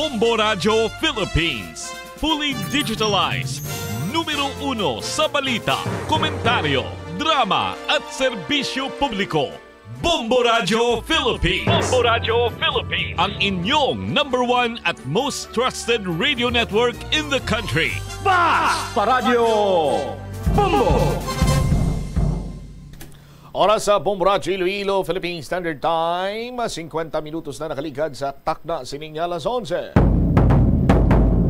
Bombo Radio Philippines. Fully digitalized. Numero 1 sa balita, komentaryo, drama at serbisyo publiko. Bombo Radio Philippines. Bombo Radio Philippines. Ang inyong number 1 at most trusted radio network in the country. Basta Radio Bombo! Oras sa Bombo Radio Iloilo, Philippine Standard Time. 50 minutos na nakaligad sa takna sining alas 11.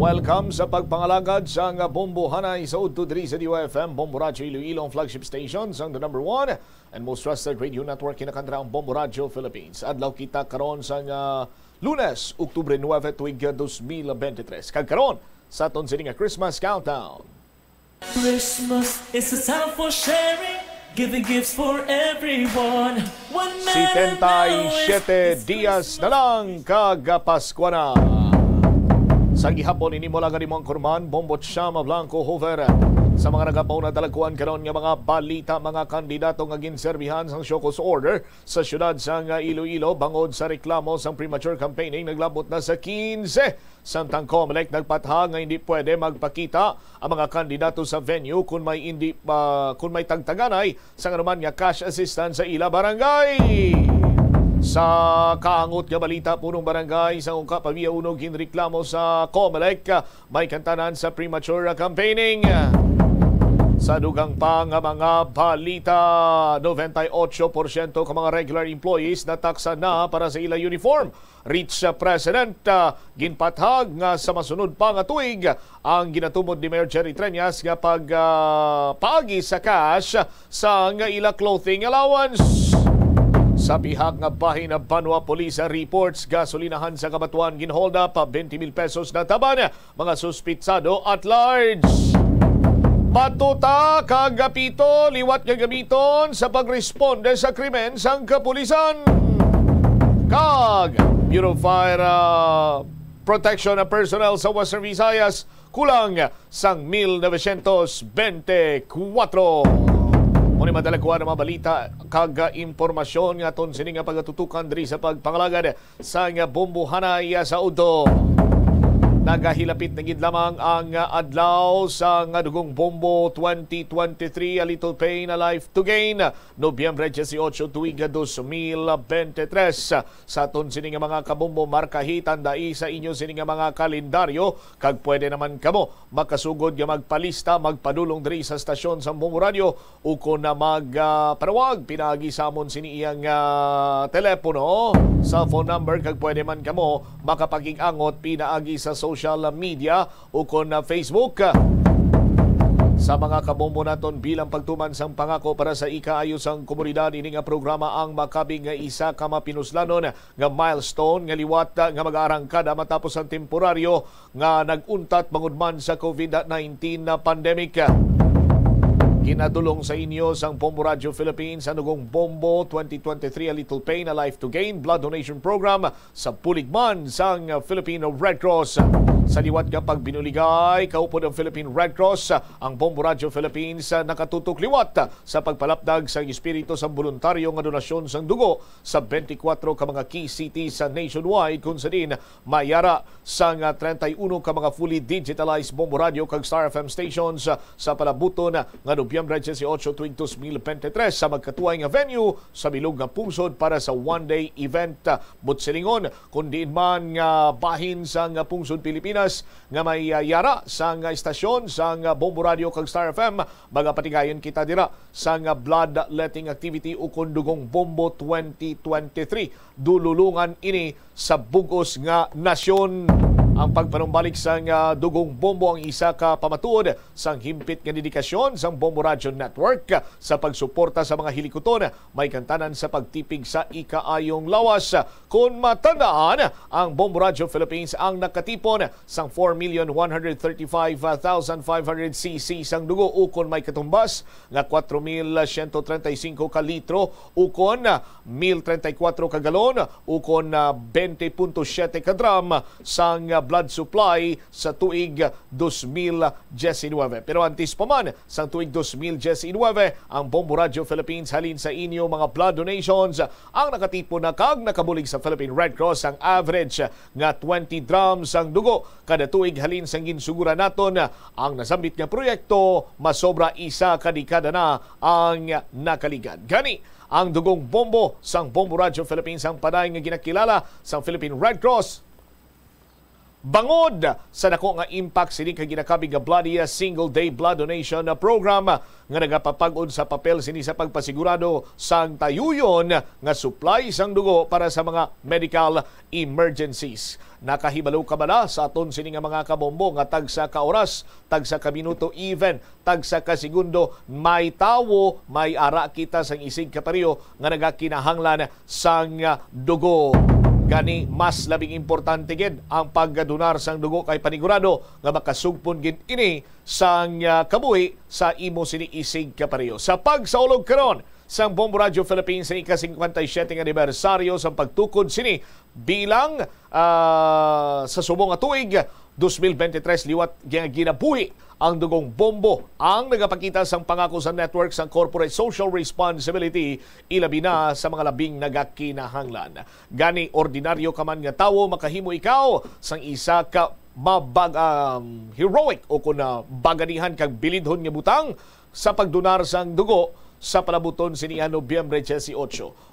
Welcome sa pagpangalagad sa Bombo Hanay sa Udto diri sa DOFM. Bombo Radio Iloilo ang flagship stations ang the number 1 and most trusted radio network kinakandra ang Bombo Radio Philippines. Adlaw kita karon sa Lunes, Oktubre 9, tuig 2023. Kagkaron sa aton sining Christmas countdown. Christmas is a time for sharing, giving gifts for everyone. 77 dias na lang kagapaskwa na. Sa gihapon ini mo lang ganimong kurman, Bombo Chama Blanco Hover. Sa mga nagapaw na dalaguan karon nga mga balita, mga kandidato nga ginserbihan sang Shoko's Order sa syudad sa Iloilo bangod sa reklamo sang premature campaigning naglabot na sa 15. Samtang COMELEC nagpatha nga hindi pwede magpakita ang mga kandidato sa venue kung may tagtaganay sa anuman nga cash assistance sa ila barangay. Sa kaangot nga balita, punong barangay sa ungka Pavia Unog ginreklamo sa COMELEC may kantanan sa premature campaigning. Sa dugang pa nga mga balita, 98% ka mga regular employees na taksa na para sa ila uniform. Reach President, ginpathag nga sa masunod pa nga tuig ang ginatumod ni Mayor Jerry Treñas nga pagpaagi sa cash sa nga ila clothing allowance. Sa bihag nga bahin na Banwa Police reports, gasolinahan sa Kabatuan ginhold up 20,000 pesos na taban mga suspitsado at large. Patuta kagapito liwat nga gamiton sa pagresponde sa krimen sang kapulisan. Kag Bureau of Fire Protection na personnel sa Western Visayas kulang sang 1924. Muni madalaguan ang mga balita kag impormasyon nga ton sini nga pagatutukan diri sa pagpangalagad sa nga Bombo Hanay sa Udto. Nagahilapit na gid lamang ang adlaw sa nga dugong Bombo 2023, A Little Pain, A Life to Gain, Nobyembre 18 tuig 2023. Sa aton sini nga mga kabombo markahitan dai sa inyo sini nga mga kalendaryo kag pwede naman kamo makasugod nga magpalista magpadulong diri sa stasyon sa Bombo Radio uko na magpanawag pinagi samon sini iyang telepono sa phone number kag pwede man kamo makapaging-angot pinaagi sa social media o kon na Facebook. Sa mga kabombo naton bilang pagtuman sang pangako para sa ikaayos ang komunidad, ini nga programa ang makabing nga isa ka mapinuslanon nga milestone nga liwat nga mag-aarangkada matapos ang temporaryo nga naguntat bangod sa COVID-19 na pandemic. Kinadulong sa inyo sang Bombo Radio Philippines ang dugong Bombo 2023, A Little Pain, A Life to Gain blood donation program sa puligman sang Filipino Red Cross. Sa liwat nga pagbinuligay kaupod ang Philippine Red Cross, ang Bombo Radio Philippines nakatutok liwat sa pagpalapdag sa espiritu sa voluntaryo nga donasyon sang dugo sa 24 ka mga key cities sa nationwide kung sa din mayara sang 31 ka mga fully digitalized Bombo Radio kag Star FM stations sa palabuton nga Nobyembre 18 tuig 2023 sa magkatuway nga venue sa bilog nga pungsod para sa one-day event Butselingon kundi man nga bahin sa nga pungsod Pilipinas nga may yara sa nga istasyon sa nga Bombo Radio kag Star FM magapatigayon kita dira sa nga bloodletting activity o kundugong Bombo 2023 dululungan ini sa bugos nga nasyon. Ang pagpanumbalik sang dugong Bombo ang isa ka pamatuod sang himpit nga dedikasyon sang Bombo Radio Network sa pagsuporta sa mga hilikoton may kantanan sa pagtipig sa ikaayong lawas. Kung matandaan, ang Bombo Radio Philippines ang nakatipon sang 4,135,500 cc sang dugo ukon may katumbas nga 4,135 ka litro ukon 1,034 ka galon ukon 20.7 ka drum sang blood supply sa tuig 2019. Pero antes pa man sa tuig 2019, ang Bombo Radio Philippines halin sa inyo mga blood donations ang nakatipo na kag nakabulig sa Philippine Red Cross ang average nga 20 drums ang dugo kada tuig halin sa ginsugura naton. Ang nasambit nga proyekto masobra isa kadikada na ang nakaligad. Gani ang dugong bombo sang Bombo Radio Philippines ang panay nga ginakilala sa Philippine Red Cross. Bangod sa dako nga impact sini kay ginakabig nga Bloody Single Day Blood Donation Program nga nagapapag-on sa papel sini sa pagpasigurado sang tayuyon nga supply sang dugo para sa mga medical emergencies. Nakahibalo ka bala sa aton sini nga mga kabombo nga tag sa ka oras, tag sa ka minuto even, tag sa ka segundo may tawo, may ara kita sang isig kaparyo nga nagakinahanglan sang dugo. Gani mas labing importante gid ang paggadonar sang dugo kay panigurado nga makasugpon gid ini sang kabuhi sa imo sini isig kapareho. Sa pagsaulog karon sang Bombo Radio Philippines sa ika-57 anibersaryo sa pagtukod sini bilang sa subong nga tuig 2023 liwat ginabuhi ang dugong bombo ang nagapakita sang pangako sa network sang corporate social responsibility ilabi na sa mga labing nagakinahanglan. Gani ordinaryo ka man nga tawo makahimo ikaw sang isa ka heroic o kuna baganihan kag bilidhon nga butang sa pagdonar sang dugo sa palabuton sini Nobyembre 18.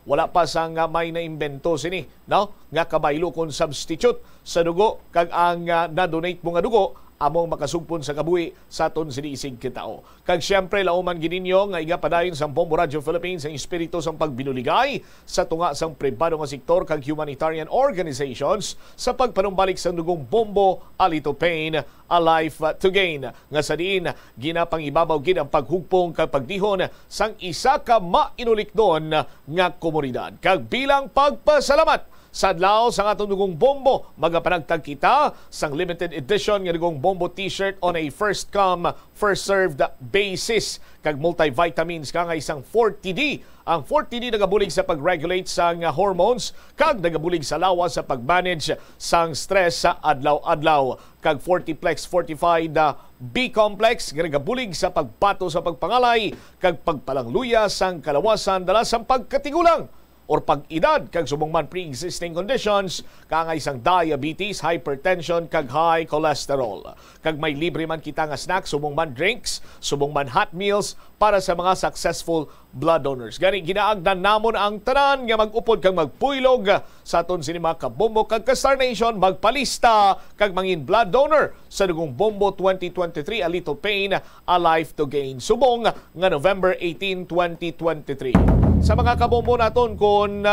Wala pa sang may naimbento sini, no? Nga kabaylo kon substitute sa dugo kag ang na-donate mo nga dugo among makasugpon sa kabuhi sa aton siniisig kitao. Kag siyempre lauman gininyo nga igapadayon sa Bombo Radio Philippines ang espiritu sang pagbinuligay sa tunga sang pribado nga sektor kag humanitarian organizations sa pagpanumbalik sa dugong bombo A Little Pain, A Life to Gain. Nga sa diin, ginapangibabaw gid ang paghugpong kag pagdihon sang isa ka mainulikdon nga komunidad. Kag bilang pagpasalamat sa adlaw sa atong dugong bombo, magapanagtag kita sang limited edition nga dugong bombo t-shirt on a first come, first served basis. Kag multivitamins ka nga isang 40D. Ang 40D nagabulig sa pag-regulate sang hormones, kag nagabulig sa lawas sa pag-manage sang stress sa adlaw-adlaw. Kag 40plex fortified B-complex nga nagabulig sa pagpato sa pagpangalay, kag pagpalangluya sang kalawasan dala sang pagkatigulang or pag-edad kag subong man pre-existing conditions kangay isang diabetes, hypertension kag high cholesterol. Kag may libre man kita nga snacks, subong man drinks, subong man hot meals para sa mga successful blood donors. Gani ginaagdan namon ang tanan nga mag-upod kag magpuylog sa aton sini mga kabombo kag ka-Star Nation magpalista kag mangin blood donor sa dugong bombo 2023 A Little Pain, A Life to Gain. Subong nga November 18, 2023. Sa mga kabombo naton kung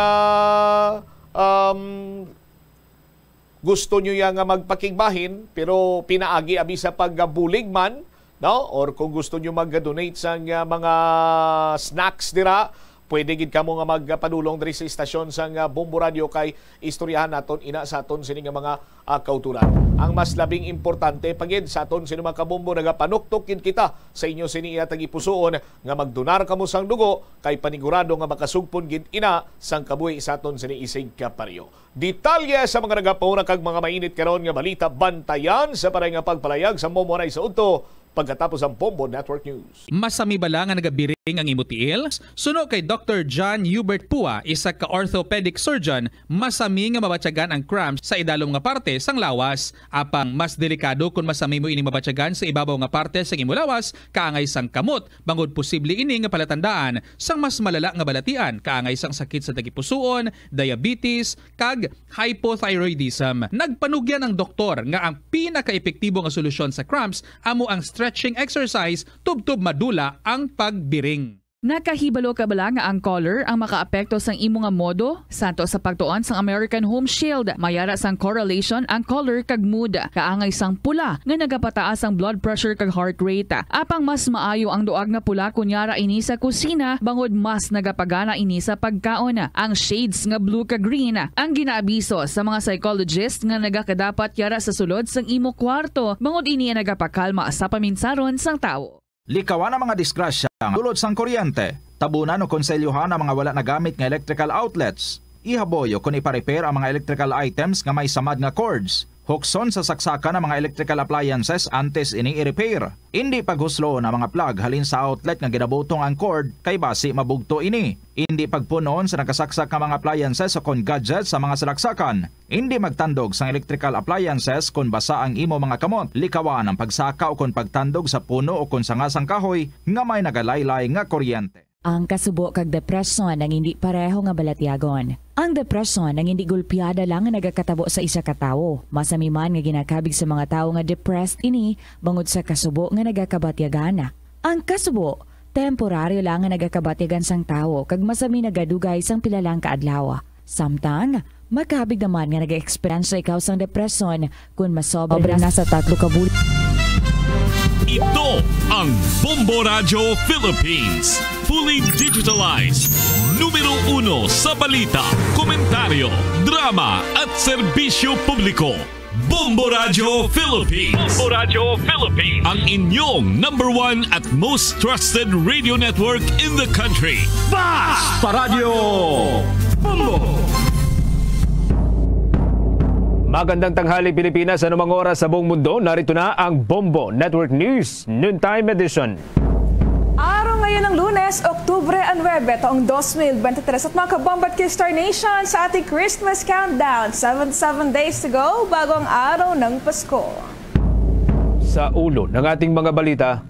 gusto nyo nga magpakigbahin pero pinaagi abi sa pagbulig man, no? Or kung gusto nyo mag-donate sa mga snacks dira, pwede gid kamo nga magpadulong diri sa istasyon sa Bombo Radio kay istoryahan naton ina sa aton sini nga mga kauturan. Ang mas labing importante pagid sa aton sini mga kabombo nagapanuktok kita sa inyo sini tag ipusoon nga magdonar kamo sang dugo kay panigurado nga makasugpon gid ina sang kabuhi sa aton sini isig kaparyo. Detalye sa mga nagapauna kag mga mainit karon nga balita bantayan sa paray nga pagpalayag sa Momoray sa Udto pagkatapos ang Bombo Network News. Masami bala nga nagabiring ang imutiil? Suno kay Dr. John Hubert Pua, isa ka orthopedic surgeon, masami nga mabatyagan ang cramps sa idalom nga parte sang lawas. Apang mas delikado kung masami mo ini mabatyagan sa ibabaw nga parte sang imo lawas, kaangay sang kamot, bangod posible ini nga palatandaan sang mas malala nga balatian, kaangay sang sakit sa tagipusoon, diabetes, kag hypothyroidism. Nagpanugyan ang doktor nga ang pinaka-epektibo nga solusyon sa cramps amo ang stretching exercise tubtub madula ang pagbiring. Nakahibalo ka bala nga ang color ang makaapekto sang imo nga modo? Santo sa pagtuon sang American Home Shield, mayara sang correlation ang color kag mood. Kaangay sang pula nga nagapataas ang blood pressure kag heart rate. Apang mas maayo ang duag nga pula kunyara ini sa kusina, bangod mas nagapagana ini sa pagkaon. Ang shades nga blue kag green ang ginaabiso sa mga psychologist nga nagakadapat yara sa sulod sang imo kwarto, bangod ini nagapakalma sa paminsaron sang tawo. Likawan ang mga disgrasya dulot sang kuryente. Tabunan o konselyuhan ang mga wala nagamit nga electrical outlets. Ihaboyo kung ipa-repair ang mga electrical items nga may samad nga cords. Hukson sa saksakan ng mga electrical appliances antes ini i-repair. Hindi paghuslo na mga plug halin sa outlet nga ginabutong ang cord kay basi mabugto ini. Hindi pagpunon sa nakasaksak nga mga appliances o kon gadgets sa mga salaksakan. Hindi magtandog sa electrical appliances kung basa ang imo mga kamot. Likawan ang pagsaka o kon pagtandog sa puno o kon sangasang kahoy nga may nagalaylay nga kuryente. Ang kasubo kag depresyon ang hindi pareho nga balatyagon. Ang depresyon ang hindi gulpiyada lang nga nagakatabo sa isa ka tawo. Masami man nga ginakabig sa mga tawo nga depressed ini bangod sa kasubo nga nagakabatyagan. Ang kasubo temporaryo lang nga nagakabatyagan sang tawo kag masami nagadugay sang pila lang ka adlaw. Samtang makabig naman nga naga-experience ikaw sang depresyon kung masobra na sa 3 ka bulan. Ito ang Bombo Radio Philippines. Fully digitalized. Numero 1 sa balita, komentaryo, drama at serbisyo publiko. Bombo Radio Philippines. Bombo Radio Philippines. Ang inyong #1 at most trusted radio network in the country. Basta Radio Bombo! Magandang tanghali Pilipinas, anumang oras sa buong mundo, narito na ang Bombo Network News Noontime Edition. Araw ngayon ng Lunes, Oktubre 9, taong 2023 at mga kabombat Star Nation sa ating Christmas countdown. 77 days to go bago ang araw ng Pasko. Sa ulo ng ating mga balita,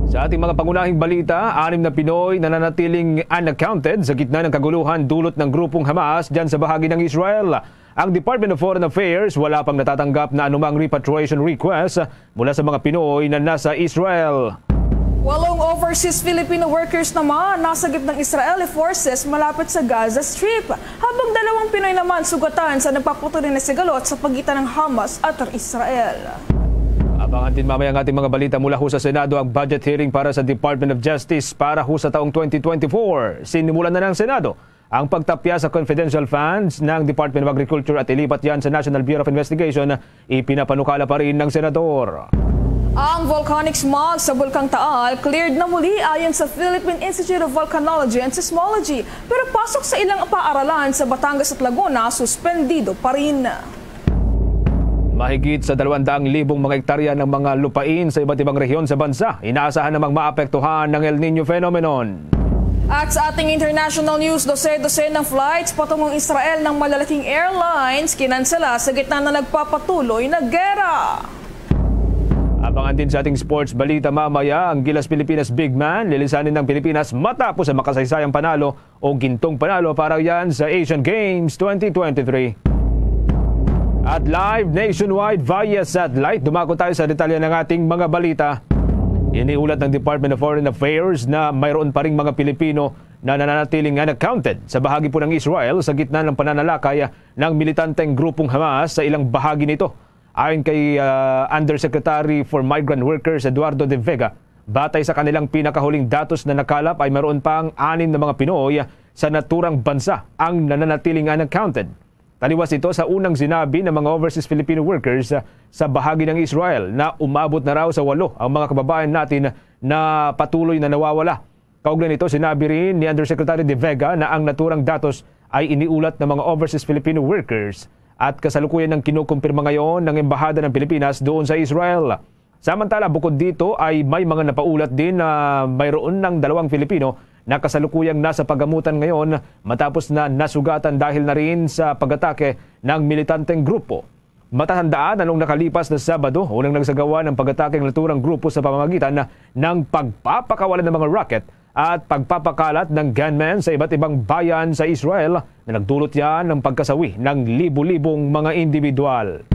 sa ating mga pangunahing balita, 6 na Pinoy na nanatiling unaccounted sa gitna ng kaguluhan dulot ng grupong Hamas dyan sa bahagi ng Israel. Ang Department of Foreign Affairs wala pang natatanggap na anumang repatriation request mula sa mga Pinoy na nasa Israel. 8 overseas Filipino workers naman nasagip ng Israeli forces malapit sa Gaza Strip, habang 2 Pinoy naman sugatan sa nagpaputuloy na sigalot sa pagitan ng Hamas at Israel. Abangan din mamaya ang ating mga balita mula ho sa Senado ang budget hearing para sa Department of Justice para ho sa taong 2024. Sinimulan na ng Senado ang pagtapya sa confidential funds ng Department of Agriculture at ilipat yan sa National Bureau of Investigation, ipinapanukala pa rin ng Senador. Ang volcanic smog sa Bulkang Taal cleared na muli ayon sa Philippine Institute of Volcanology and Seismology, pero pasok sa ilang paaralan sa Batangas at Laguna, suspendido pa rin. Mahigit sa 200,000 mga hektarya ng mga lupain sa iba't ibang rehiyon sa bansa, inaasahan namang maapektuhan ng El Nino phenomenon. At sa ating international news, dose-dose ng flights patungong Israel ng malalaking airlines kinansela sa gitna na nagpapatuloy na gera. Abangan din sa ating sports balita mamaya ang Gilas Pilipinas Big Man lilisanin ng Pilipinas matapos ang makasaysayang panalo o gintong panalo para yan sa Asian Games 2023. At live nationwide via satellite, dumako tayo sa detalye ng ating mga balita. Iniulat ng Department of Foreign Affairs na mayroon pa ring mga Pilipino na nananatiling unaccounted sa bahagi po ng Israel sa gitna ng pananalakay ng militanteng grupong Hamas sa ilang bahagi nito. Ayon kay Undersecretary for Migrant Workers Eduardo De Vega, batay sa kanilang pinakahuling datos na nakalap ay mayroon pang 6 na mga Pinoy sa naturang bansa ang nananatiling unaccounted. Taliwas ito sa unang sinabi ng mga overseas Filipino workers sa bahagi ng Israel na umabot na raw sa 8 ang mga kababayan natin na patuloy na nawawala. Kaugnay nito, sinabi rin ni Undersecretary De Vega na ang naturang datos ay iniulat ng mga overseas Filipino workers at kasalukuyan ng kinukumpirma ngayon ng Embahada ng Pilipinas doon sa Israel. Samantala, bukod dito ay may mga napaulat din na mayroon ng 2 Filipino na kasalukuyang nasa paggamutan ngayon matapos na nasugatan dahil na rin sa pag-atake ng militanteng grupo. Matatandaan na noong nakalipas na Sabado, unang nagsagawa ng pag-atake ng naturang grupo sa pamamagitan ng pagpapakawalan ng mga rocket at pagpapakalat ng gunmen sa iba't ibang bayan sa Israel na nagdulot yan ng pagkasawi ng libu-libong mga individual.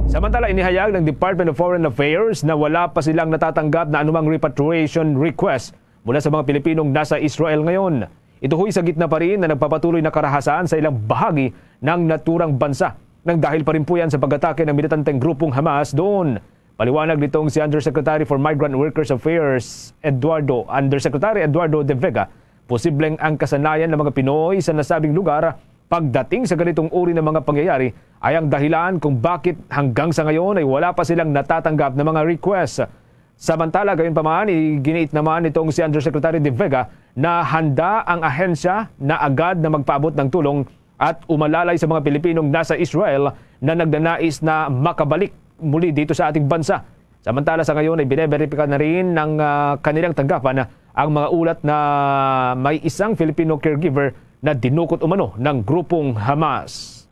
Samantala, inihayag ng Department of Foreign Affairs na wala pa silang natatanggap na anumang repatriation request mula sa mga Pilipinong nasa Israel ngayon. Ito ho'y sa gitna pa rin na nagpapatuloy na karahasan sa ilang bahagi ng naturang bansa nang dahil pa rin po yan sa pag-atake ng militanteng grupong Hamas doon. Paliwanag nitong si Undersecretary for Migrant Workers Affairs Undersecretary Eduardo De Vega, posibleng ang kasanayan ng mga Pinoy sa nasabing lugar pagdating sa ganitong uri ng mga pangyayari ay ang dahilan kung bakit hanggang sa ngayon ay wala pa silang natatanggap na mga request. Samantala, gayon pa man, iginiit naman itong si Undersecretary De Vega na handa ang ahensya na agad na magpaabot ng tulong at umalalay sa mga Pilipinong nasa Israel na nagnanais na makabalik muli dito sa ating bansa. Samantala sa ngayon ay bineberipika na rin ng kanilang tanggapan ang mga ulat na may isang Filipino caregiver na dinukot umano ng grupong Hamas.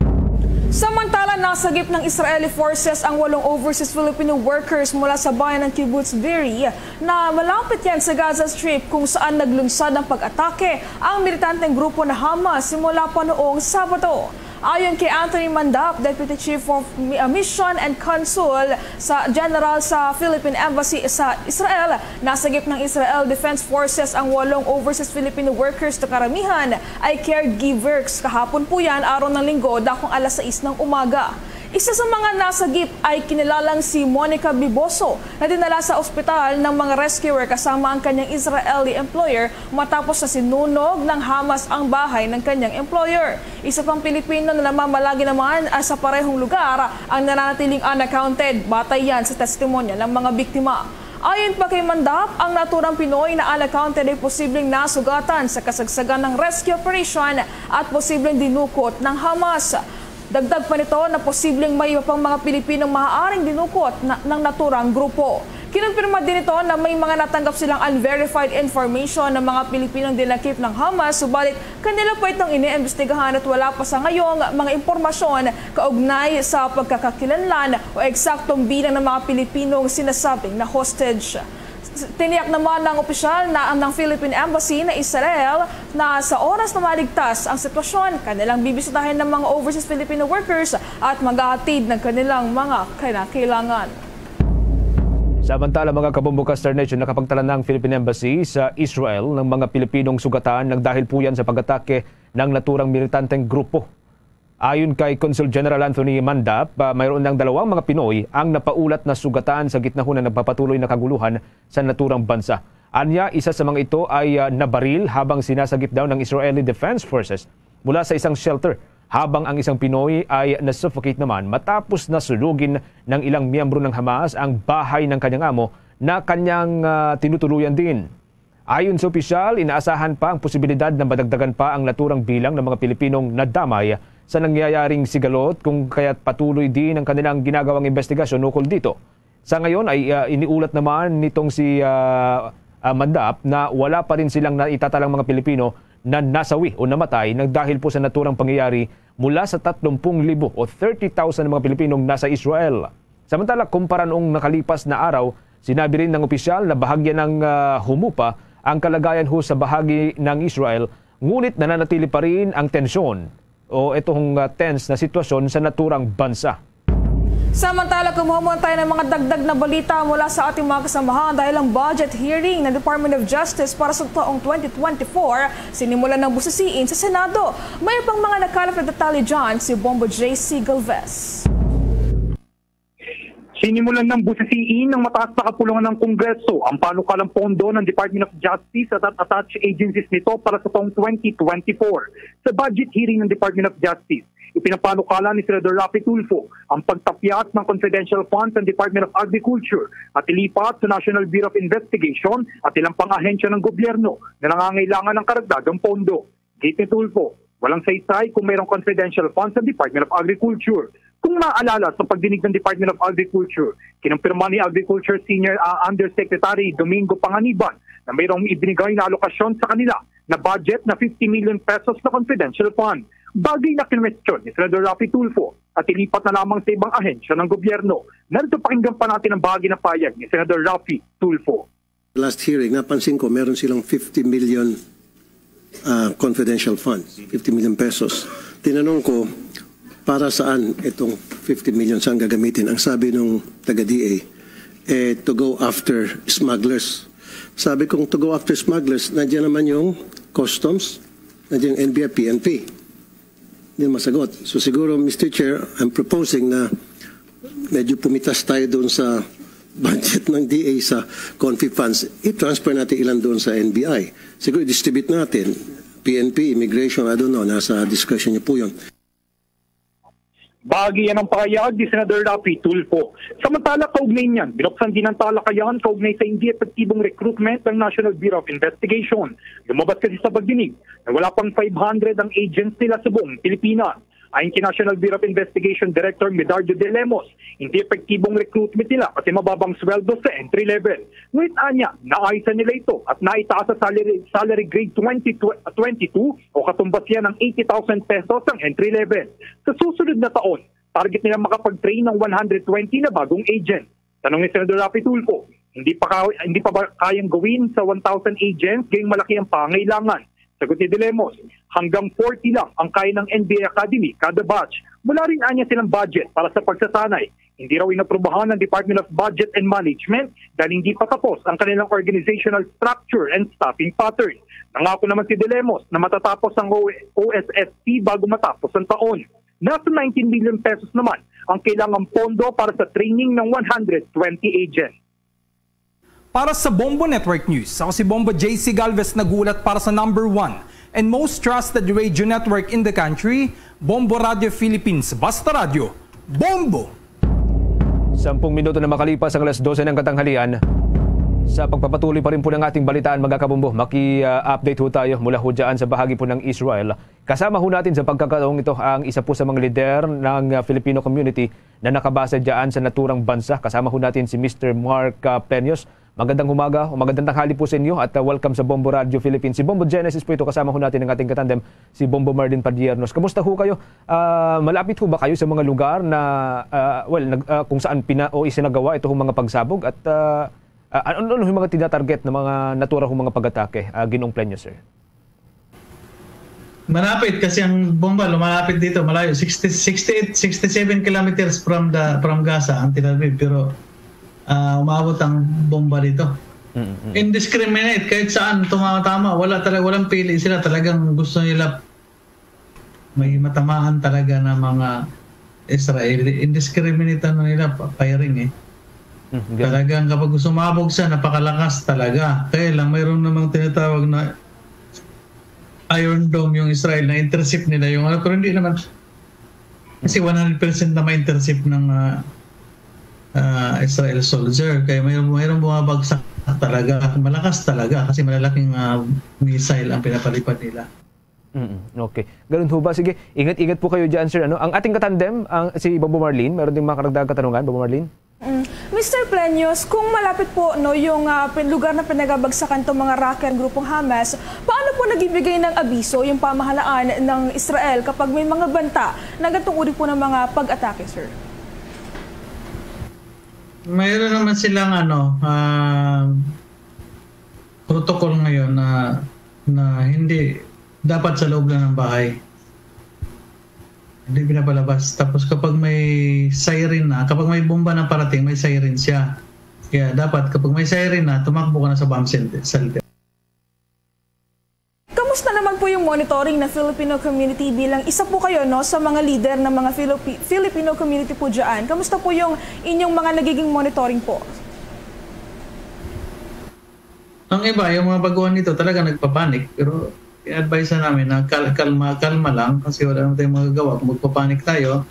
Samantala, nasagip ng Israeli forces ang 8 overseas Filipino workers mula sa bayan ng Kibbutz Be'eri na malapit yan sa Gaza Strip kung saan naglunsad ng pag-atake ang militanteng grupo na Hamas simula pa noong Sabado. Ayon kay Anthony Mandap, Deputy Chief of Mission and Consul sa General sa Philippine Embassy sa Israel, nasagip ng Israel Defense Forces ang 8 overseas Filipino workers na karamihan ay caregivers. Kahapon po yan, araw ng linggo, dakong alas 6 ng umaga. Isa sa mga nasagip ay kinilalang si Monica Biboso na dinala sa ospital ng mga rescuer kasama ang kanyang Israeli employer matapos na sinunog ng Hamas ang bahay ng kanyang employer. Isa pang Pilipino na namamalagi naman sa parehong lugar ang nananatiling unaccounted. Batay yan sa testimonya ng mga biktima. Ayon pa kay Mandap, ang naturang Pinoy na unaccounted ay posibleng nasugatan sa kasagsagan ng rescue operation at posibleng dinukot ng Hamas. Dagdag pa nito na posibleng may iba pang mga Pilipinong maaaring dinukot ng naturang grupo. Kinumpirma din ito na may mga natanggap silang unverified information ng mga Pilipinong dinakip ng Hamas, subalit kanila pa itong iniimbestigahan at wala pa sa ngayong mga impormasyon kaugnay sa pagkakakilanlan o eksaktong bilang ng mga Pilipinong sinasabing na hostage. Tiniyak naman ng opisyal na ng Philippine Embassy na Israel na sa oras na maligtas ang sitwasyon, kanilang bibisitahin ng mga overseas Filipino workers at maghahatid ng kanilang mga kinakailangan. Samantala mga kabomboka Star Nation, nakapagtala ng Philippine Embassy sa Israel ng mga Pilipinong sugatan ng dahil po yan sa pag-atake ng naturang militanteng grupo. Ayon kay Consul General Anthony Mandap, mayroon ng 2 mga Pinoy ang napaulat na sugatan sa gitna ng nagpapatuloy na kaguluhan sa naturang bansa. Anya, isa sa mga ito ay nabaril habang sinasagip daw ng Israeli Defense Forces mula sa isang shelter, habang ang isang Pinoy ay nasuffocate naman matapos na sulugin ng ilang miyembro ng Hamas ang bahay ng kanyang amo na kanyang tinutuluyan din. Ayon sa opisyal, inaasahan pa ang posibilidad na madagdagan pa ang naturang bilang ng mga Pilipinong nadamay sa nangyayaring sigalot, kung kaya't patuloy din ang kanilang ginagawang investigasyon ukol dito. Sa ngayon ay iniulat naman nitong si Mandap na wala pa rin silang naitatalang mga Pilipino na nasawi o namatay ng dahil po sa naturang pangyayari mula sa 30,000 o 30,000 mga Pilipinong nasa Israel. Samantala, kumpara noong nakalipas na araw, sinabi rin ng opisyal na bahagya ng humupa ang kalagayan ho sa bahagi ng Israel, ngunit nananatili pa rin ang tensyon o itong tense na sitwasyon sa naturang bansa. Samantala, kumuha muna tayo ng mga dagdag na balita mula sa ating mga kasamahan dahil ang budget hearing ng Department of Justice para sa taong 2024 sinimulan ng busisiin sa Senado. May pang mga nakalap na detalye dyan si Bombo JC Galvez. Sinimulan ng busisiin ng mataas na kapulungan ng Kongreso ang panukalang pondo ng Department of Justice at attached agencies nito para sa taong 2024. Sa budget hearing ng Department of Justice, ipinapanukala ni Senador Rafi Tulfo ang pagtapyas ng confidential funds ng Department of Agriculture at ilipat sa National Bureau of Investigation at ilang pang-ahensya ng gobyerno na nangangailangan ng karagdagang pondo. Gate ni Tulfo, walang saysay kung mayroong confidential funds sa Department of Agriculture. Kung naalala sa pagdinig ng Department of Agriculture, kinumpirma ni Agriculture Senior Undersecretary Domingo Panganiban na mayroong ibinigay na alokasyon sa kanila na budget na 50 million pesos na confidential fund. Bagay na kinwestiyon ni Senador Rafi Tulfo at ilipat na lamang sa ibang ahensya ng gobyerno. Narito pakinggan pa natin ang bahagi na payag ni Senador Rafi Tulfo. Last hearing, napansin ko meron silang 50 million confidential funds, 50 million pesos. Tinanong ko, para saan itong 50 million, saan gagamitin? Ang sabi nung taga-DA, to go after smugglers. Sabi kong to go after smugglers, nandiyan naman yung customs, nandiyan yung NBI, PNP. Hindi masagot. So siguro, Mr. Chair, I'm proposing na medyo pumitas tayo doon sa budget ng DA sa confi funds. I-transfer natin ilan doon sa NBI. Siguro, distribute natin. PNP, immigration, I don't know, nasa discussion niyo po yun. Bahagi yan ang pahayag ni Senador Raffy Tulfo. Samantala, kaugnay niyan, binuksan din ang talakayan kaugnay sa hindi epektibong recruitment ng National Bureau of Investigation. Lumabas kasi sa pagdinig na wala pang 500 ang agents nila sa buong Pilipinas. Ayon kay National Bureau of Investigation Director Medardo De Lemos, hindi epektibong recruitment nila kasi mababang sweldo sa entry level. Ngunit anya, naayusan nila ito at naitaas sa salary grade 22 o katumbas yan ng 80,000 pesos ang entry level. Sa susunod na taon, target nila makapag-train ng 120 na bagong agent. Tanong ni Senador Raffy Tulfo, hindi pa ba kayang gawin sa 1,000 agents gayong malaki ang pangailangan? Sagot ni De Lemos, hanggang 40 lang ang kaya ng NBA Academy kada batch. Wala rin anya silang budget para sa pagsasanay. Hindi raw inaprubahan ng Department of Budget and Management dahil hindi pa tapos ang kanilang organizational structure and staffing pattern. Nangako naman si De Lemos na matatapos ang OSSP bago matapos ang taon. Nasa 19 million pesos naman ang kailangang pondo para sa training ng 120 agents. Para sa Bombo Network News, ako si Bombo JC Galvez nagulat para sa number 1 and most trusted radio network in the country, Bombo Radio Philippines. Basta Radio, Bombo! 10 minuto na makalipas ang alas 12 ng katanghalian. Sa pagpapatuloy pa rin po ng ating balitaan, mga kabombo, maki-update ho tayo mula ho dyan sa bahagi po ng Israel. Kasama ho natin sa pagkakataong ito ang isa po sa mga lider ng Filipino community na nakabase dyan sa naturang bansa. Kasama ho natin si Mr. Mark Peños. Magandang umaga o magandang tanghali po sa inyo at welcome sa Bombo Radio Philippines. Si Bombo Genesis po ito, kasama ho natin ng ating katandem, si Bombo Marlin Padiernos. Kamusta ho kayo? Malapit ho ba kayo sa mga lugar na kung saan isinagawa ito mga pagsabog at ano yung mga tinatarget na mga natura ho mga pag-atake? Ginoong Peños, sir. Malapit kasi ang bomba lumalapit dito, malayo, 67 kilometers from Gaza ang Tel Aviv, pero umabot ang bomba dito. Indiscriminate, kahit saan tumatama, walang pili sila, talagang gusto nila may matamaan talaga na mga Israeli. Indiscriminate nila firing Talagang kapag gusto mabog siya, napakalakas talaga. Kaya lang mayroon namang tinatawag na Iron Dome yung Israel na intercept nila yung pero hindi naman kasi 100% na ma-intercept ng Israel soldier. Kaya mayroong bumabagsak talaga. Malakas talaga kasi malalaking missile ang pinapalipad nila. Okay. Ganun ho ba? Sige, ingat-ingat po kayo dyan, sir. Ang ating katandem, si Bombo Marlin, meron ding mga karagdagang katanungan, Bombo Marlin? Mr. Peños, kung malapit po yung lugar na pinagabagsakan itong mga rocker grupong Hamas, paano po nagibigay ng abiso yung pamahalaan ng Israel kapag may mga banta na ganitong uri po ng mga pag-atake, sir? Mayroon naman silang protocol ngayon na hindi dapat sa loob lang ng bahay. Hindi pinapalabas. Tapos kapag may siren na, kapag may bomba na parating, may siren siya. Kaya dapat kapag may siren na, tumakbo ka na sa bomb shelter. Kamusta naman po yung monitoring ng Filipino community bilang isa po kayo sa mga leader ng mga Filipino community po dyan? Kamusta po yung inyong mga nagiging monitoring po? Ang iba, yung mga baguhan nito talaga nagpapanik. Pero i-advise na namin na kalma lang kasi wala naman tayong magagawa kung magpapanik tayo.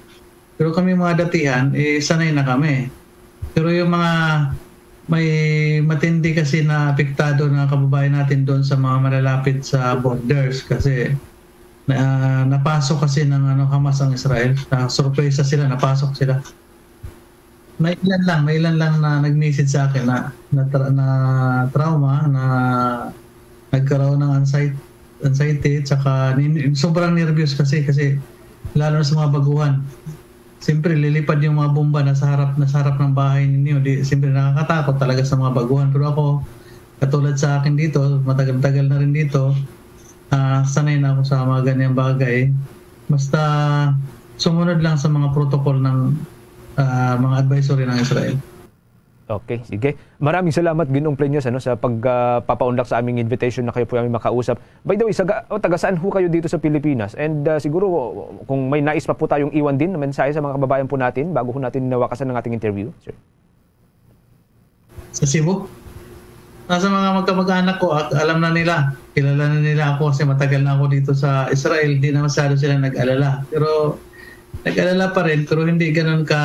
Pero kami mga datihan, sanay na kami. Pero yung mga may matindi kasi na apektado na kababayan natin doon sa mga malalapit sa borders kasi napasok kasi ng Hamas ang Israel. Surpresa sila, napasok sila. May ilan lang na nag-message sa akin na trauma, na nagkaroon ng anxiety, tsaka sobrang nervous kasi lalo na sa mga baguhan. Siyempre lilipad yung mga bomba na sa harap ng bahay ninyo. Siyempre nakakatakot talaga sa mga baguhan. Pero ako, katulad sa akin dito, matagal-tagal na rin dito, sanay na ako sa mga ganyang bagay. Basta sumunod lang sa mga protocol ng mga advisory ng Israel. Okay, sige. Maraming salamat, Ginoong Peños, sa pagpapaunlak sa aming invitation na kayo po aming makausap. By the way, taga saan ho kayo dito sa Pilipinas? And siguro kung may nais pa po tayong iwan din na mensahe sa mga kababayan po natin bago ho natin nawakasan ng ating interview, sir. Sa Cebu? Nasa mga magkamag-anak ko, alam na nila. Kilala na nila ako kasi matagal na ako dito sa Israel. Di na masyado sila nag-alala. Pero nag-alala pa rin, pero hindi ganun ka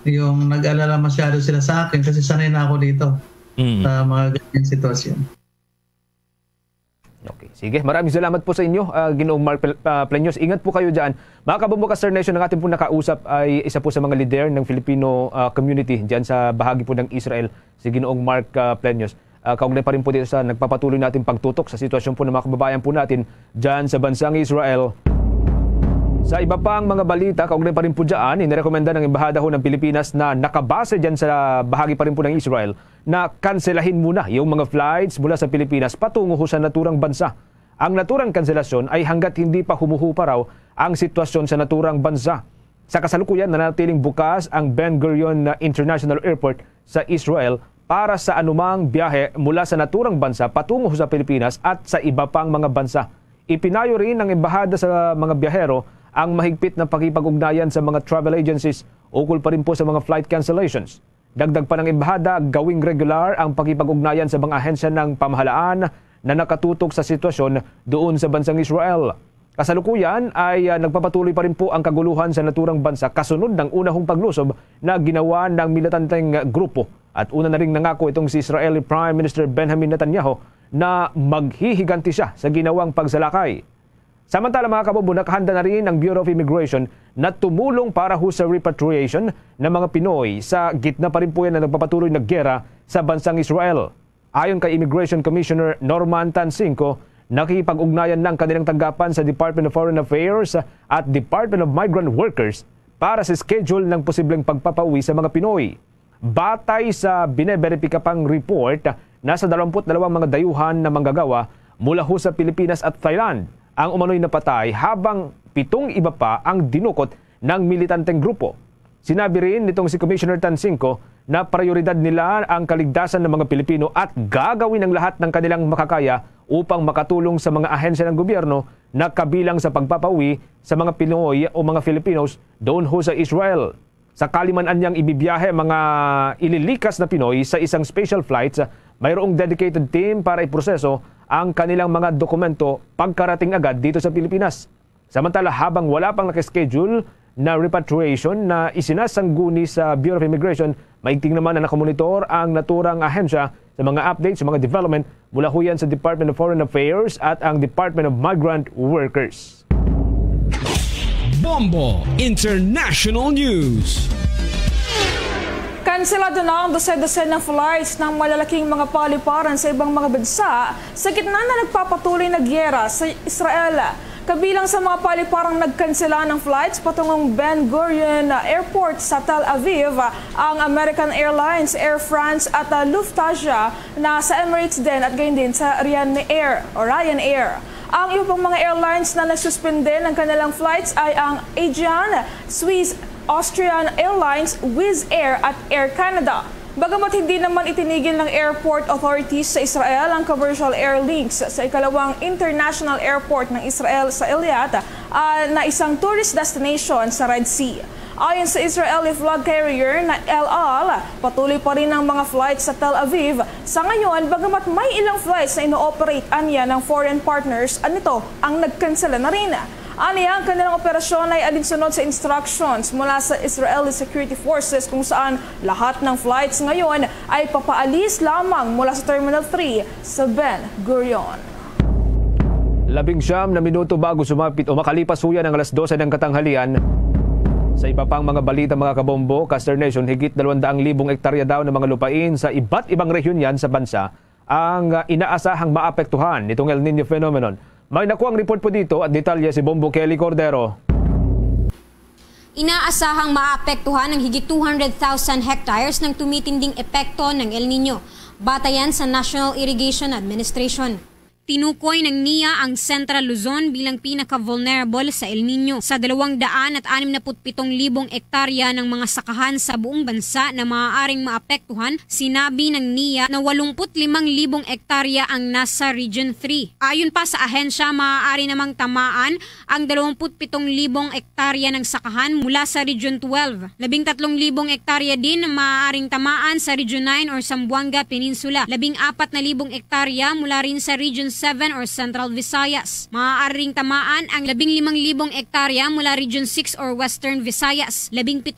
yung nag-alala masyado sila sa akin kasi sanay na ako dito sa mga ganyan sitwasyon. Okay. Sige, maraming salamat po sa inyo, Ginoong Mark Pleños. Ingat po kayo dyan. Mga kabombo ka Star Nation, ang ating po nakausap ay isa po sa mga leader ng Filipino community dyan sa bahagi po ng Israel, si Ginoong Mark Pleños. Kaugnay pa rin po dito sa nagpapatuloy natin pagtutok sa sitwasyon po ng mga kababayan po natin dyan sa bansang Israel. Sa iba pang mga balita, kaugnay pa rin po dyan, inirekomenda ng Embahada ho ng Pilipinas na nakabase dyan sa bahagi pa rin po ng Israel na kanselahin muna yung mga flights mula sa Pilipinas patungo ho sa naturang bansa. Ang naturang kanselasyon ay hanggat hindi pa humuhupa raw ang sitwasyon sa naturang bansa. Sa kasalukuyan, nanatiling bukas ang Ben Gurion International Airport sa Israel para sa anumang biyahe mula sa naturang bansa patungo sa Pilipinas at sa iba pang mga bansa. Ipinayo rin ng Embahada sa mga biyahero ang mahigpit na pakipag-ugnayan sa mga travel agencies ukol pa rin po sa mga flight cancellations. Dagdag pa ng Embahada, gawing regular ang pakipag-ugnayan sa mga ahensya ng pamahalaan na nakatutok sa sitwasyon doon sa bansang Israel. Kasalukuyan ay nagpapatuloy pa rin po ang kaguluhan sa naturang bansa kasunod ng unahong paglusob na ginawa ng militanteng grupo. At una na rin nangako itong si Israeli Prime Minister Benjamin Netanyahu na maghihiganti siya sa ginawang pagsalakay. Samantala mga kabombo, nakahanda na rin ang Bureau of Immigration na tumulong para ho sa repatriation ng mga Pinoy sa gitna pa rin po yan na nagpapatuloy na giyera sa bansang Israel. Ayon kay Immigration Commissioner Norman Tansinko, nakikipag-ugnayan ng kanilang tanggapan sa Department of Foreign Affairs at Department of Migrant Workers para sa schedule ng posibleng pagpapauwi sa mga Pinoy. Batay sa bineberipika pang report, nasa 22 mga dayuhan na manggagawa mula ho sa Pilipinas at Thailand ang umano'y napatay habang 7 iba pa ang dinukot ng militanteng grupo. Sinabi rin nitong si Commissioner Tansinko na prioridad nila ang kaligtasan ng mga Pilipino at gagawin ang lahat ng kanilang makakaya upang makatulong sa mga ahensya ng gobyerno na kabilang sa pagpapauwi sa mga Pinoy o mga Filipinos doon ho sa Israel. Sakali man anyang ibibiyahe mga ililikas na Pinoy sa isang special flights, mayroong dedicated team para iproseso ang kanilang mga dokumento pagkarating agad dito sa Pilipinas. Samantala, habang wala pang nakaschedule na repatriation na isinasangguni sa Bureau of Immigration, maigting naman na nakamonitor ang naturang ahensya sa mga updates, sa mga development mula ho yan sa Department of Foreign Affairs at ang Department of Migrant Workers. Bombo International News. Kanselado na ang dose-dose ng flights ng malalaking mga paliparan sa ibang mga bansa sa gitna na nagpapatuloy na giyera sa Israel. Kabilang sa mga paliparang nagkansela ng flights patungong Ben Gurion Airport sa Tel Aviv, ang American Airlines, Air France at Lufthansa na sa Emirates din at gayon din sa Ryanair. Ang iba pang mga airlines na nasuspende ng kanilang flights ay ang Aegean, Swiss, Austrian Airlines, Wizz Air at Air Canada. Bagamat hindi naman itinigil ng airport authorities sa Israel ang commercial air links sa ikalawang international airport ng Israel sa Eilat na isang tourist destination sa Red Sea. Ayon sa Israeli flag carrier na El Al, patuloy pa rin ang mga flights sa Tel Aviv. Sa ngayon, bagamat may ilang flights na ino-operate anya ng foreign partners, nito ang nagkansela na rin. Aniya, ang kanilang operasyon ay alinsunod sa instructions mula sa Israeli Security Forces kung saan lahat ng flights ngayon ay papaalis lamang mula sa Terminal 3 sa Ben Gurion. 19 na minuto bago sumapit o makalipas huyan ng alas 12 ng katanghalian. Sa iba pang mga balita mga kabombo, Star Nation, higit 200,000 hektarya daw ng mga lupain sa iba't ibang rehiyon yan sa bansa ang inaasahang maapektuhan nitong El Niño phenomenon. May nakuhang report po dito at detalye si Bombo Kelly Cordero. Inaasahang maapektuhan ng higit 200,000 hectares ng tumitinding epekto ng El Niño, batayan sa National Irrigation Administration. Tinukoy ng NIA ang Central Luzon bilang pinaka-vulnerable sa El Niño. Sa 267,000 hektarya ng mga sakahan sa buong bansa na maaaring maapektuhan, sinabi ng NIA na 85,000 hektarya ang nasa Region 3. Ayon pa sa ahensya, maaari namang tamaan ang 27,000 hektarya ng sakahan mula sa Region 12. 13,000 hektarya din maaaring tamaan sa Region 9 or Zamboanga Peninsula. 14,000 hektarya mula rin sa Region 7 or Central Visayas. Maaaring tamaan ang 15,000 hektarya mula Region 6 or Western Visayas, 17,000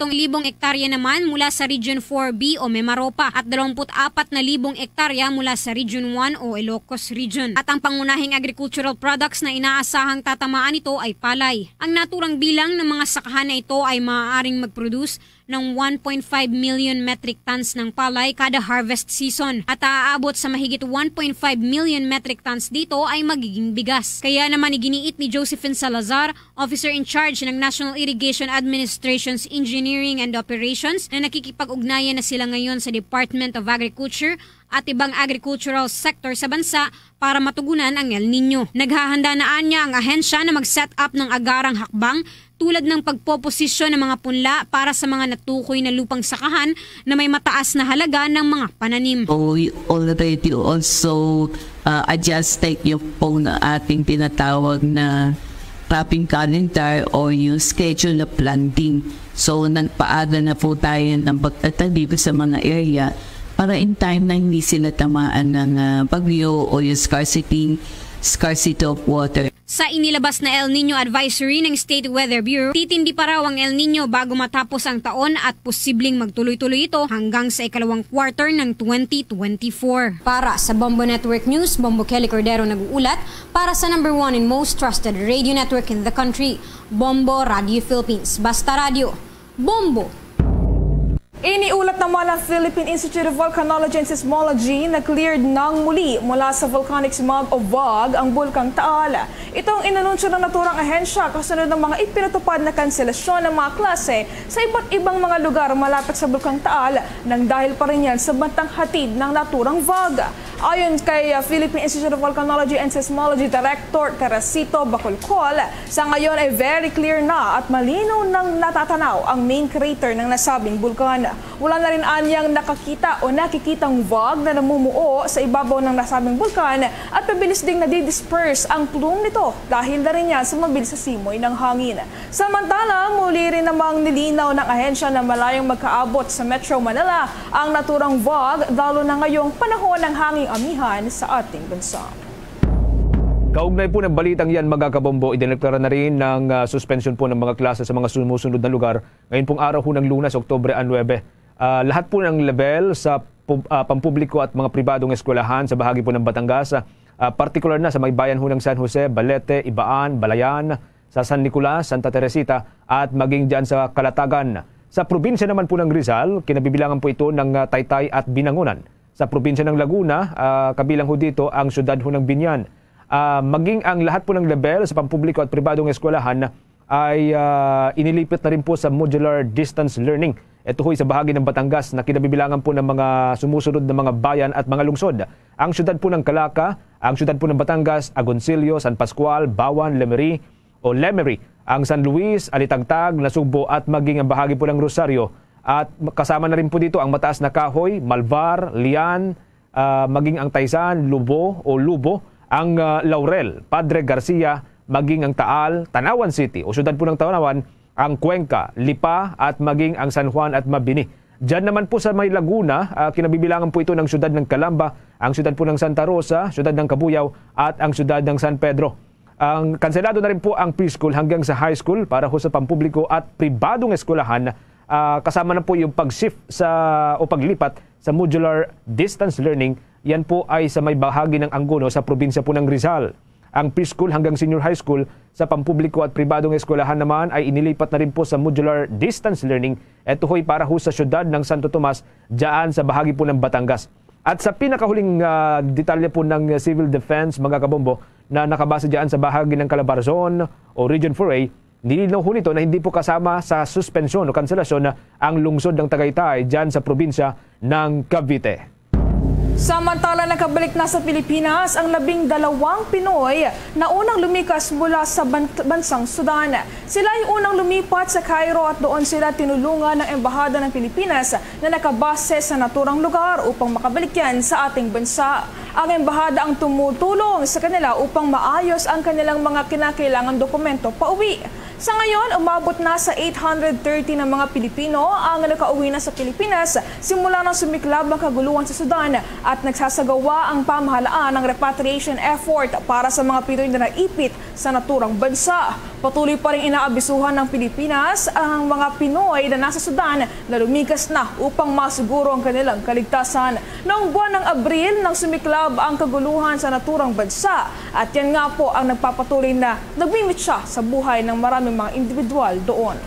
hektarya naman mula sa Region 4B o Mimaropa at 24,000 hektarya mula sa Region 1 o Ilocos Region. At ang pangunahing agricultural products na inaasahang tatamaan ito ay palay. Ang naturang bilang ng mga sakahan na ito ay maaaring mag-produce ng 1.5 million metric tons ng palay kada harvest season at aaabot sa mahigit 1.5 million metric tons dito ay magiging bigas. Kaya naman iginiit ni Josephine Salazar, Officer in Charge ng National Irrigation Administration's Engineering and Operations, na nakikipag-ugnayan na sila ngayon sa Department of Agriculture at ibang agricultural sector sa bansa para matugunan ang El Nino. Naghahanda na niya ang ahensya na mag-set up ng agarang hakbang tulad ng pagpoposisyon ng mga punla para sa mga natukoy na lupang sakahan na may mataas na halaga ng mga pananim. We already also adjusted yung pong ating tinatawag na cropping calendar o yung schedule of planting. So nagpaada na po tayo ng pagtatanim sa mga area para in time na hindi sila tamaan ng bagyo o yung scarcity of water. Sa inilabas na El Nino Advisory ng State Weather Bureau, titindi pa raw ang El Nino bago matapos ang taon at posibleng magtuloy-tuloy ito hanggang sa ikalawang quarter ng 2024. Para sa Bombo Network News, Bombo Kelly Cordero nag-uulat para sa number 1 and most trusted radio network in the country, Bombo Radio Philippines. Basta Radio, Bombo! Iniulat naman ng Philippine Institute of Volcanology and Seismology na cleared nang muli mula sa volcanic smog o VOG ang Bulkang Taal. Ito ang inanunsyo ng naturang ahensya kasunod ng mga ipinatupad na kanselasyon ng mga klase sa iba't ibang mga lugar malapit sa Bulkang Taal nang dahil pa rin yan sa bantang hatid ng naturang VOG. Ayon kay Philippine Institute of Volcanology and Seismology Director Teresito Bacolcol, sa ngayon ay very clear na at malinaw nang natatanaw ang main crater ng nasabing bulkan. Wala na rin anyang nakakita o nakikitang VOG na namumuo sa ibabaw ng nasabing bulkan at mabilis ding nadidisperse ang plume nito dahil na rin yan sa mabilis sa simoy ng hangin. Samantala, muli rin namang nilinaw ng ahensya na malayong magkaabot sa Metro Manila ang naturang VOG lalo na ngayong panahon ng hanging amihan sa ating bansa. Kaugnay po ng balitang yan, mga kabombo, idineklara na rin ng suspension po ng mga klase sa mga sumusunod na lugar. Ngayon pong araw po ng Lunes, Oktubre 9. Lahat po ng level sa pampubliko at mga pribadong eskwelahan sa bahagi po ng Batangas, particular na sa may bayan ho ng San Jose, Balete, Ibaan, Balayan, sa San Nicolas, Santa Teresita at maging dyan sa Calatagan. Sa probinsya naman po ng Rizal, kinabibilangan po ito ng Taytay at Binangonan. Sa probinsya ng Laguna, kabilang ho dito ang syudad ho ng Binyan. Maging ang lahat po ng level sa pampubliko at pribadong eskwelahan ay inilipit na rin po sa modular distance learning. Ito ho sa bahagi ng Batangas na kinabibilangan po ng mga sumusunod na mga bayan at mga lungsod. Ang syudad po ng Calaca, ang syudad po ng Batangas, Agoncillo, San Pascual, Bawan, Lemery, ang San Luis, Alitagtag, Nasugbo at maging ang bahagi po ng Rosario. At kasama na rin po dito ang mataas na Kahoy, Malvar, Lian, maging ang Taysan, Lubo, ang Laurel, Padre Garcia, maging ang Taal, Tanawan City o syudad po ng Tanawan, ang Cuenca, Lipa at maging ang San Juan at Mabini. Diyan naman po sa may Laguna, kinabibilangan po ito ng syudad ng Calamba, ang syudad po ng Santa Rosa, syudad ng Cabuyao at ang syudad ng San Pedro. Ang kanselado na rin po ang preschool hanggang sa high school para ho sa pampubliko at pribadong eskwelahan. Kasama na po yung pag-shift o paglipat sa modular distance learning. Yan po ay sa may bahagi ng Angono sa probinsya po ng Rizal. Ang preschool hanggang senior high school sa pampubliko at pribadong eskwelahan naman ay inilipat na rin po sa modular distance learning. Ito ho'y para ho sa syudad ng Santo Tomas, dyan sa bahagi po ng Batangas. At sa pinakahuling detalye po ng Civil Defense, mga kabombo, na nakabase dyan sa bahagi ng Calabarzon o Region 4A, nilinaw ho nito na hindi po kasama sa suspensyon o kanselasyon ang lungsod ng Tagaytay dyan sa probinsya ng Cavite. Samantala, nakabalik na sa Pilipinas ang 12 Pinoy na unang lumikas mula sa bansang Sudan. Sila ay unang lumipat sa Cairo at doon sila tinulungan ng Embahada ng Pilipinas na nakabase sa naturang lugar upang makabalik yan sa ating bansa. Ang Embahada ang tumutulong sa kanila upang maayos ang kanilang mga kinakailangang dokumento pauwi. Sa ngayon, umabot na sa 830 ng mga Pilipino ang nakauwi na sa Pilipinas simula nang sumiklab ang kaguluhan sa Sudan at nagsasagawa ang pamahalaan ng repatriation effort para sa mga Pinoy na naipit sa naturang bansa. Patuloy pa rin inaabisuhan ng Pilipinas ang mga Pinoy na nasa Sudan na lumikas na upang masiguro ang kanilang kaligtasan. Noong buwan ng Abril nang sumiklab ang kaguluhan sa naturang bansa at yan nga po ang nagpapatuloy na nagmimit siya sa buhay ng maraming mga individual doon.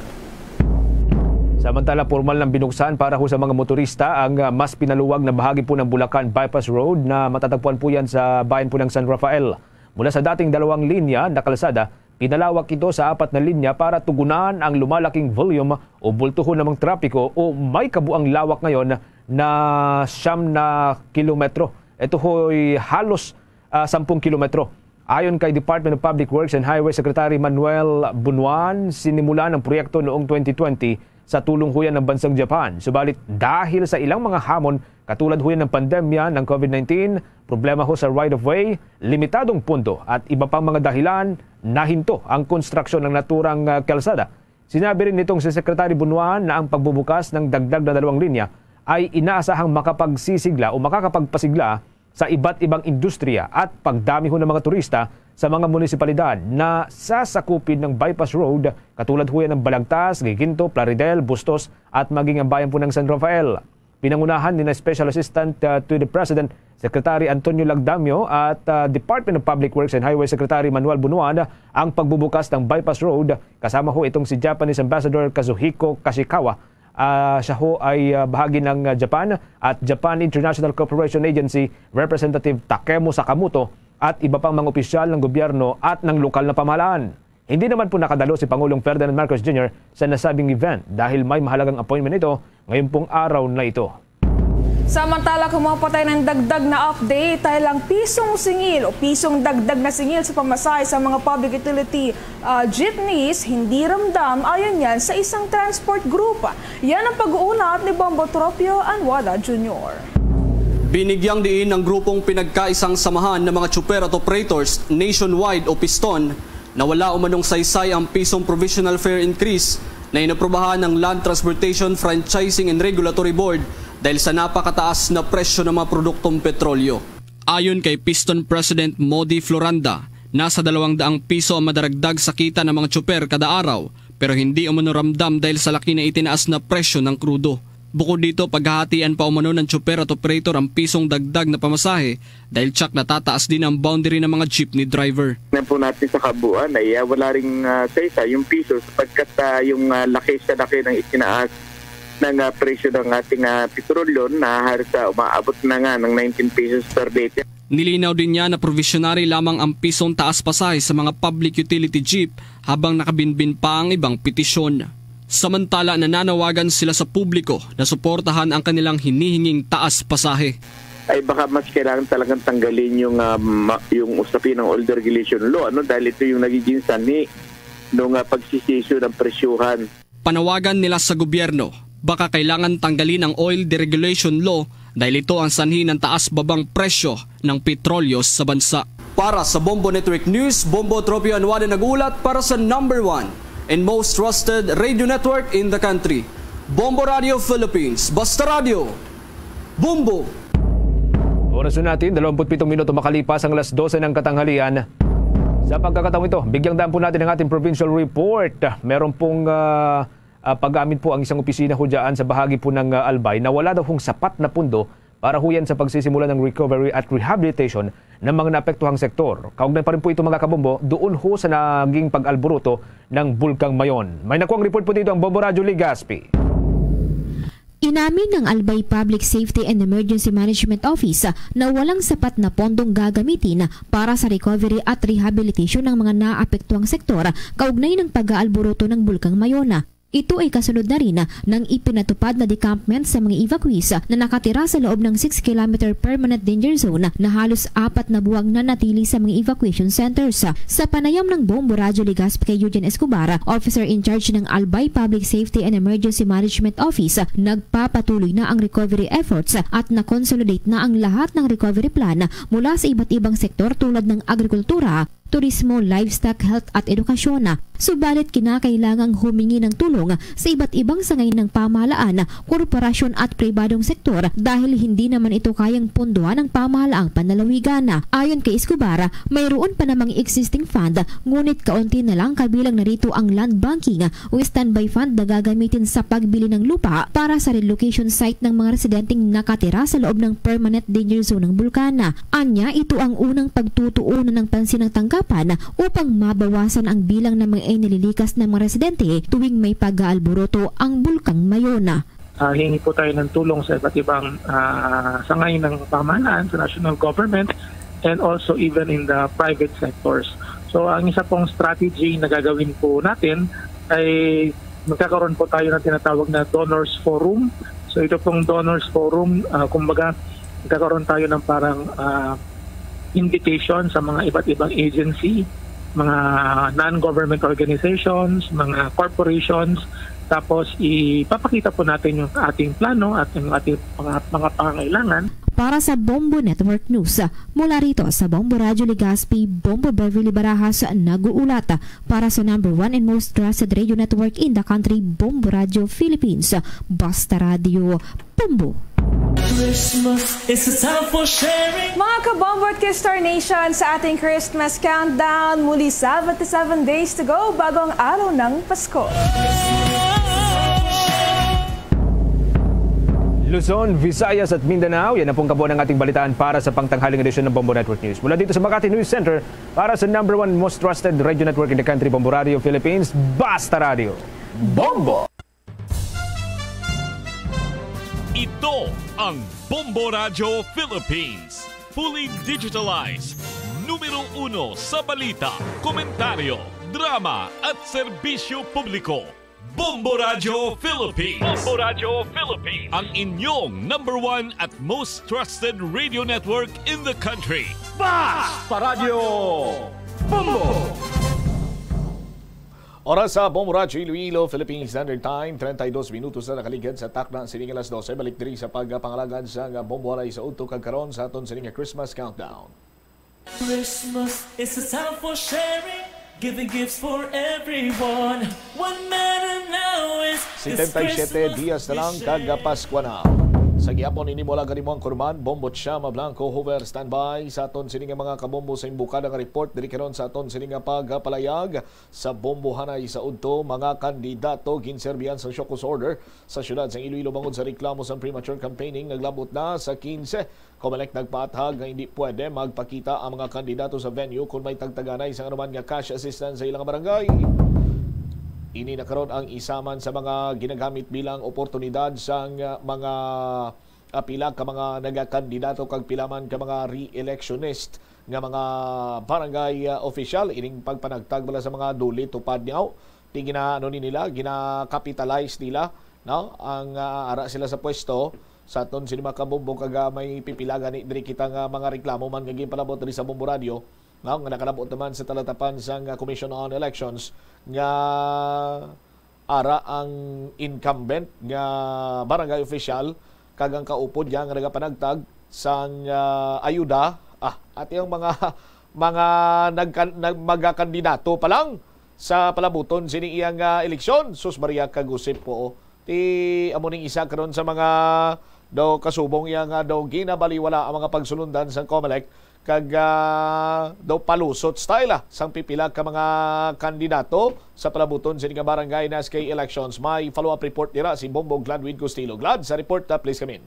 Samantala, formal ng binuksan para sa mga motorista ang mas pinaluwag na bahagi po ng Bulacan Bypass Road na matatagpuan po yan sa bayan po ng San Rafael. Mula sa dating 2 linya na kalsada, pinalawak ito sa 4 na linya para tugunan ang lumalaking volume o bultuho ng mga trapiko o may kabuang lawak ngayon na 9 na kilometro. Ito ho'y halos 10 kilometro. Ayon kay Department of Public Works and Highway Secretary Manuel Bunuan, sinimula ng proyekto noong 2020 sa tulong huyan ng bansang Japan. Subalit dahil sa ilang mga hamon katulad huyan ng pandemya ng COVID-19, problema ho sa right-of-way, limitadong pundo at iba pang mga dahilan, nahinto ang konstruksyon ng naturang kalsada. Sinabi rin nitong si Secretary Bunuan na ang pagbubukas ng dagdag na 2 linya ay inaasahang makapagsisigla o makakapagpasigla sa iba't ibang industriya at pagdami ho ng mga turista sa mga munisipalidad na sasakupin ng bypass road katulad ho yan ng Balagtas, Giginto, Plaridel, Bustos at maging ang bayan po ng San Rafael. Pinangunahan ni na Special Assistant to the President, Secretary Antonio Lagdamio at Department of Public Works and Highway Secretary Manuel Bunuan ang pagbubukas ng bypass road. Kasama ho itong si Japanese Ambassador Kazuhiko Kashikawa. Siya ho ay bahagi ng Japan at Japan International Cooperation Agency Representative Takemo Sakamoto at iba pang mga opisyal ng gobyerno at ng lokal na pamahalaan. Hindi naman po nakadalo si Pangulong Ferdinand Marcos Jr. sa nasabing event dahil may mahalagang appointment ito ngayon pong araw na ito. Samantala, kumapatay ng dagdag na update dahil ang pisong singil o pisong dagdag na singil sa pamasahe sa mga public utility jeepneys hindi ramdam ayon yan sa isang transport group. Yan ang pag-uulat ni Bombo Tropio Anwada Jr. Binigyang diin ng grupong pinagkaisang samahan ng mga tsuper at operators nationwide o piston na wala umanong saysay ang pisong provisional fare increase na inaprobahan ng Land Transportation Franchising and Regulatory Board dahil sa napakataas na presyo ng mga produktong petrolyo. Ayon kay Piston President Modi Floranda, nasa 200 piso ang madaragdag sa kita ng mga tsuper kada araw pero hindi umano ramdam dahil sa laki na itinaas na presyo ng krudo. Bukod dito, paghahatian pa umano ng tsuper at operator ang pisong dagdag na pamasahe dahil tsak natataas din ang boundary ng mga jeepney driver. Po natin sa kabuuan ay wala ring saysa yung piso sapagkat yung laki ng itinaas ng presyo ng ating petrolyo na halos umaabot na nga ng 19 pesos per liter. Nilinaw din niya na provisionary lamang ang pisong taas pasahe sa mga public utility jeep habang nakabinbin pa ang ibang petisyon. Samantala, nananawagan sila sa publiko na suportahan ang kanilang hinihinging taas pasahe. Ay baka mas kailangan talagang tanggalin yung usapin ng old regulation law dahil ito yung nagiging sanhi ng pagsisisyo ng presyuhan. Panawagan nila sa gobyerno, baka kailangan tanggalin ang oil deregulation law dahil ito ang sanhi ng taas-babang presyo ng petrolyo sa bansa. Para sa Bombo Network News, Bombo Tropio Anwade nagulat para sa number 1 and most trusted radio network in the country. Bombo Radio Philippines, Basta Radio, Bombo! Oras natin, 27 minuto makalipas ang alas 12 ng katanghalian. Sa pagkakataong ito, bigyang daan po natin ang ating provincial report. Meron pong pag-amin po ang isang opisina ho dyan sa bahagi po ng Albay na wala daw hong sapat na pundo para huyan sa pagsisimula ng recovery at rehabilitation ng mga naapektuhang sektor. Kaugnay pa rin po ito mga kabombo, doon ho sa naging pag-alburuto ng Bulkang Mayon. May nakuang report po dito ang Bombo Radio Ligaspi. Inamin ng Albay Public Safety and Emergency Management Office na walang sapat na pondong gagamitin para sa recovery at rehabilitation ng mga naapektuhang sektor kaugnay ng pag-aalburuto ng Bulkang Mayon. Ito ay kasunod na rin ng ipinatupad na decampment sa mga evacuees na nakatira sa loob ng 6-kilometer permanent danger zone na halos 4 na buwang nanatili sa mga evacuation centers. Sa panayam ng Bombo Radio Ligaspi kay Eugene Escobar, officer in charge ng Albay Public Safety and Emergency Management Office, nagpapatuloy na ang recovery efforts at na-consolidate na ang lahat ng recovery plan mula sa iba't ibang sektor tulad ng agrikultura, turismo, livestock, health at edukasyon. Subalit kinakailangang humingi ng tulong sa iba't ibang sangay ng pamahalaan, korporasyon at pribadong sektor dahil hindi naman ito kayang punduhan ng pamahalaang panlalawigan. Ayon kay Escobar, mayroon pa namang existing fund ngunit kaunti na lang kabilang narito ang land banking o standby fund na gagamitin sa pagbili ng lupa para sa relocation site ng mga residenteng nakatira sa loob ng permanent danger zone ng bulkan. Anya, ito ang unang pagtutuunan ng pansin ng tanggapan upang mabawasan ang bilang ng mga nililikas ng mga residente tuwing may pag-aalboroto ang bulkang Mayona. Hingi po tayo ng tulong sa iba't ibang sangay ng pamahalaan sa national government and also even in the private sectors. So ang isa pong strategy na gagawin po natin ay magkakaroon po tayo ng tinatawag na Donors Forum. So ito pong Donors Forum, kumbaga magkakaroon tayo ng parang invitation sa mga iba't ibang agency, mga non-government organizations, mga corporations, tapos ipapakita po natin yung ating plano at yung ating mga pangangailangan. Para sa Bombo Network News, mula rito sa Bombo Radio Legazpi, Bombo Beverly Barajas nag-uulat para sa number 1 and most trusted radio network in the country, Bombo Radio Philippines. Basta Radio, Bombo. Christmas is a time for sharing. Mga kabombo at K-Star Nation, sa ating Christmas countdown, muli 77 days to go bago ang araw ng Pasko. Luzon, Visayas at Mindanao, yan ang pong kabuuan ng ating balitaan para sa pangtanghaling edisyon ng Bombo Network News. Mula dito sa Makati News Center, para sa number 1 most trusted radio network in the country, Bombo Radio Philippines, Basta Radio, Bombo! Ito ang Bombo Radio Philippines. Fully digitalized. Numero 1 sa balita, komentaryo, drama at serbisyo publiko. Bombo Radio Philippines. Bombo Radio Philippines. Ang inyong number 1 at most trusted radio network in the country. Basta Radio Bombo! Oras sa Bombo Radio Iloilo, Philippine Standard Time, 32 minutos na nakaligid sa takna sining alas 12. Balik diri sa pagpangalagan sa Bombo Aray sa Udto kagkaron sa aton sining Christmas countdown. Christmas is a time for sharing, giving gifts for everyone. What matter now is 77 dias na lang kagapaskwa na. Sa gihapon ini mula ganimo ang kurman, Bombo Chama Blanco Hover standby sa aton sining mga kabombo sa imbukada nga report diri karon sa aton sining pagpalayag sa Bombo Hanay sa Udto mga kandidato ginserbihan sa Shocos Order sa syudad sa Iloilo bangod sa reklamo sa premature campaigning naglabot na sa 15. Comelec nagpaathag nga hindi pwede magpakita ang mga kandidato sa venue kung may tagtaganay sa anuman nga cash assistance sa ilang barangay. Ini nakaroon ang isaman sa mga ginagamit bilang oportunidad sa mga pila ka mga nagakandidato kag pilaman ka mga re-electionist nga mga barangay official ining pagpanagtag bala sa mga duli tupad niyaw ti nila gina-capitalize nila no ang ara sila sa pwesto sa aton sinima kabombo kaga may pipila gani diri kita nga mga reklamo man nga ginpalabot diri sa Bombo Radio nga nakalabot naman sa talatapan sa Commission on Elections nga ara ang incumbent nga barangay official kagang kaupod yang nga nagapanagtag sa ayuda at yung mga magkandidato pa lang sa palabuton sining iyang eleksyon. Sus Maria kagusip po ti amuning isa karon sa mga daw kasubong yang daw ginabaliwala ang mga pagsulundan sa Comelec kag daw palusot style sang pipila ka mga kandidato sa palabuton sa barangay na SK elections. May follow-up report nila si Bombo Gladwin Costillo. Glad, sa report please come in.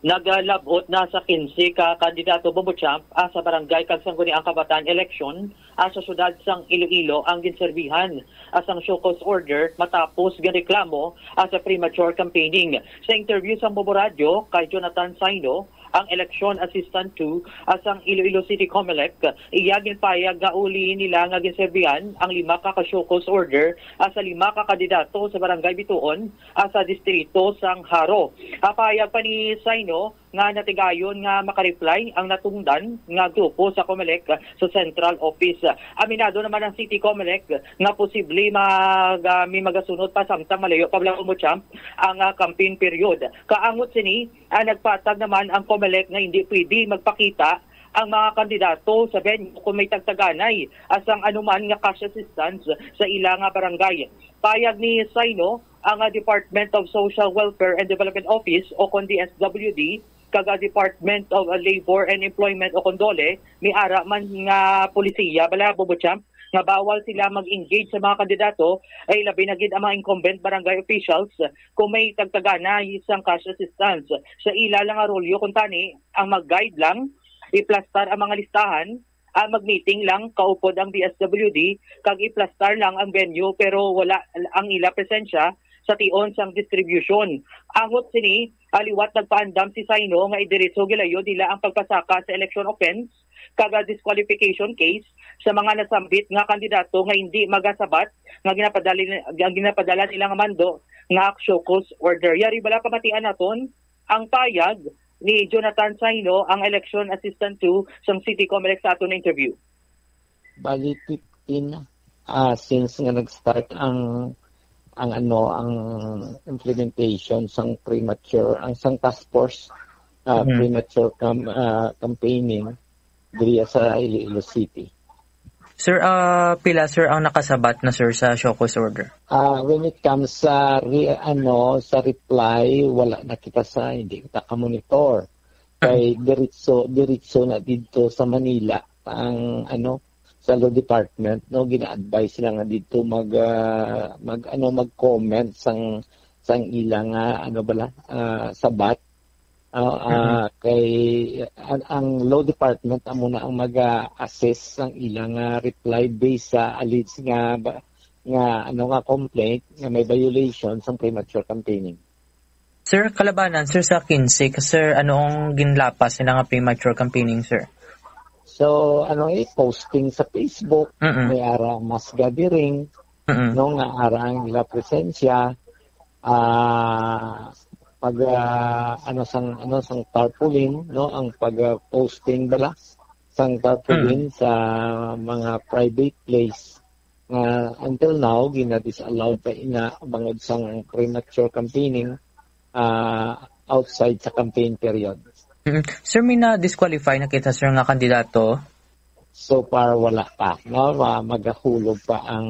Nagalabot na sa 15 ka kandidato Bombo Champ sa barangay kag sangguni ang kabataan election sa syudad sang Iloilo ang ginserbihan asang Shocos Order matapos gireklamo sa premature campaigning. Sa interview sa Bombo Radio kay Jonathan Saino, ang election assistant to asang Iloilo City Comelec, iyagin payag nga uli nila nga ginserbihan ang 5 ka Shocos Order sa 5 ka kandidato sa barangay Bituon sa distrito sang Haro. Payag pa ni Saino nga natigayon nga makareply ang natungdan nga grupo sa Comelec sa Central Office. Aminado naman ang City Comelec nga posible may magasunod pa samtang malayo pa lang Champ ang campaign period. Kaangot sini nagpatag naman ang Comelec nga hindi pwede magpakita ang mga kandidato sa venue kung may tagtaganay asang anuman nga cash assistance sa ilang barangay. Payag ni Saino ang Department of Social Welfare and Development Office o kon DSWD kaga Department of Labor and Employment o kondole may ara man nga polisiya bala Bubutchamp nga bawal sila mag-engage sa mga kandidato ay labi na gid ang mga incumbent barangay officials kung may tagtagana isang cash assistance. Sa ila lang nga rolyo kung tani ang mag-guide lang, iplastar ang mga listahan, mag-meeting lang, kaupod ang DSWD, kag iplastar lang ang venue pero wala ang ila presensya sa tion sang distribution. Angot sini, aliwat nagpaandam si Saino nga idiretso gilayo nila ang pagpasaka sa election offense kaga disqualification case sa mga nasambit nga kandidato nga hindi magasabat nga ginapadala nila nga mando nga show-cause order. Yari bala kamatian naton ang payag ni Jonathan Saino, ang election assistant to sa City Comelec sa aton na interview. Bali 15 since nga nag-start ang implementation sang premature ang sang task force premature campaigning diri sa Iloilo City. Sir, pila sir ang nakasabat na sir sa show cause order? When it comes sa reply, wala na kita hindi kita ka-monitor. Kay diretso na dito sa Manila ang sa law department gina-advise sila nga dito mag-comment sang ilang sabat. Kay ang law department amo na ang mag-assess ang ilang reply based sa alleged nga complaint nga may violation sa premature campaigning. Sir, kalabanan sir sa 15 sir anong ginlapas nila nga premature campaigning sir? So posting sa Facebook, may ara mass gathering, nga arang nila presensya sang tarpaulin ang pag-posting bala sang tarpaulin sa mga private place until now gina-disallowed pa ina bangod sang premature campaigning outside sa campaign period. Sir, may na-disqualify na kita sir nga kandidato? So far wala pa magahulog pa ang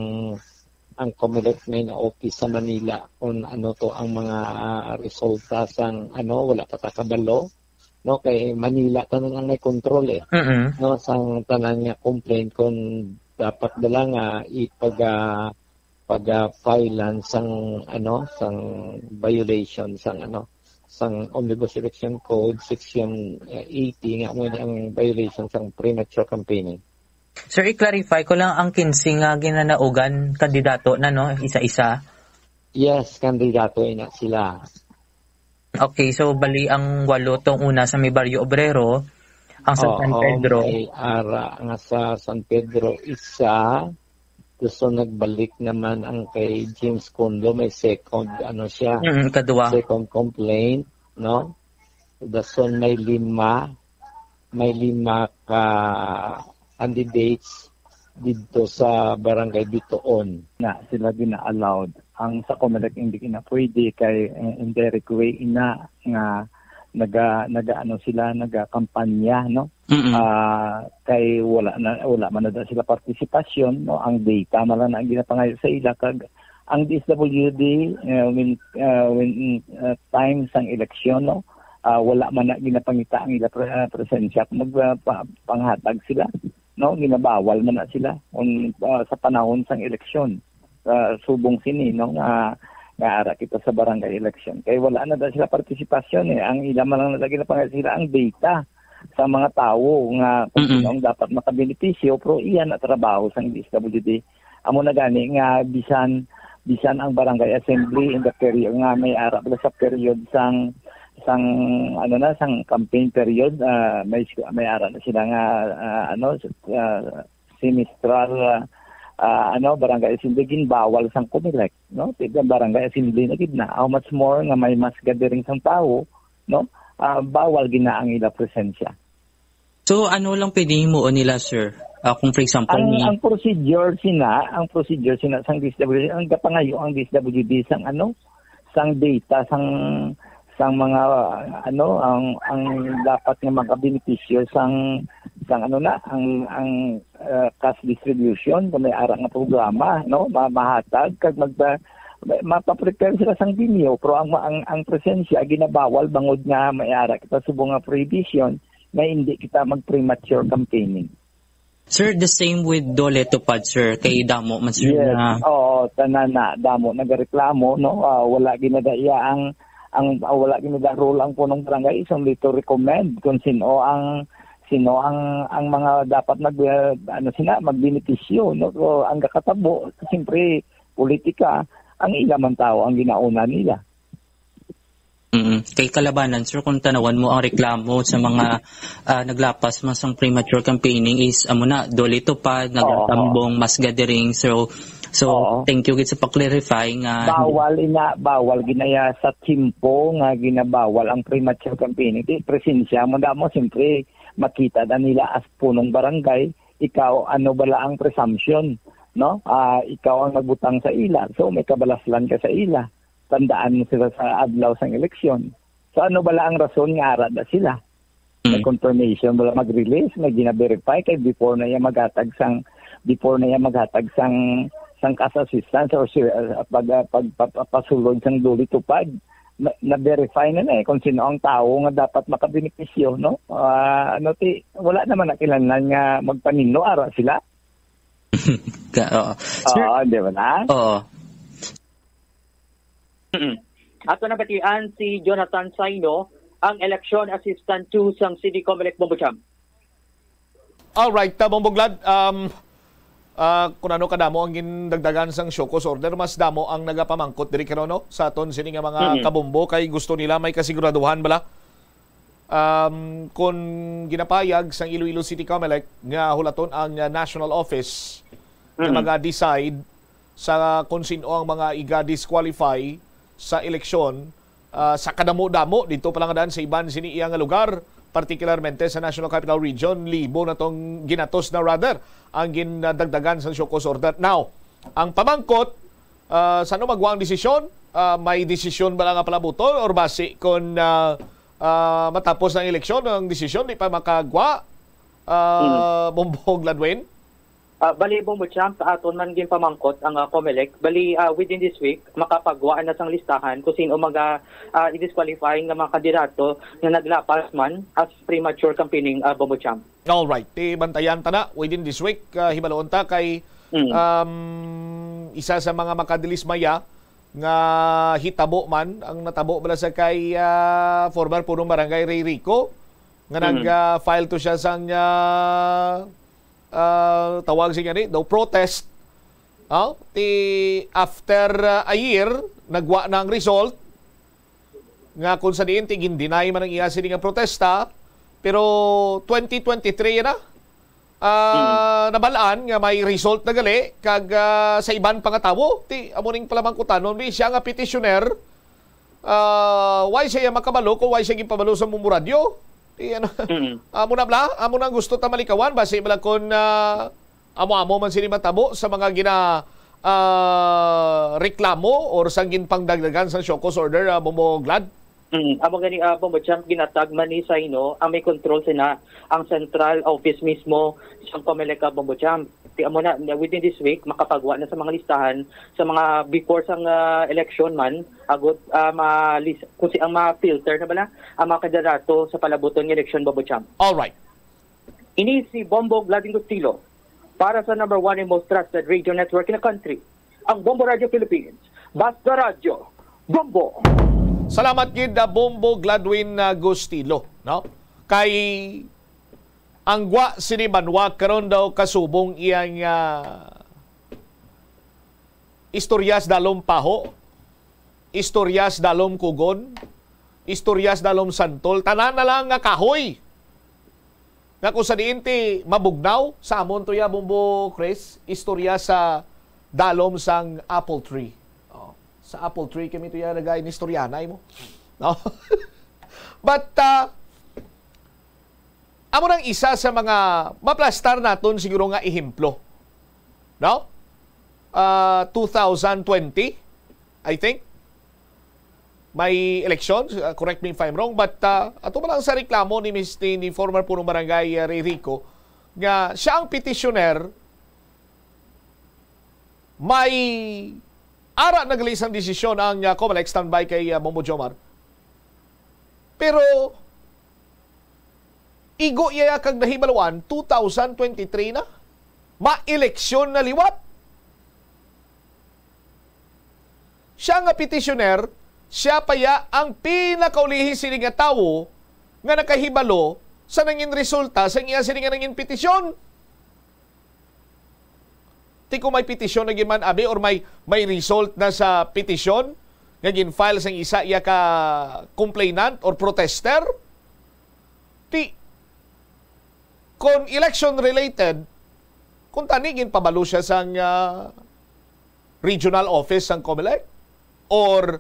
Comelec main office sa Manila kung to ang mga resulta sang wala pa takabalo kay Manila tanan ang may control sang tanan nga complaint kung dapat dala nga pag-filean sang violation sang Omnibus Election Code section 80 nga mo ang violation sang premature campaigning. Sir, i-clarify ko lang ang 15 nga ginanaugan kandidato na isa-isa. Yes, kandidato na sila. Okay, so bali ang 8 tong una sa may Barrio Obrero, ang sa San Pedro. May ara nga sa San Pedro isa. Gusto nagbalik naman ang kay James Condo, may second siya. Kadua. Second complaint, Dason may 5 ka candidates dito sa barangay Bitoon na sila gina-allowed. Ang sa Comelec hindi na pwede kay indirect way nga nagakampanya kay wala man na sila partisipasyon ang data man lang ang ginapangayo sa ila kag ang DSWD when time sang eleksyon wala man na ginapangita ang ila presensya magpanghatag sila ginabawal man na sila sa panahon sang eleksyon subong sini nga ara kita sa barangay election kay wala na sila partisipasyon ang ila man lang nalagi na sila ang data sa mga tao nga kung sino dapat makabenepisyo pero iyan na trabaho sang DSWD amo na gani nga bisan ang barangay assembly in the period nga may ara sa period sang campaign period may ara na sila nga semestral barangay assembly ginbawal sang Comelec tigang barangay assembly na gid na how much more nga may mass gathering sang tao bawal gina ang ila presensya. So ano lang pwede himuon nila sir kung for example ang procedure sina sang DSWD ang kapangayo ang DSWD sang sang data sang mga ang dapat nga makabenepisyo sang ang cash distribution kung may ara nga programa, no, mahatag kag mapaprepare sila sang binyo, pero ang presensya ginabawal bangod nga may ara kita subong nga prohibition na hindi kita mag-premature campaigning. Sir, the same with Dole Tupad, sir, kay Damo man, sir. Yes, oo, tanan na Damo nagareklamo, no, wala ginadaya wala ginadaro ang punong barangay, isang dito recommend kung sino ang mga dapat magbenepisyo, no. So, ang kakatabo, siyempre politika, ang ilaman tao ang ginauna nila. Kay Kalabanan, sir, kung tanawan mo ang reklamo sa mga naglapas masang premature campaigning is Dole Tupad, nagtambong mass gathering. So thank you sa pa-clarify nga bawal ginaya sa timpo nga ginabawal ang premature campaigning. Presensya mo siyempre makita na nila as punong barangay, ikaw bala ang presumption, no? Ikaw ang nagbutang sa ila, so may kabalaslan ka sa ila. Tandaan mo sila sa adlaw sang eleksyon. So bala ang rason nga ara na sila? May confirmation bala mag-release, may gina-verify kay before na yan maghatag sang cash assistance or pagpasulod sang Dole Tupad. Na-verify na kung sino ang tao nga dapat makabenepisyo, no? Wala naman nakilanlan nga magpanino ara sila. Di ba na? Oo. Ato na batian si Jonathan Saino, ang election assistant to sang City Comelec Bombocham. Alright, Bomboglad, kung ano kadamo ang gindagdagan sang Shokos order, mas damo ang nagapamangkot diri karon sa aton sini nga mga kabombo kay gusto nila may kasiguraduhan bala. Kung ginapayag sang Iloilo City Comelec nga hulaton ang national office na mag-decide sa kung sino ang mga iga-disqualify sa eleksyon sa kadamo-damo dito pa lang daan sa iban sini iyang lugar, particularmente sa National Capital Region, libo na tong ginatos na rather ang ginadagdagan sa Shokos order. Now, ang pamangkot sano magwa ang desisyon? May desisyon ba lang nga palabuton or base kung matapos ng eleksyon ang desisyon di pa makagwa? Bombog Ladwin? Bali Bombocham, sa aton man gin pamangkot ang Comelec. Bali within this week makapagwaan na sang listahan kung sino i-disqualifying ng mga kandidato na naglapas man as premature campaigning Bombocham. All right, bantayan ta na within this week. Hibaloon ta kay isa sa mga makadilismaya nga hitabo man ang natabo bala sa kay former punong barangay Ray Rico nga nag-file to siya sang tawag siya ni daw protest after a year nagwa na ang result nga kung sa diin tigin-deny man ang iya sini nga protesta pero 2023 na nabalaan nga may result na gali kag sa iban pangatawo amuning palamangkutanon siya nga petitioner why siya makabalo kung why siya gipabalo sa Mumuradyo. Amo na gusto ta malikawan base bala kon amo man sini matabo sa mga reklamo or sanggin pangdagdagan sa Shokos order Bomboglad. Amo gani Bombocham ginatag man ni Saino ang may control sina ang central office mismo sa Comelec Bombocham. Amo na within this week makapagwa na sa mga listahan sa mga before sang election man agot kung ang ma-filter na bala ang mga kandidato sa palabuton ng election Bombocham. All right. Ini si Bombo Glading Gustilo para sa number 1 and most trusted radio network in the country, ang Bombo Radio Philippines. Basta Radio, Bombo! Salamat gid Bombo Gladwin Gustilo, no? Kay angwa sini Banwa karon daw kasubong iyang istoryas dalom paho, istoryas dalom kugon, istoryas dalom santol, tanan na lang nga kahoy. Nga kung sa diinti mabugnaw sa amon to ya Bombo Chris, istorya sa dalom sang apple tree. Sa apple tree kami to ya nagay ni istoryanay mo. No? But amo nang isa sa mga maplastar naton siguro nga ehemplo. No? 2020, I think, may election, correct me if I'm wrong, but ato ba lang sa reklamo ni former punong barangay Ray Rico, nga siya ang petitioner, may ara nagalisang desisyon ang COMELEC, standby kay Bombo Jomar. Pero igo iya kag nahibaluan 2023 na ma-eleksyon na liwat. Siya nga petitioner, siya paya ang pinakaulihi sini nga tawo nga nakahibalo sa nangin resulta sa iya sini nga nangin petisyon. Ti ko may petisyon na man abi or may result na sa petisyon nga gin-file sang isa iya ka complainant or protester. Ti kung election related, kung tanigin pabalo siya sang regional office sang COMELEC or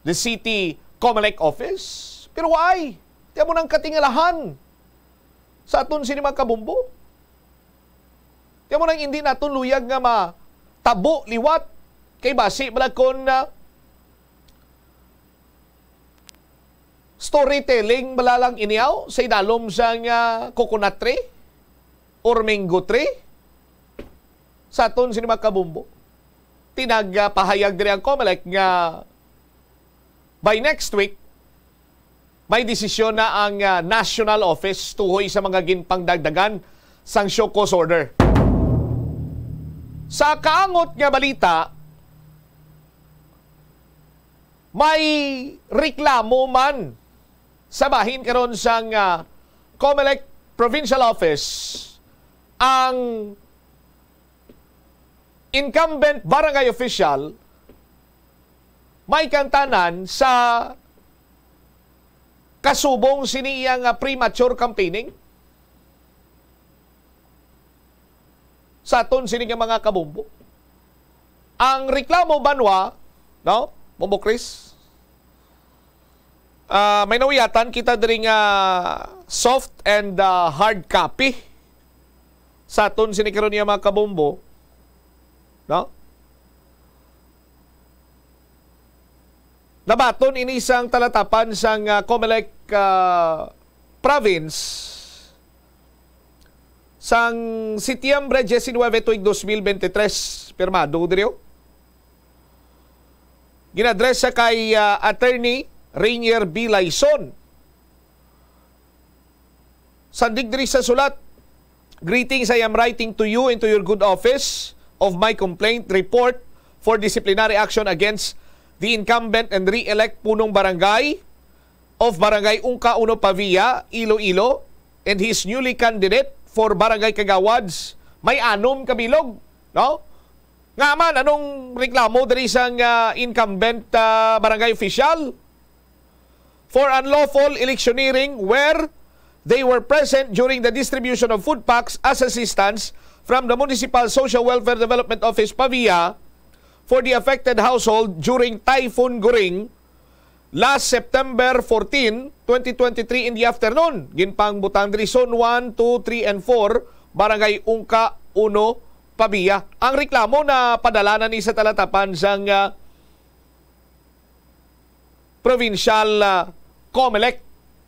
the city COMELEC office. Pero why? Tiyan mo nang katingalahan sa aton sinima kabumbo. Tiyan mo nang hindi naton luyag nga matabo liwat kay basi balakon na storytelling malalang iniaw sa idalom sang coconut tree or mango tree sa aton sinima kabumbo. Tinagpahayag diri ang COMELEC nga by next week may desisyon na ang national office tuhoy sa mga ginpangdagdagan sang show cause order. Sa kaangot nga balita, may reklamo man sa bahin karon sang COMELEC Provincial Office ang incumbent barangay official may kantanan sa kasubong siniyang premature campaigning sa aton sining mga kabumbo. Ang reklamo banwa, no? Bombo Chris, may nawiyatan kita diri nga soft and hard copy sa aton sining karon nga mga kabumbo. No? Nabaton inisang talatapan sang COMELEC province sang Setyembre 19 tuig 2023 pirmado diriyo. Ginadresa kay Attorney Rainier B. Laison. Sandig diri sa sulat, "Greetings, I am writing to you and to your good office of my complaint report for disciplinary action against the incumbent and re-elect punong barangay of Barangay Ungka Uno Pavia, Iloilo, and his newly candidate for Barangay Kagawads. May 6 kabilog, no? Nga man, anong reklamo diri sang incumbent barangay official? For unlawful electioneering where they were present during the distribution of food packs as assistance from the Municipal Social Welfare Development Office Pavia for the affected household during Typhoon Goring last September 14, 2023 in the afternoon. Ginpang butang diri Zone 1, 2, 3, and 4, Barangay Ungka, Uno, Pavia. Ang reklamo na padalanan ni sa talatapan sang provincial COMELEC.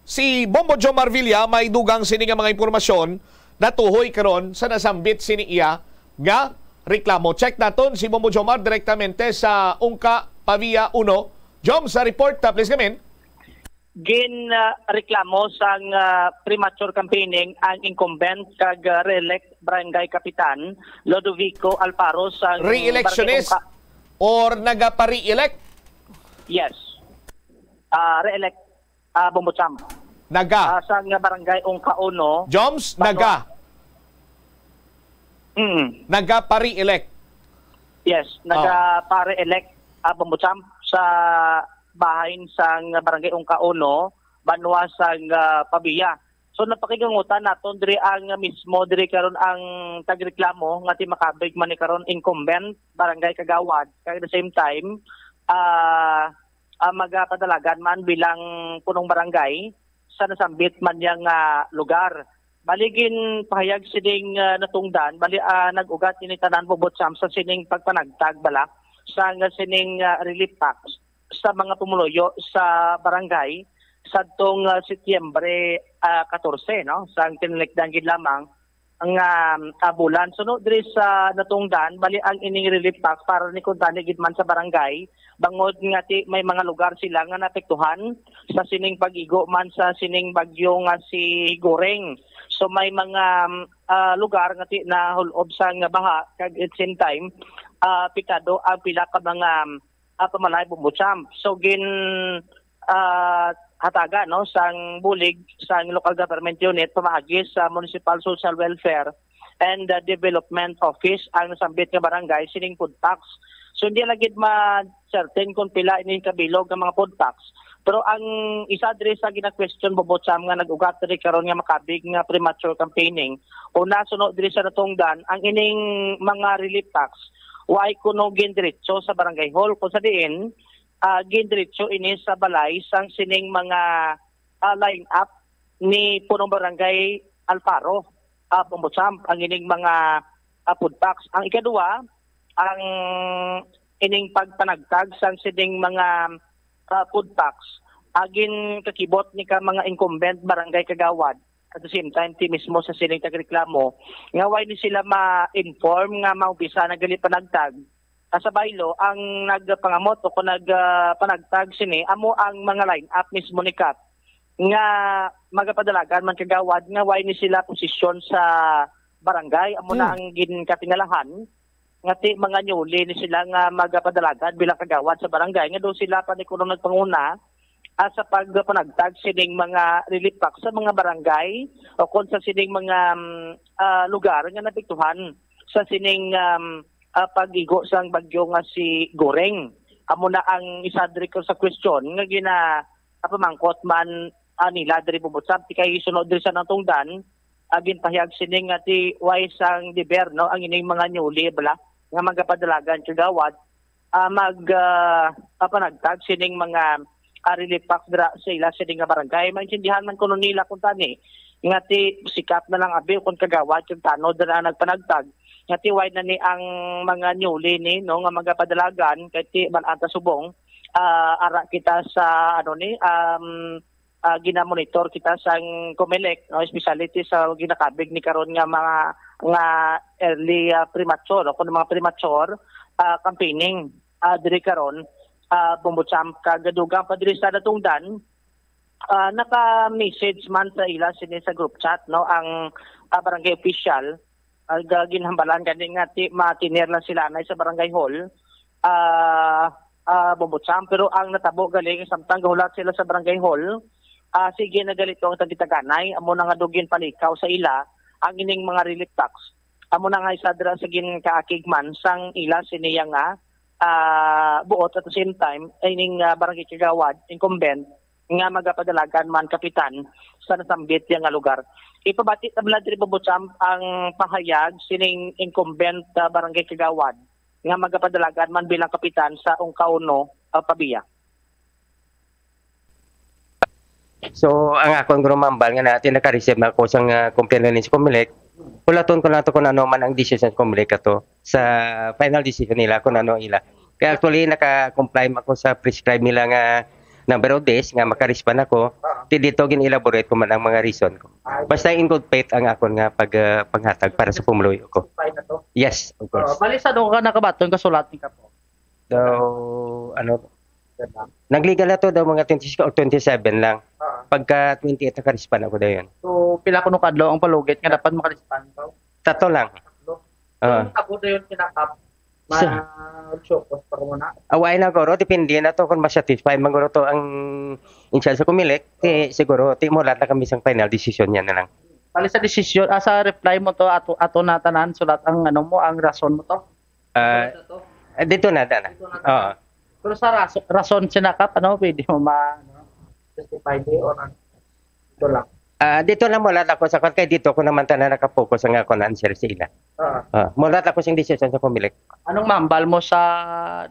Si Bombo Jomar Villa may dugang sini nga mga impormasyon natuhoy karon sa nasambit sini iya nga reklamo. Check naton si Bombo Jomar direktamente sa Ungka, Pavia 1. Jom, sa report, please come in. Reklamo sang premature campaigning ang incumbent kag re-elect barangay kapitan Lodovico Alparo sang re-electionist or nagapa-re-elect? Yes. Re-elect Bombocham. Naga. Sang barangay Ungka Uno. Joms, naga. Nagapa-re-elect. Yes, nagapa-re-elect Bombocham sa bahay sang barangay Ungka Uno, banwa sang Pavia. So napakigangutan naton diri ang mismo diri karon ang tagreklamo nga ti makabig man ni karon incumbent barangay Kagawad. Kaya at the same time magapadalagan man bilang punong barangay sa nasambit man yang lugar. Baligin pahayag sining natungdan, nag-ugat ini tanan Bombocham sa sining pagpanagtag bala sa sining relief packs sa mga pumuluyo sa barangay sa tong Setyembre 14, no? Sa tinlikdan gid lamang bulan. So no diri sa natungdan bali ang ining relief tax para ni kuntani gid man sa barangay bangod nga may mga lugar sila nga naapektuhan sa sining pag-igo man sa sining bagyo nga si Goreng. So may mga lugar nga na hulob sa nga baha kag at same time pitado ang pila ka mga pamalay Bumbuchamp. So hataga no sang bulig sang local government unit pamaagi sa Municipal Social Welfare and Development Office ang nasambit nga barangay sining food tax. So hindi lagid ma-certain kung pila ini kabilog ng mga food tax. Pero ang isa diri sa gina-question Bumbuchamp nga nag-ugat diri karon nga makabig nga premature campaigning o nasunod diri sa natungdan ang ining mga relief tax way kuno gindiretso sa barangay hall kung sa diin gindiretso ini sa balay sang sining mga line up ni punong barangay Alfaro Bumbuchamp ang ining mga food tax. Ang ikaduwa ang ining pagpanagtag sang sining mga food tax agin kakibot ni ka mga incumbent barangay kagawad at the same time ti mismo sa sining tagreklamo nga way ni sila ma-inform nga maubisa na gali panagtag sa baylo ang nagpangamot o kung nagpanagtag sini amo ang mga line up mismo ni Kat nga magapadalagan man kagawad nga way ni sila posisyon sa barangay amo na ang ginkatingalahan nga ti mga nyuli ni sila nga magapadalagan bilang kagawad sa barangay nga do sila pa ni kuno nagpanguna sa pagpanagtag sining mga relief tax sa mga barangay o kung sa sining mga lugar nga napektuhan sa sining pag-igo sang bagyo nga si Goreng. Amo na ang isa diri ko sa question nga pamangkot man nila diri Bumbuchamp ti kay sunod diri sa natungdan ginpahayag sining nga ti way sang deber no ang ining mga nyuli bala nga magapadalagan kagawad panagtag sining mga relief tax dira sa ila sining nga barangay. Maintindihan man kuno nila kung tani nga ti sikap na lang abi kung kagawad yung tanod na nagpanagtag nga ti way na ni ang mga nyuli ni no nga magapadalagan kay ti Balanta Subong ara kita sa ginamonitor kita sang COMELEC no specialty sa ginakabig ni karon nga mga early premature o kun mga premature campaigning diri karon Bumbuchamp kagadugang pa diri sa natungdan naka-message man sa ila sini sa group chat no ang barangay official ginhambalan gani nga matinir lang sila na sa barangay hall Bumbuchamp pero ang natabo galing samtang gahulat sila sa barangay hall sige na galito ang tagitaganay amo na nga dugin palikaw sa ila ang ining mga relief tax amo na nga isa dira sa ginkaakigman sang ila siniya nga buot at the same time ining barangay kagawad incumbent nga magapadalagan man kapitan sa nasambit nga lugar. Ipabati tabla diri Bumbuchamp ang pahayag sining incumbent barangay kagawad nga magapadalagan man bilang kapitan sa Ungkauno Pabiya. So ang akong grumambal nga natin naka-receive na ko sang complaint ni COMELEC. Ulaton ko lang to kung ano man ang decision sa COMELEC ato sa final decision nila kung ano ila. Kaya actually naka-comply ako sa prescribe nila nga number of days nga maka-respond ako. Dito gin-elaborate ko man ang mga reason ko. Basta in good faith ang akon nga paghatag para sa pumuloy ko. Yes, of course. Bali sa do ka nakabaton kasulat ni ka po. So nagligal na to daw mga 26 or 27 lang. Pagka 28 naka-respond ako daw yun. So pila kuno kadlaw ang palugit nga dapat maka-respond daw? 3 lang. Ako daw yun kinakap. Ma-chokos pa muna. Away na guro, depende na to kung ma-satisfy maguro to ang in-charge sa COMELEC, siguro mo lahat na kami sang final decision niya na lang. Bali sa decision, sa reply mo to ato na tanan sulat ang mo ang rason mo to. Dito na. Oo. Pero sa rason sinakap pwede mo justify or ito lang. Dito lang mula ako sa kay dito ko naman tanan naka-focus ang ako na answer sa ila. Mula ako sing decision sa COMELEC. Anong mambal mo sa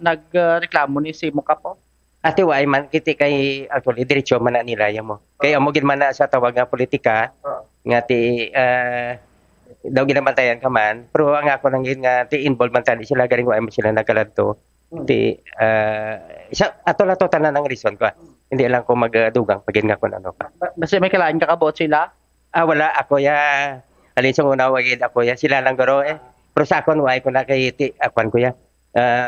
nagreklamo ni si Muka po? Ati way man kiti kay actually diretso man na nila mo. Kaya amo gid man na sa tawag nga politika nga ti daw ginabantayan ka man pero ang ako nang nga ti involved man tani sila garing way sila nagkaladto. Ti ato la to tanan ang reason ko. Hindi lang ko magdugang pagin nga kun ano pa. Basta may kailangan ka kabot sila? Wala ako Alin sa una wagid ako ya sila lang garo pero sa akon way ko na kay akwan ko ya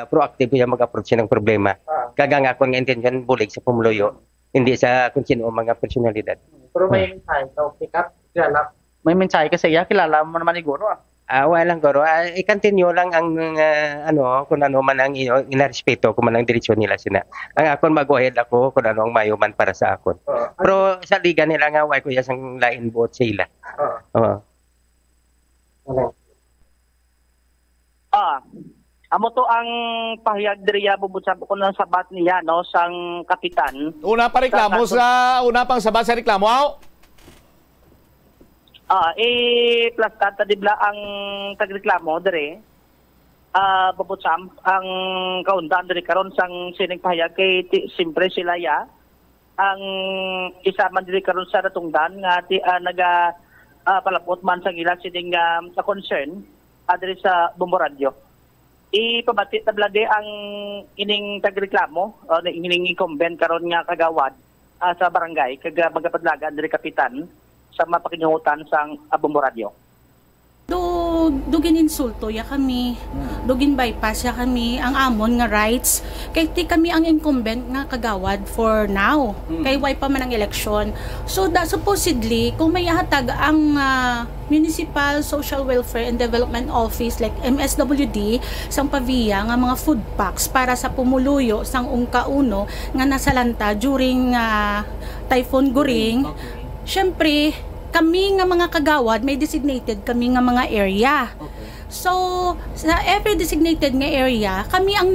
proactive ko ya mag-approach ng problema. Kaga nga akong intention bulig sa pumuluyo, hindi sa kung sino mga personalidad. Pero may mensahe ka, pick up, kilala. May mensahe ka sa iya, kilala mo naman siguro walang garo. I-continue lang ang kung ano man ang inarespeto kung man ang diretsyon nila sina. Ang akon mag-go-ahead ako kung ano ang mayuman para sa akon. Pero sa liga nila nga way ko ya sang lain buot sa ila. Amo to ang pahayag diriya bubutsa ko ng sabat niya no sang kapitan. Una pa reklamo una pang sabat sa reklamo. Plus tata dibla ang tagreklamo dire. Babutsam ang kaundan dire karon sang sining pahayag kay simpre sila ya. Ang isa man dire karon sa natungdan nga naga palapot man sa ila sining sa concern dire sa Bombo Radio. Ipabatit na blade ang ining tagreklamo ining incumbent karon nga kagawad sa barangay kag magapadlagan dire kapitan sa mapakinutan sang Bombo Radio. Dugin insulto ya kami, dugin bypass ya kami ang amon nga rights kay ti kami ang incumbent nga kagawad for now kay way pa man ang eleksyon. So supposedly kung may hatag ang Municipal Social Welfare and Development Office like MSWD sang Pavia nga mga food packs para sa pumuluyo sang ungka-uno nga nasalanta during Typhoon Goring. Syempre, kami nga mga kagawad, may designated kami nga mga area. So, sa every designated nga area, kami ang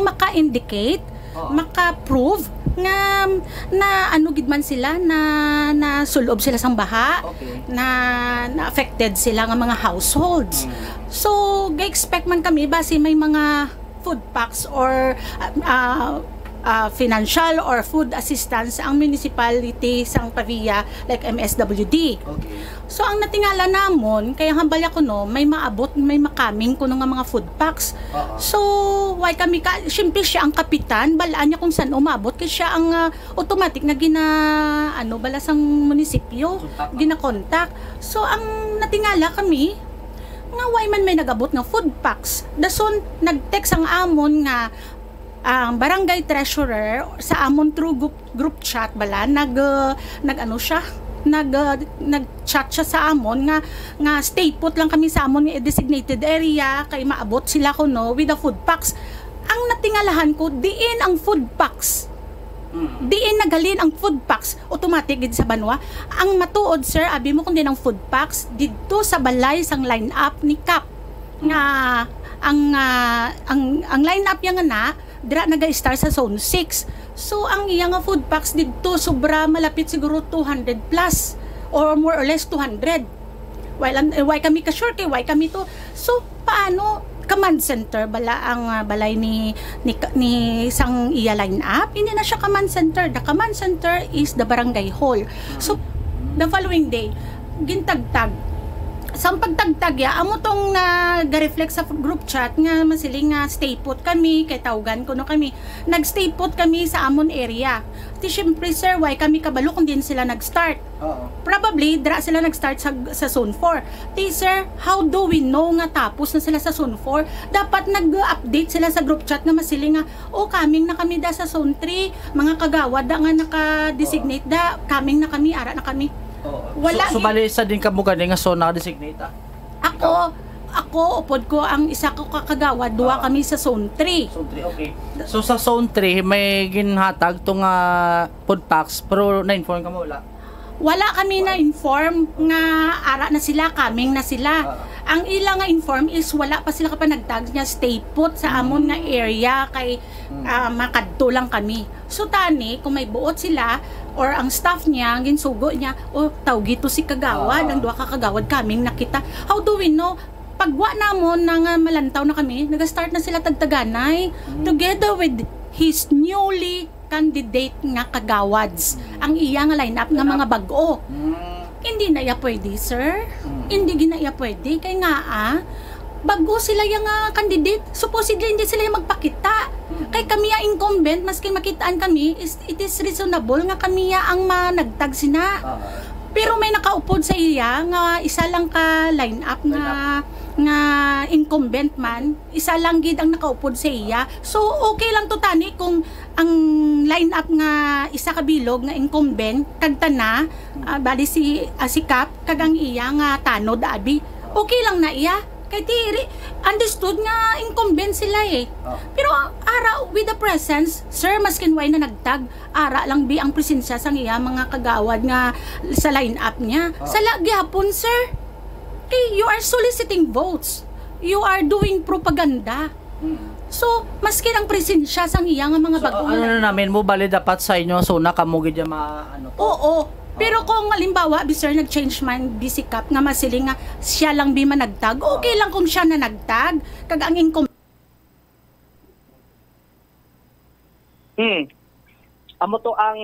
maka-indicate, maka-prove nga na ano gid man sila na sulob sila sang baha, na affected sila nga mga households. So, ga-expect man kami base may mga food packs or financial or food assistance ang municipality sang Pavia like MSWD. So ang natingala namon kaya hambal ako no may maabot may makaming kuno nga mga food packs. So why kami syempre siya ang kapitan balaan niya kung saan umabot kay siya ang automatic na bala sang munisipyo gina-contact. So ang natingala kami nga why man may nagabot nga food packs. Dason nag-text ang amon nga ang barangay treasurer sa amon through group chat bala nag-chat siya sa amon nga stay put lang kami sa amon nga designated area kay maabot sila kuno with the food packs. Ang natingalahan ko diin ang food packs. Diin nagalin ang food packs automatic gid sa banwa. Ang matuod sir abi mo kun din ang food packs didto sa balay sang line up ni CAP nga ang line up yang na dira naga-start sa zone 6. So ang iya nga food packs didto sobra malapit siguro 200 plus or more or less 200. Why kami ka sure kay why kami to. So paano command center bala ang balay ni sang iya line up hindi na siya command center. The command center is the barangay hall. So the following day gintagtag sang pagtagtag ya amo tong ga-reflect sa group chat nga masiling nga stay put kami kay tawgan ko no kami nag-stay put kami sa amon area. Ti syempre sir why kami kabalo kung din sila nag-start. Probably dira sila nag-start sa zone 4. Ti sir how do we know nga tapos na sila sa zone 4? Dapat nag-update sila sa group chat nga masiling nga coming na kami da sa zone 3 mga kagawad da nga naka-designate da coming na kami ara na kami. Wala so bali sa din kamo gani nga zone naka-designate. Ako upod ko ang isa ko kakagawad duwa kami sa zone 3. Zone 3 okay. So sa zone 3 may ginhatag tong food packs pero na-inform kamo wala kami na-inform nga ara na sila coming na sila. Ang ilang nga inform is wala pa sila kapanagtag nga stay put sa amon nga area kay makadto lang kami. So tani kung may buot sila or ang staff niya, ang ginsugo niya, tawgi to si kagawad, ang duha ka kagawad kaming nakita. How do we know? Pagwa namon nang malantaw na kami, nag-start na sila tagtaganay together with his newly candidate nga kagawads. Ang iya nga lineup nga mga bag-o. Hindi na iya pwede, sir. Hindi ginaya pwede kay nga bago sila yung candidate, supposedly hindi sila yung magpakita. Kay kami ang incumbent, maski makitaan kami, it is reasonable nga kami ang managtag sina. Pero may nakaupod sa iya nga isa lang ka line up nga incumbent man, isa lang gid ang nakaupod sa iya. So okay lang to tani kung ang line up nga isa ka bilog nga incumbent kag tana bali si Kap kag ang iya nga tanod abi. Okay lang na iya. Kay tiri understood nga incumbent sila eh. Pero ara with the presence, sir, maskin way na nagtag, ara lang bi ang presensya sang iya mga kagawad nga sa line up niya. Sa gyapon, sir. Kay you are soliciting votes. You are doing propaganda. So, maskin ang presensya sang iya nga mga bagong ano namin mo bali dapat sa inyo so nakamugid ya ano to. Oo. Pero kung halimbawa, sir, nag-change man si Kap nga masiling nga siya lang bi managtag, okay lang kung siya na nagtag. Kag ang Amo to ang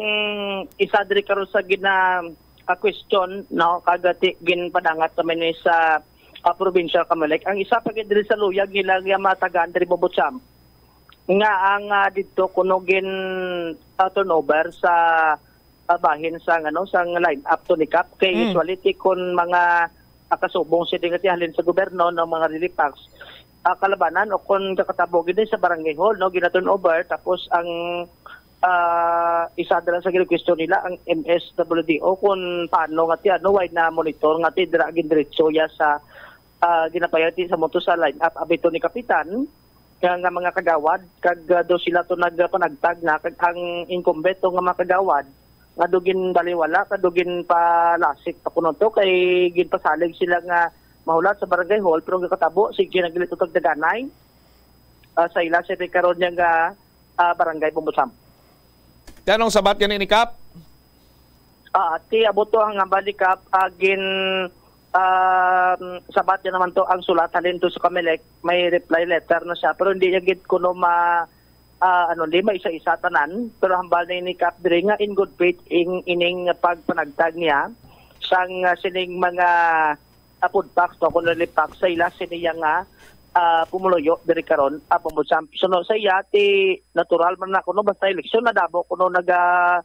isa diri karon sa gina question no kagati ginpadangat sa men sa provincial Kamalek. Ang isa pa gid diri sa luyag nila nga matagaan diri Bobotsam. Nga ang didto kuno gin turnover sa bahin sang sang line up to ni Kap kay usually kon mga kasubong si dingati halin sa gobyerno ng mga relief tax kalabanan o kon kakatabog din sa barangay hall no ginaturn over tapos ang isa dala sa question nila ang MSWDO kung paano ngati wide na monitor ngati dira gin diretso ya sa ginapayati sa moto sa line up abito ni kapitan nga mga kagawad kag do sila to nagpanagtag na kag ang incumbent nga mga kagawad kadugin baliwala, kadugin pa lasik pa kuno to kay ginpasalig sila nga mahulat sa barangay hall pero katabo sige nagilit utog daganay sa ila sa karon niya nga barangay Bobotsam. Tanong sabat yan ni Kap? Ti aboto ang bali Kap agin sabat yan naman to ang sulat halin to sa Kamelec may reply letter na siya pero hindi niya gid kuno lima isa-isa tanan pero hambal na ni Kap dire nga in good faith ining pagpanagtag niya sang sining mga food packs to kuno lipak sa ila siniya nga pumuluyo diri karon Bobotsam. So sa iya ti natural man na kuno basta eleksyon na dabo kuno naga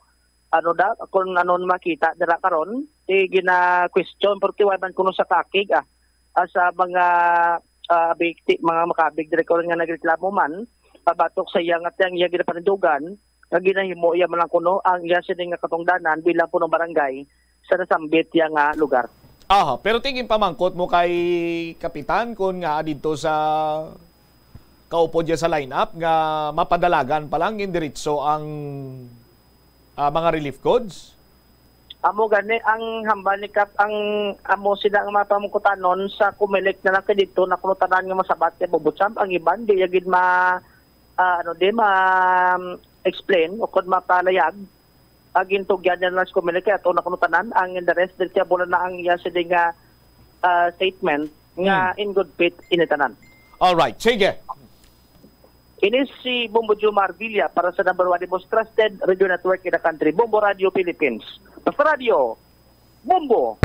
kung makita dira karon ti gina question porque why man kuno sa kakig sa mga mga makabig diri karon nga nagreklamo man pabatok sa iya nga tiyang iya ginapanindugan nga ginahimo iya man lang kuno ang iya sining nga katungdanan bilang punong barangay sa nasambit iya nga lugar. Pero tingin pamangkot mo kay kapitan kung nga dito sa kaupod niya sa lineup nga mapadalagan pa lang indiritso ang mga relief goods? Amo gani ang hambal ni Kap ang amo sila nga mapamungkutanon sa Kumelec na lang dito na kuno tanan nga masabat kay Bobotsam ang iban di yagid explain o kung mapalayag agin tugyan yan lang sa Kumelec at una kuno tanan ang the rest del tiyabulan na ang iya siya nga statement nga in good faith initanan. Alright, sige. Ini si Bombo Jomar Villa para sa number 1 most trusted radio network in the country, Bombo Radio Philippines. Basta Radio, Bombo!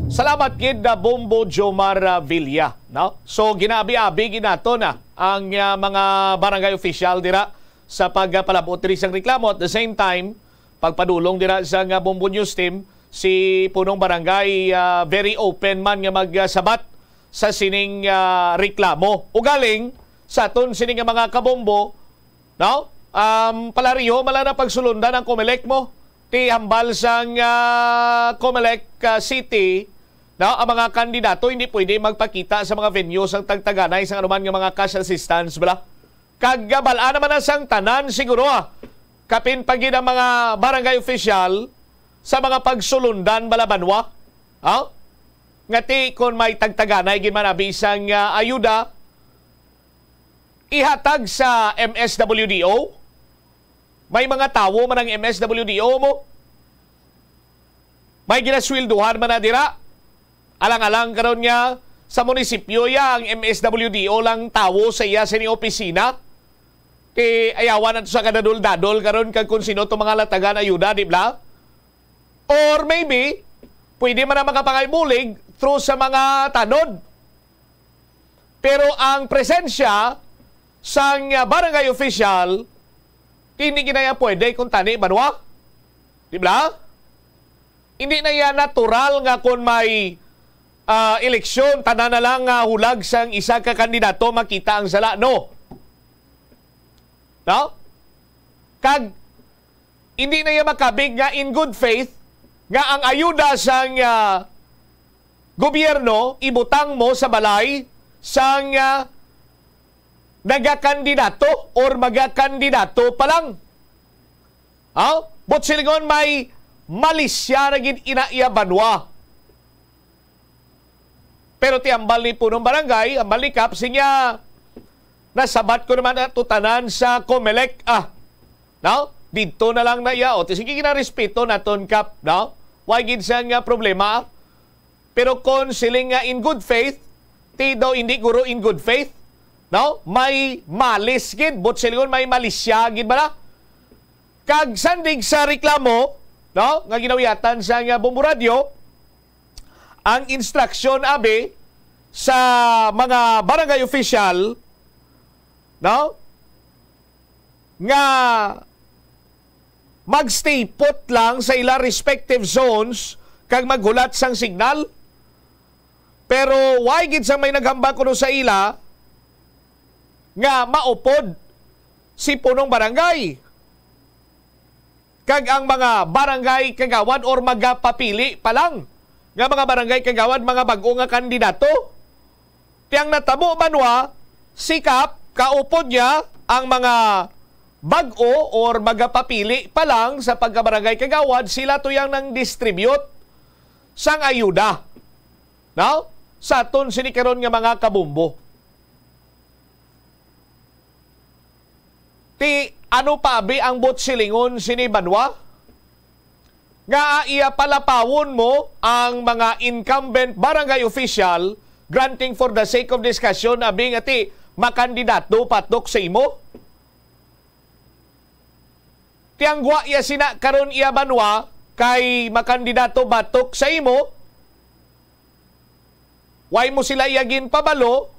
Salamat kid na Bombo Jomar Villa. No? So ginabi-abi ginato na ang mga barangay official dira sa pagpalabot diri sang reklamo. At the same time, pagpadulong dira sa Bombo News team, si punong barangay very open man nga magsabat sa sining reklamo. Ugaling sa aton sining mga kabombo, no? Palariho mala na pagsulundan ang Comelec mo. Ti hambal sang Comelec City, no? Ang mga kandidato hindi pwede magpakita sa mga venues ang tagtaganay sa anuman nga mga cash assistance bala. Kagabala naman na sang tanan siguro kapin pagid ang mga barangay official sa mga pagsulundan balabanwa. Ngati kung may tagtaganay ginmanabi sang ayuda ihatag sa MSWDO. May mga tawo man ang MSWDO mo. May ginaswilduhan man na dira. Alang-alang karon nga sa munisipyo ya ang MSWDO lang tawo sa iya sa opisina. Kay ayawan nato sa kadadol-dadol karon kag kung sino to mga latagan ayuda, di ba? Or maybe pwede man na makapangaybulig through sa mga tanod. Pero ang presensya sang barangay official hindi kinaya pwede kung tani banwa. Di ba? Hindi na yan natural nga kung may eleksyon, tanan na lang hulag sang isa ka kandidato makita ang sala. No? No? Kag, hindi na yan makabig nga in good faith nga ang ayuda sang gobyerno, ibutang mo sa balay sang nagakandidato or magakandidato pa lang. But silingon may malisya na gid inaiya banwa. Pero tiambal ni punong barangay, ang balikap, sinya nasabat ko naman at tutanan sa COMELEC. No? Dito na lang na iya. O, sige ginarespeto na ton kap. No? Why gid sa nga problema? Pero kung siling nga in good faith, ti daw hindi guro in good faith. No? May malis gid. But silingon may malisya gid ba na? Kag sandig sa reklamo, no? Nga ginawiyatan sa nga Bomboradyo, ang instruksyon abi sa mga barangay official, no? Nga magstay put lang sa ila respective zones kag maghulat sang signal. Pero why gid sa may naghambal kuno sa ila nga maupod si punong barangay? Kag ang mga barangay kagawad or magapapili pa lang nga mga barangay kagawad, mga bag-o nga kandidato. Tiyang natabo banwa, sikap, kaupod niya ang mga bag-o or magapapili pa lang sa pagkabarangay kagawad, sila tuyang nang distribute sang ayuda. No? Sa aton sinikaron nga mga kabumbo. Ano pa abi ang silingon sini banwa? Nga iya palapawon mo ang mga incumbent barangay official granting for the sake of discussion abi nga ti makandidato patok sa imo? Tiangwa iya sina karon iya banwa kay makandidato batok sa imo? Why mo sila iyagin pabalo?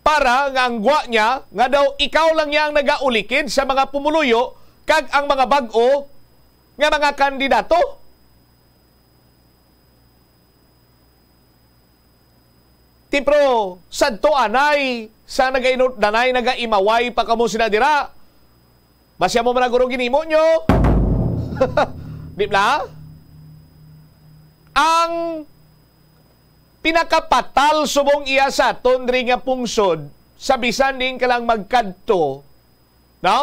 Para nga ang gwa niya, nga daw ikaw lang niya ang nagaulikid sa mga pumuluyo kag ang mga bag-o nga mga kandidato. Tipro, sadto anay, sa nagainot danay, nagaimaway pa kamo sila dira. Basya mo managuro ginimo nyo. Di ba? Ang pinakapatal subong iya sa tondri nga pungsod, sa bisan din ka lang magkadto, no?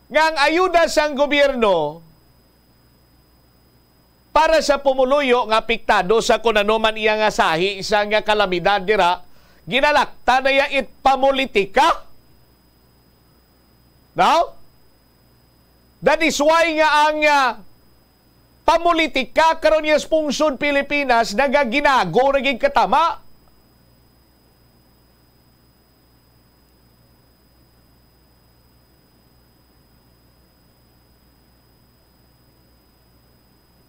Nga ang ayuda sang gobyerno para sa pumuluyo nga apektado sa kunanuman iya nga sahi, isa nga kalamidad dira, ginalakta na iya itpamulitika. No? That is why nga ang pamulitika karon niya sa pungsod Pilipinas nagaginago, naging katama.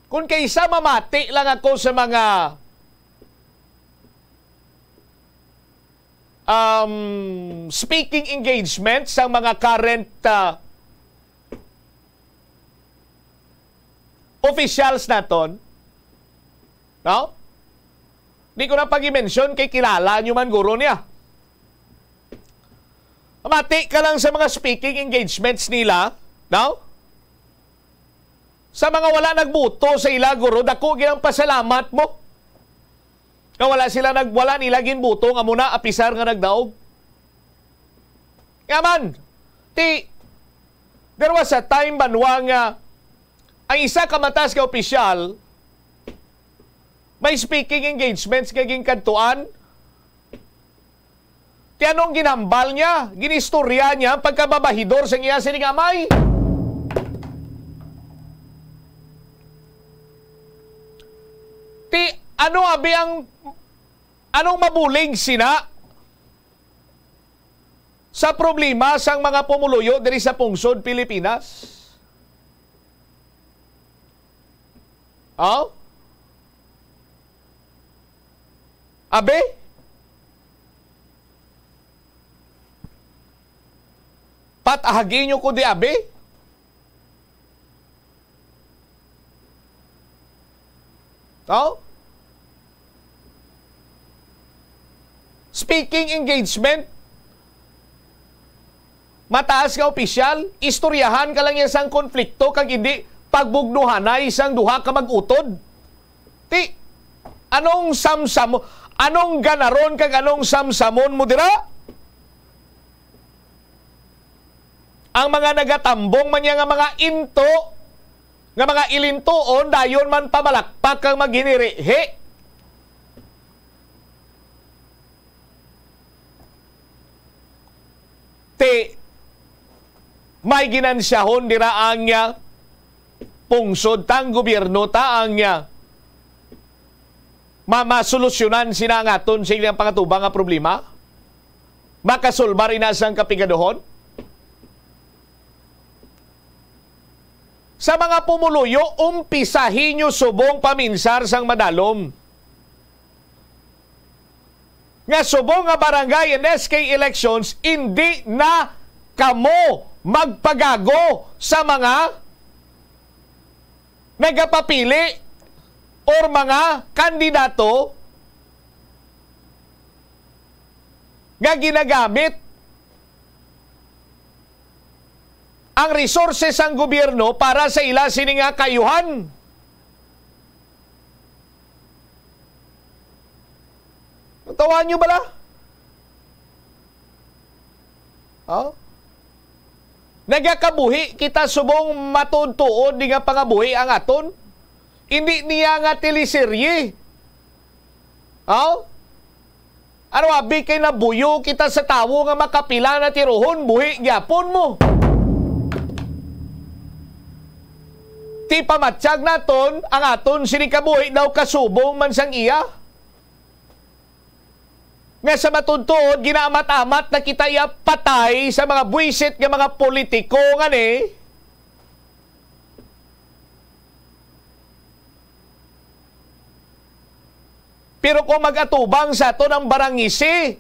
Kung kaysa mamati lang ako sa mga speaking engagements sa mga current officials naton, no? Di ko na pag-i-mention kay kilala nyo man guro niya. Mati ka lang sa mga speaking engagements nila, no? Sa mga wala nagbuto sa ila guro, dako ginang pasalamat mo. Nga wala nila ginbuto nga muna apisar nga nagdaog. Nga man, there was a time banwa nga ang isa ka matas ka opisyal may speaking engagements kaging kantuan. Ti anong ginambal niya? Ginistorya niya pagkababahidor sa iya sinigamay. Ti ano abi anong mabulig sina sa problema sang mga pumuluyo diri sa pungsod Pilipinas? Oh? Abe? Patahagin nyo ko di abe? Oh? Speaking engagement, mataas ka opisyal, istoryahan ka lang isang konflikto kag hindi pagbugnuhan na isang duha ka mag-utod. Ti, anong samsamo, anong ganaron kag anong samsamon mo dira? Ang mga nagatambong man nga mga into, nga mga ilintuon, dayon man pamalakpak kang maghinirihe. May ginansyahon dira ang pungsod tang gobyerno ta ang masolusyonan sinangaton sa ilang pangatubang nga problema, makasulbar inasang kapigadohon. Sa mga pumuluyo, umpisahin nyo subong paminsar sang madalom. Nga subong nga barangay and SK elections, hindi na kamo magpagago sa mga nagapapili or mga kandidato nga ginagamit ang resources ang gobyerno para sa ila sini nga kayuhan. Tawaan nyo bala? Oh? Nagakabuhi kita subong matuntuon di nga pangabuhi ang aton. Hindi niya nga teleserye. Oh? Ano abi kay nabuyo kita sa tawo nga makapila na tiruhon, buhi gyapon mo. Ti pamatsyag naton ang aton sinikabuhi daw kasubong man sang iya. Nga sa matuntuon, ginaamat-amat na kita patay sa mga buwisit ng mga politiko nga ni. Pero kung mag-atubang sa ito ng barangisi,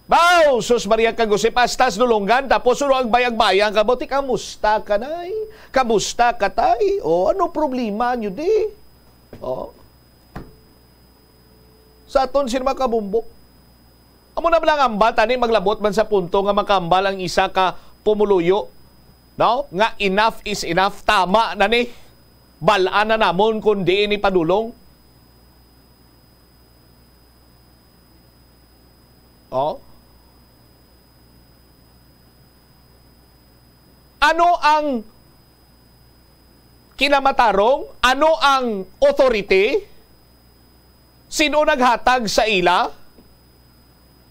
baw, sus Maria Kagusip, astas dulungan, tapos sulo ang bayang-bayang, kabuti, kamusta ka nay? Kamusta ka tay? O, ano problema nyo di? O. Sa aton sino makabumbok? Amo na lang ambal, tani maglabot man sa punto nga makambal ang isa ka pumuluyo. No? Nga enough is enough. Tama na ni. Balaan na namon kundi ni padulong. Oh? Ano ang kinamatarong? Ano ang authority? Sino naghatag sa ila?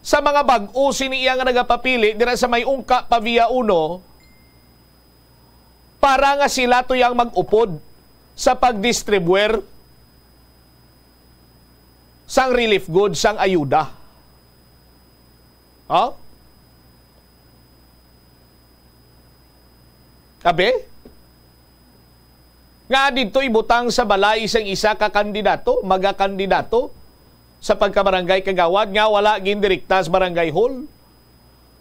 Sa mga bag-o siniya nga nagapapili dira sa may ungka pavia 1 para nga sila tuyang mag-upod sa pagdistribuer sang relief goods, sang ayuda. Oh? Kabe? Nga dito ibutang sa balay isang isa ka kandidato, magakandidato sa pagkabarangay kagawad nga wala gindirektas barangay hall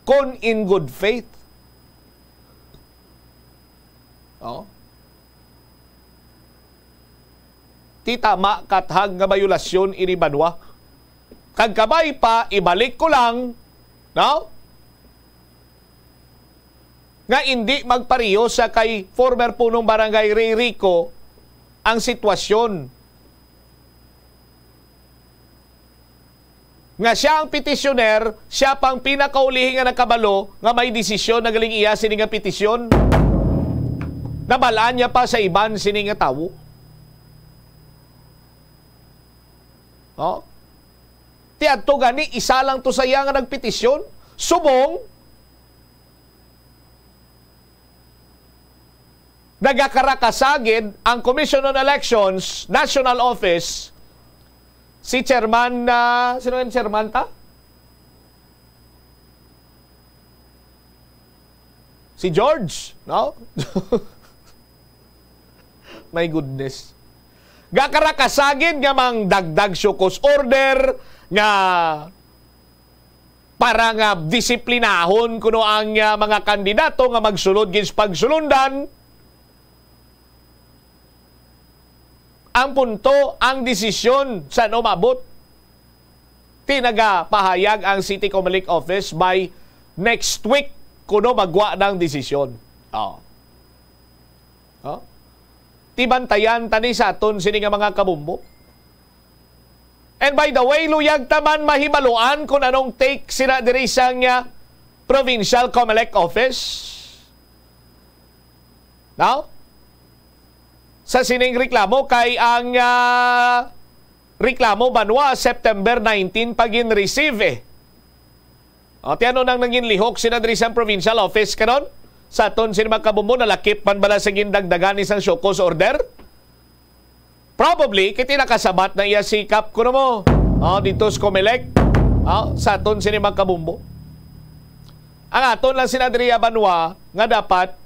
kon in good faith. Oh. Ti tama kathag nga bayulasyon ini banwa. Kag kabay pa ibalik ko lang, no? Nga hindi magpariyo sa kay former punong barangay Ray Rico ang sitwasyon. Nga siya ang petisyoner, siya pang pinakaulihin nga nakabalo nga may desisyon na galing iya sini nga petisyon. Nabalaan niya pa sa iban sini nga tawo. Oh? Tiadto gani isa lang to saya nga nagpetisyon, subong nagakarakasagid ang Commission on Elections National Office. Si chairman sino yung chairman ta? Si George, no? My goodness. Gakarakasagid nga mang dagdag syukos order nga para nga disiplinahon kuno ang mga kandidato nga magsulod gins pagsulundan. Ang punto, ang desisyon sa umabot. Tinagapahayag ang City Comelec Office by next week kuno magwa ng desisyon. Tibantayan tani sa aton sini nga mga kabumbo. And by the way, luyag taman mahibaluan kung anong take sila diri sa Provincial Comelec Office. Now, sa sining reklamo kay ang reklamo banwa September 19 pagin receive tiano nang nangin lihok sina diri sa Provincial Office karon sa aton sini magkabumbo nalakip man bala sa gindagdagan isang show cause order. Probably kiti nakasabat na iya sikap kuno mo dito sa Comelec sa aton sini magkabumbo. Ang aton lang sina diri banwa nga dapat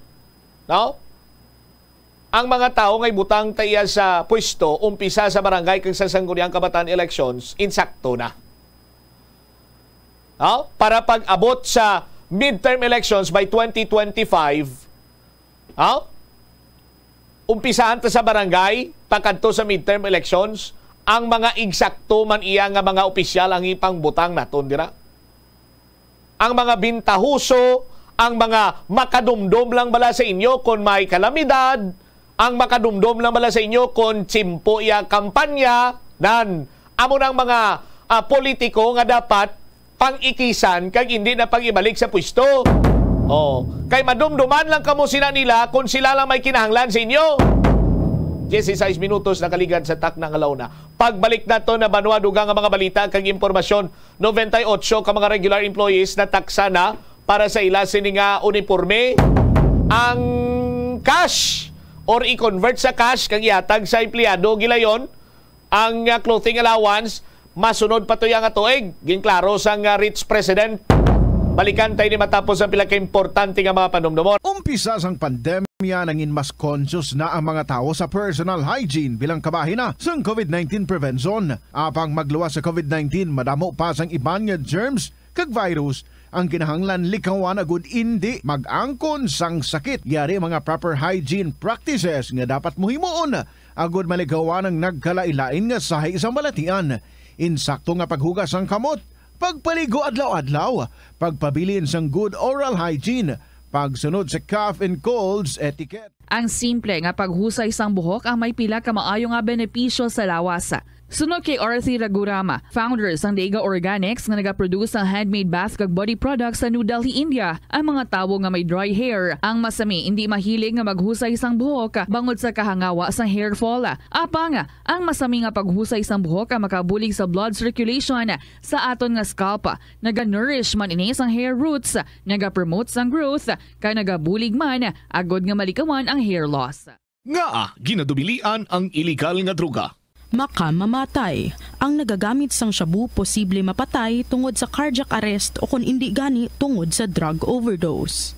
ang mga tao ngay butang taiya sa pwesto umpisa sa barangay kag sa sangguniang kabataan elections insakto na. Para pag-abot sa midterm elections by 2025, umpisahan ta sa barangay pagkadto sa midterm elections ang mga eksakto man iya nga mga opisyal ang ipang butang naton dira. Ang mga bintahuso, ang mga makadumdum lang bala sa inyo kung may kalamidad, ang makadumdum lang bala sa inyo kung tsimpo iya kampanya, nan amo ng mga politiko nga dapat pang-ikisan kag hindi na pag-ibalik sa pwesto. Kay madumduman lang kamo sila nila kung sila lang may kinahanglan sa inyo. 16 minutos nakaligad sa tak ng alaw na. Pagbalik na to na banwa dugang ang mga balita kag impormasyon, 98 ka mga regular employees na taksa na para sa ila sini nga uniforme ang cash or i-convert sa cash kag ihatag sa empleyado gilayon ang clothing allowance. Masunod pa to yang tuig ginklaro sang rich president. Balikan tayo ni matapos ang pila ka importante nga mga panumdumon. Umpisa sang pandemya nangin mas conscious na ang mga tao sa personal hygiene bilang kabahina sang COVID-19 prevention. Apang magluwas sa COVID-19 madamo pa sang iban nga germs kag virus ang kinahanglan likawan agud hindi mag-angkon sang sakit. Yari mga proper hygiene practices nga dapat muhimuon agud maligawan ang nagkalailain nga sahay isang balatian. Insakto nga paghugas ang kamot, pagpaligo adlaw-adlaw, pagpabilin sang good oral hygiene, pagsunod sa cough and colds etiquette. Ang simple nga paghusay sang buhok ang may pila ka maayo nga benepisyo sa lawas. Sunod kay Arthi Ragurama, founder sang Daiga Organics nga nagaproduce ng handmade bath kag body products sa New Delhi, India. Ang mga tawo nga may dry hair, ang masami hindi mahilig nga maghusay sang buhok bangod sa kahangawa sang hair fall. Apang ang masami nga paghusay sang buhok ang makabulig sa blood circulation sa aton nga scalp. Naga-nourish man ini sang hair roots, naga-promote sang growth, kay nagabulig man agod nga malikawan ang hair loss. Ginadubilian ang illegal nga droga. Makamamatay. Ang nagagamit sang shabu posible mapatay tungod sa cardiac arrest o kung hindi gani tungod sa drug overdose.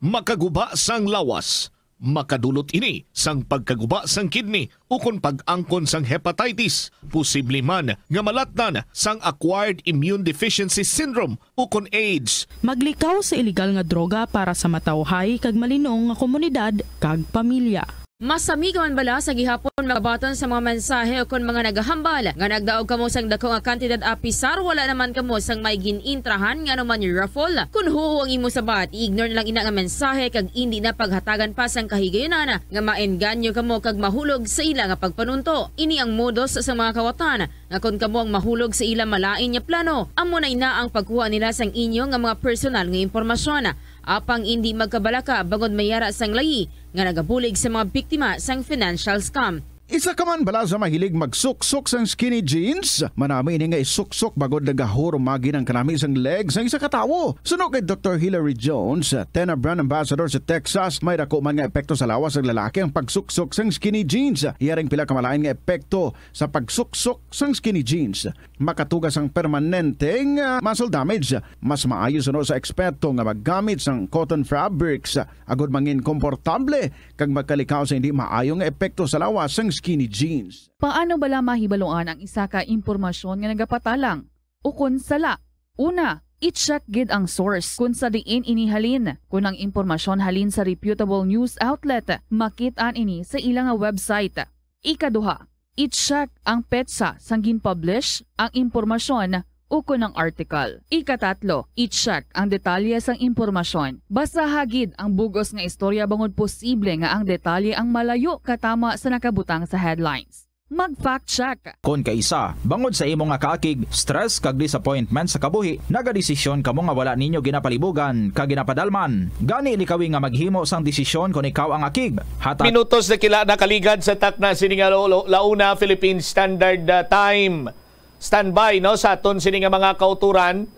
Makaguba sang lawas. Makadulot ini sang pagkaguba sang kidney o kung pag-angkon sang hepatitis. Posible man nga malatnan sang acquired immune deficiency syndrome o kung AIDS. Maglikaw sa illegal nga droga para sa matawhay kag malinong nga komunidad kag pamilya. Masami ka man bala sa gihapon magabaton sa mga mensahe o kung mga nagahambal nga nagdaog kamo sang dako nga kantidad apisar wala naman kamo sang may ginintrahan nga naman yung raffle. Kung huho ang imo sabat, ignore lang ina nga mensahe kag hindi na paghatagan pa sang kahigayonan nga maenganyo kamo kag mahulog sa ila nga pagpanunto. Ini ang modus sa mga kawatan nga kung kamo ang mahulog sa ila malain nga plano, amo na ina ang pagkuha nila sang inyo nga mga personal nga impormasyon. Apang hindi magkabalaka bangod mayara sang layi nga nagabulig sa mga biktima sang financial scam. Isa ka man bala sa mahilig magsuksok sang skinny jeans? Manami ini nga isuksok bagod nagahurumagi ng kanami sang legs ng isa katawo. Suno kay Dr. Hilary Jones, Tena brand ambassador sa Texas, may dako man nga epekto sa lawas ng lalaki ang pagsuksok sang skinny jeans. Iyaring pila kamalain nga epekto sa pagsuksok sang skinny jeans. Makatugas ang permanenteng muscle damage. Mas maayo suno sa eksperto nga maggamit sang cotton fabrics agud mangin komportable kag magkalikaw sa hindi maayong epekto sa lawas sang skinny jeans. Paano bala mahibaluan ang isa ka impormasyon nga nagapatalang? O kun sala? Una, i-check gid ang source kung sa diin inihalin. Kung ang impormasyon halin sa reputable news outlet, makit-an ini sa ilang website. Ikaduha, I-check ang petsa sang gin-publish ang impormasyon ukon ng article. Ikatatlo, i-check ang detalye sang impormasyon. Basta hagid ang bugos nga istorya bangod posible nga ang detalye ang malayo katama sa nakabutang sa headlines. Mag-fact check. Kung kaisa, bangod sa imo nga kaakig, stress kag disappointment sa kabuhi, nagadesisyon kamo nga wala ninyo ginapalibugan kag ginapadalman. Gani likawi nga maghimo sang desisyon kung ikaw ang akig. Minutos na kila nakaligad sa takna sininga launa Philippine Standard Time. Standby no sa aton sininga mga kauturan.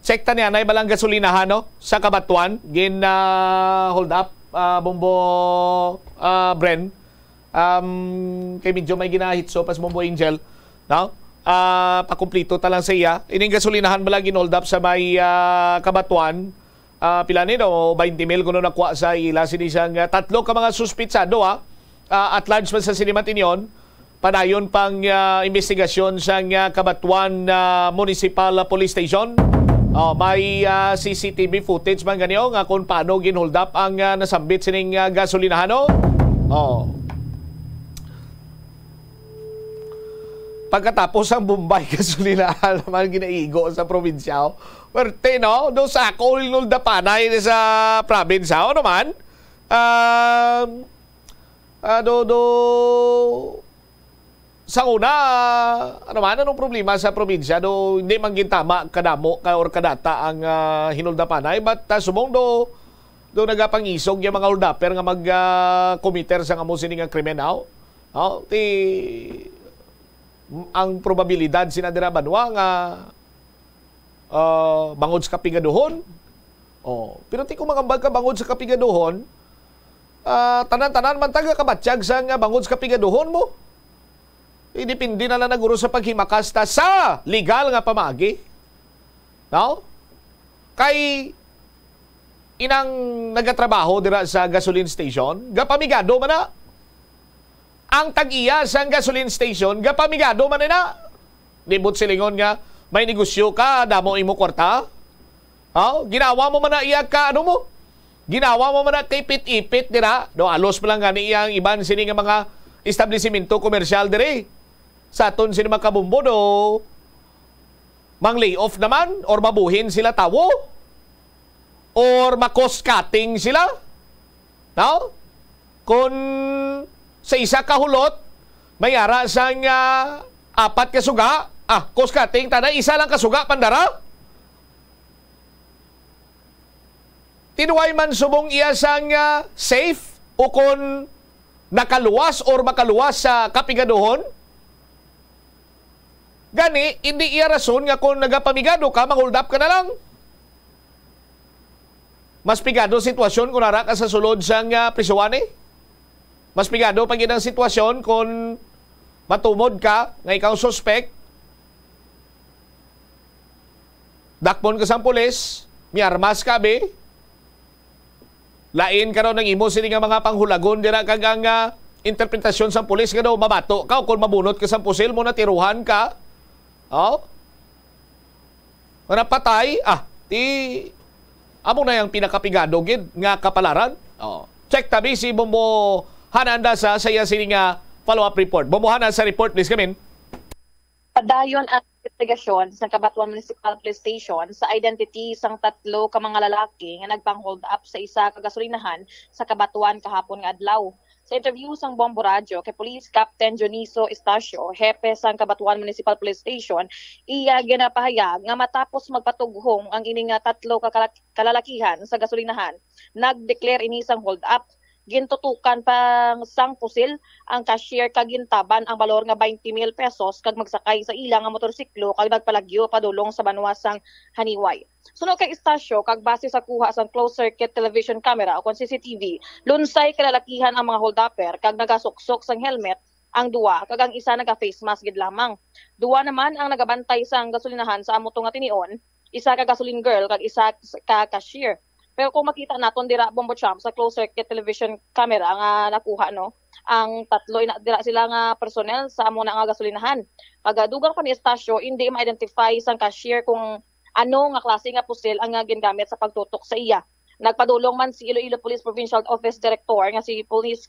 Sekta niya na ibalang gasolinahan no sa Kabatuan gin hold up Bombo Bren. Kay medyo may ginahitso pas Bombo Angel no? Pakumplito talang sa iya ining gasolinahan bala ginold up sa may Kabatuan pila ni no 20 mil kuno nakuha sa ila sinisang tatlo ka mga suspitsado at large man sa Sinimatinyon panayon pang investigasyon sa Kabatuan Municipal Police Station. May CCTV footage man ganiyo nga kung paano ginhold up ang nasambit sining gasolinahan no? Pagkatapos ang Bombay gasolinahan naman ginaigo sa probinsya. Werte, no? Do sa ako, linulda panay sa probinsya. Naman? Sa una, anong problema sa probinsya? Hindi man gintama kadamo or kadata ang hinulda panay. But subong do nagapangisog yung mga holdaper nga mag-committer sa nga mo sining krimen. Ang probabilidad sinadira banwa nga bangod sa kapigaduhon. Pero ti ko makambag ka bangod sa kapigaduhon, tanan-tanan man taga kabatsyag sa nga bangod sa kapigaduhon mo. Depende na lang naguro sa paghimakasta sa legal nga pamagi. No? Kay inang nagatrabaho dira sa gasoline station, gapamigado man na. Ang tag-iya sa gasoline station, gapamigado man na. Dibot silingon nga, may negosyo ka, damo imo kwarta. Ginawa mo man na iya ka, ginawa mo man na kay pit-ipit, dira. Alos pa lang gani iyang iban sini nga mga establishmento komersyal dire. Sa aton sini makabumbo mang lay-off naman, or mabuhin sila tawo, or ma-cost cutting sila. No? Kung sa isa kahulot, mayara sang apat kasuga, cost cutting, tada isa lang kasuga, pandara. Tinuway man subong iya sang safe, o kung nakaluwas or makaluwas sa kapigaduhon, gani, hindi iya rason nga kung nagapamigado ka, mang-hold up ka na lang. Mas pigado sitwasyon kung nara ka sa sulod sang prisuwane. Mas pigado pag ang sitwasyon kung matumod ka, nga ikaw suspect, dakpon ka sa pulis, miarmas ka be, lain ka raw ng imo sini nga mga panghulagon, dira kag ang interpretasyon sa pulis nga daw mabato ka, o kung mabunot ka sa pusil mo na tiruhan ka, manapatay, amo na yung pinakapigado gid nga kapalaran. Check tabi si Bombo Hananda sa saya sining follow-up report. Bumuhanan sa report, please, Kamin. Padayon ang investigasyon sa Kabatuan Municipal Police Station sa identity sang tatlo ka mga lalaki nga nagpang-hold up sa isa ka gasolinahan sa Kabatuan kahapon nga adlaw. Sa interview sang Bombo Radio kay Police Captain Joniso Estacio, hepe sang Kabatuan Municipal Police Station, iya ginapahayag nga matapos magpatughong ang ining tatlo ka kalalakihan sa gasolinahan, nag-declare ini sang hold up. Gintutukan pang sang pusil ang cashier kagintaban ang balor nga 20,000 pesos kag magsakay sa ilang nga motorsiklo kag nagpalagyo padulong sa banwasang Haniway. Sunod kay Estacio kag base sa kuha sang closed circuit television camera o CCTV, lunsay kalalakihan ang mga hold-upper kag nagasuksok sang helmet ang duwa kag ang isa naga-face mask gid lamang. Duwa naman ang nagabantay sang gasolinahan sa amo nga tinion, isa ka gasoline girl kag isa ka cashier. Pero kung makita naton dira Bombo Champ sa closed circuit television camera nga nakuha ang tatlo dira sila nga personnel sa amo nga gasolinahan. Pagadugang pa ni Estacio, hindi ma-identify sang cashier kung ano nga klase nga pusil ang gingamit sa pagtutok sa iya. Nagpadulong man si Iloilo Police Provincial Office Director nga si Police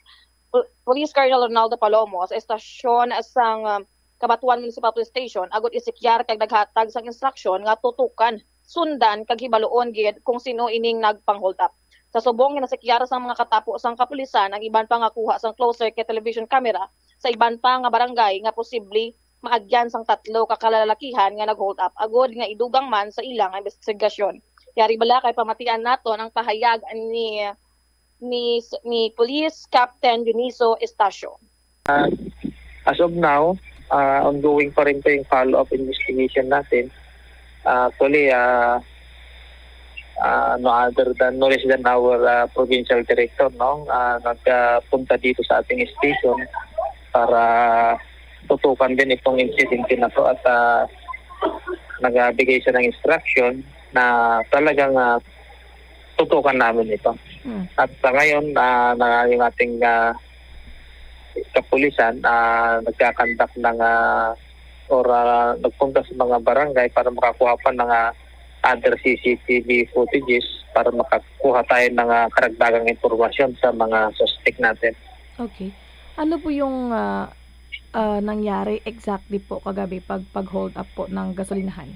Police Colonel Ronaldo Palomo sa estasyon sang Kabatuan Municipal Police Station agud isikyar kag naghatag sang instruksyon nga tutukan, sundan kag hibaluon gid kung sino ining nagpang-hold up. Sa subong nga nasikyar sang mga katapo sang kapulisan ang iban pa nga kuha sang closed circuit television camera sa iban pa nga barangay nga posible maagyan sang 3 ka kalalakihan nga nag-hold up agud nga idugang man sa ilang investigasyon. Yari bala kay pamatian naton ang pahayag ni Police Captain Dionisio Estacio. As of now, ongoing pa rin po yung follow-up investigation natin. Actually, no other than no less than our provincial director, nagpunta dito sa ating station para tutukan din itong incident na to at nagbigay siya ng instruction na talagang tutukan namin ito. At ngayon, yung ating kapulisan nagkakandak ng nagpunta sa mga barangay para makakuha pa ng other CCTV footages para makakuha tayo ng karagdagang informasyon sa mga suspect natin. Okay. Ano po yung nangyari exactly po kagabi pag-hold up po ng gasolinahan?